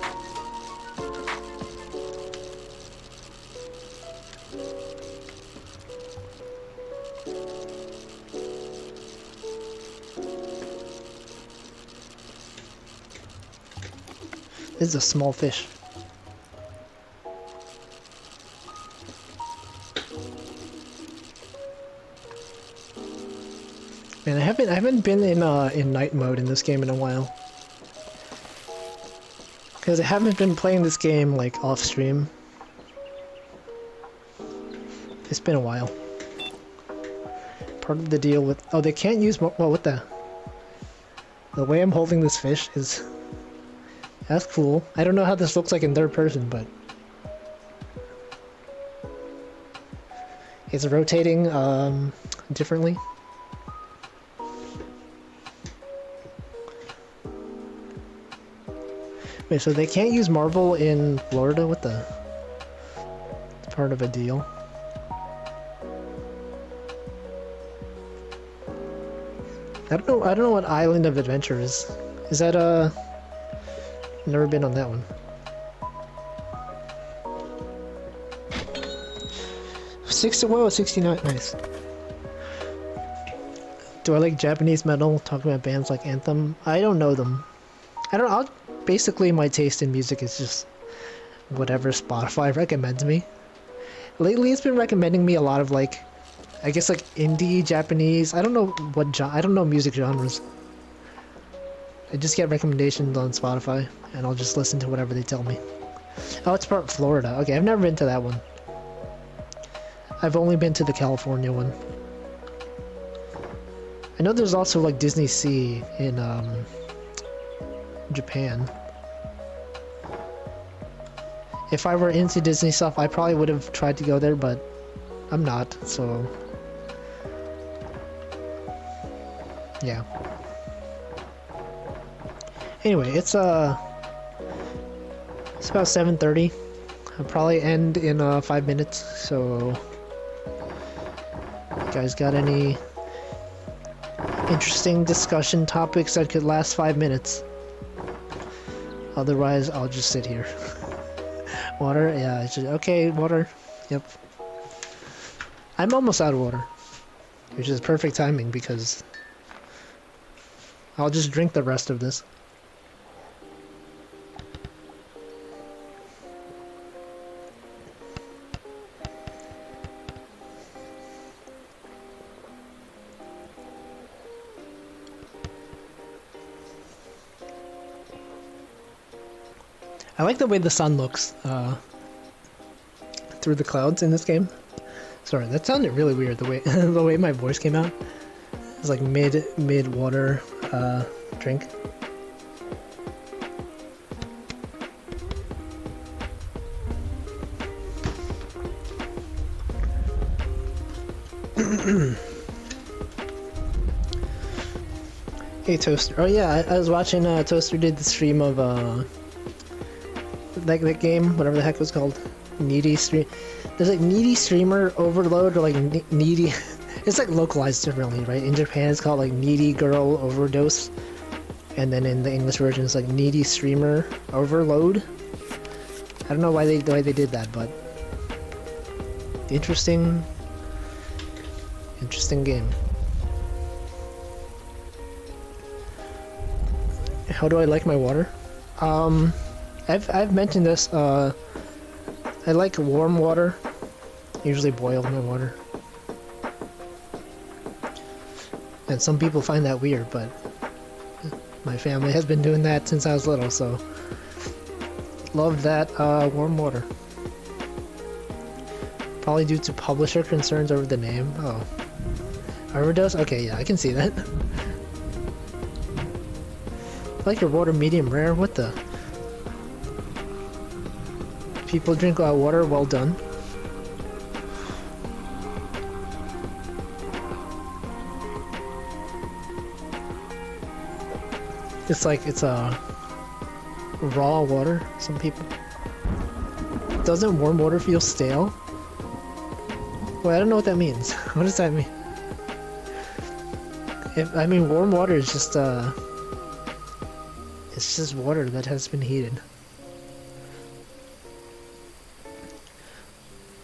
This is a small fish. Man, I haven't been in night mode in this game in a while. Because I haven't been playing this game like off stream. It's been a while. Part of the deal with they can't use well, what the way I'm holding this fish is that's cool. I don't know how this looks like in third person, but it's rotating differently. Wait, so they can't use Marvel in Florida? What the? It's part of a deal. I don't know what Island of Adventure is. Is that never been on that one. Whoa, 69, nice. Do I like Japanese metal? Talking about bands like Anthem? I don't know them. Basically my taste in music is just whatever Spotify recommends me. Lately it's been recommending me a lot of like, I guess like indie Japanese. I don't know music genres. I just get recommendations on Spotify and I'll just listen to whatever they tell me. Oh, it's part Florida. Okay, I've never been to that one. I've only been to the California one. I know there's also like Disney Sea in Japan. If I were into Disney stuff, I probably would have tried to go there, but I'm not, so yeah. Anyway, it's about 7:30. I'll probably end in 5 minutes, so you guys got any interesting discussion topics that could last 5 minutes? Otherwise, I'll just sit here. Water? Yeah, okay, water. Yep. I'm almost out of water, which is perfect timing because I'll just drink the rest of this. I like the way the sun looks through the clouds in this game. Sorry, that sounded really weird. The way the way my voice came out. It's like mid water drink. Hey Toaster. Oh yeah, I was watching Toaster did the stream of that game, whatever the heck it was called. Needy stream. There's like needy streamer overload or like needy. It's like localized differently, right? In Japan it's called like needy girl overdose, and then in the English version it's like needy streamer overload. I don't know why they did that, but interesting game. How do I like my water? I've mentioned this. I like warm water. I usually boil my water. And some people find that weird, but my family has been doing that since I was little, so love that warm water. Probably due to publisher concerns over the name. Oh. Overdose? Okay, yeah, I can see that. I like your water medium rare. What the? People drink water, well done. It's like, it's raw water, some people. Doesn't warm water feel stale? Well, I don't know what that means. What does that mean? I mean, warm water is just, it's just water that has been heated.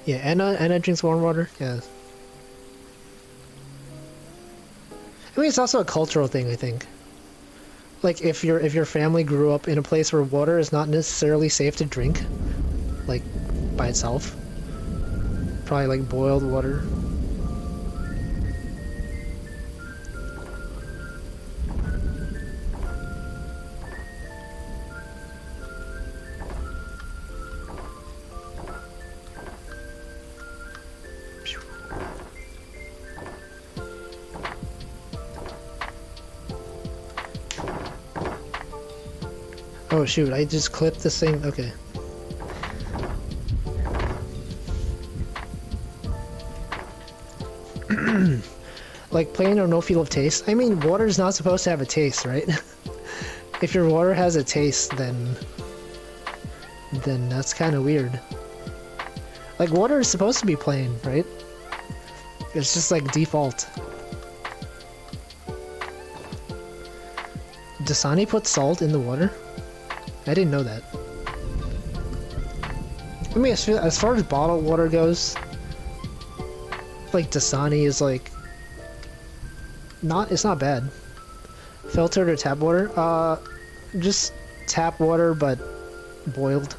Yeah, Anna drinks warm water? Yeah. I mean, it's also a cultural thing, I think. Like, if your family grew up in a place where water is not necessarily safe to drink, like, by itself, probably like boiled water. Oh shoot, I just clipped this thing. Okay. Like plain or no feel of taste? I mean, water's not supposed to have a taste, right? If your water has a taste, then that's kind of weird. Like, water is supposed to be plain, right? It's just like default. Dasani put salt in the water? I didn't know that. I mean, as far as bottled water goes, like Dasani is like it's not bad. Filtered or tap water? Just tap water, but boiled.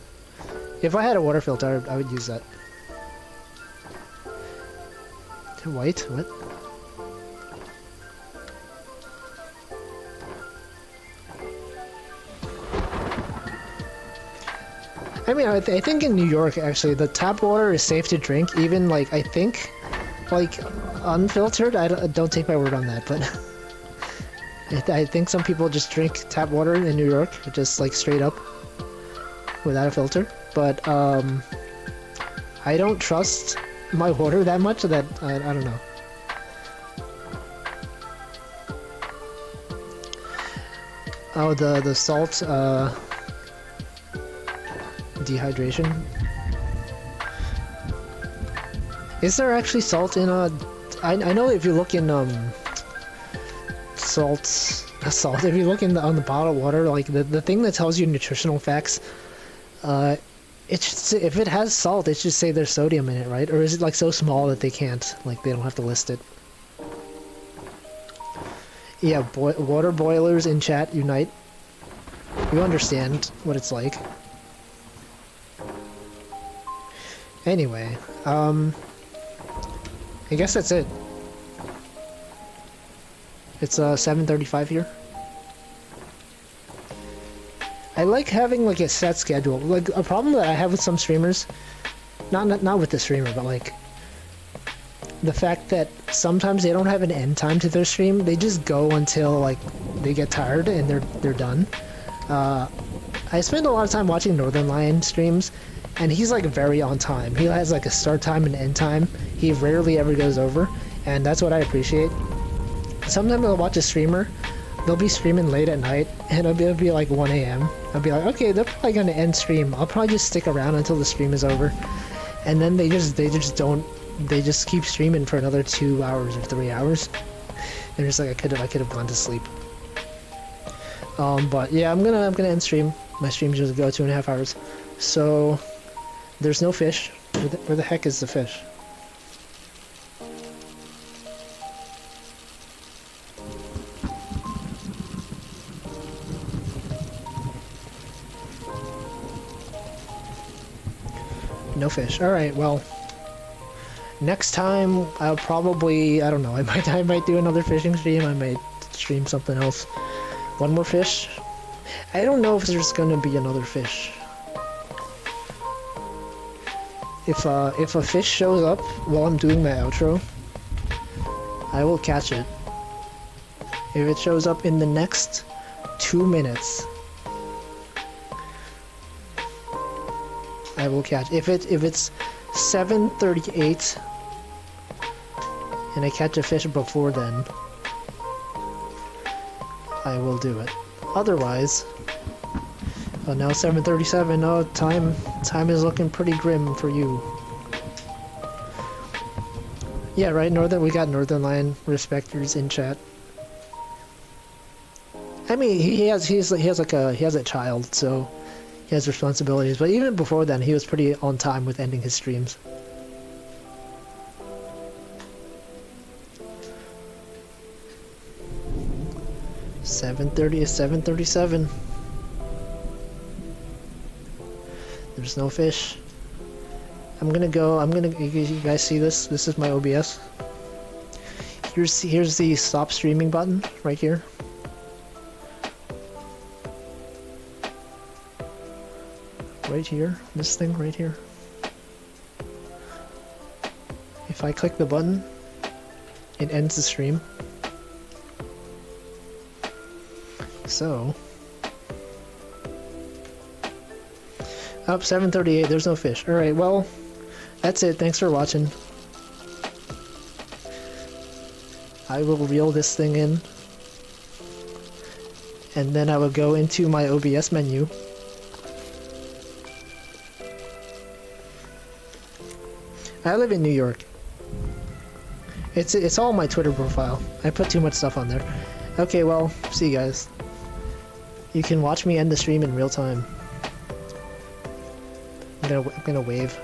If I had a water filter, I would use that. White? What? I mean, I think in New York, actually, the tap water is safe to drink, even, like, I think, like, unfiltered. Don't take my word on that, but I think some people just drink tap water in New York, just, like, straight up, without a filter. But, I don't trust my water that much that, I don't know. Oh, the salt, dehydration. Is there actually salt in I know if you look in if you look in on the bottled water, like the thing that tells you nutritional facts, it should say, if it has salt, it should say there's sodium in it, right? Or is it like so small that they can't, like they don't have to list it? Yeah, water boilers in chat unite. You understand what it's like. Anyway, I guess that's it. It's 7:35 here. I like having like a set schedule. Like a problem that I have with some streamers, not with the streamer, but like the fact that sometimes they don't have an end time to their stream. They just go until like they get tired and they're done. I spend a lot of time watching Northern Lion streams, and he's like very on time. He has like a start time and end time. He rarely ever goes over, and that's what I appreciate. Sometimes I'll watch a streamer, they'll be streaming late at night, and it'll be like 1 AM. I'll be like, okay, they're probably gonna end stream. I'll probably just stick around until the stream is over. And then they just keep streaming for another 2 hours or 3 hours. And just like I could have gone to sleep. But yeah, I'm gonna end stream. My stream just go 2.5 hours. So there's no fish. Where the heck is the fish? No fish. Alright, well, next time I'll probably, I don't know, I might do another fishing stream. I might stream something else. One more fish? I don't know if there's gonna be another fish. If a fish shows up while I'm doing my outro, I will catch it. If it shows up in the next 2 minutes, I will catch. If it's 7:38 and I catch a fish before then, I will do it. otherwise. Oh, now 7:37. Oh, time is looking pretty grim for you. Yeah, right. We got Northern Line respecters in chat. I mean, he has a child, so he has responsibilities. But even before then, he was pretty on time with ending his streams. $7:37. There's no fish. You guys see this? This is my OBS. Here's the stop streaming button right here. Right here, this thing right here. If I click the button, it ends the stream. So, up 7:38. There's no fish. All right, well, that's it. Thanks for watching. I will reel this thing in, and then I will go into my OBS menu. I live in New York. It's all my Twitter profile. I put too much stuff on there. Okay, well, see you guys. You can watch me end the stream in real time. I'm gonna wave.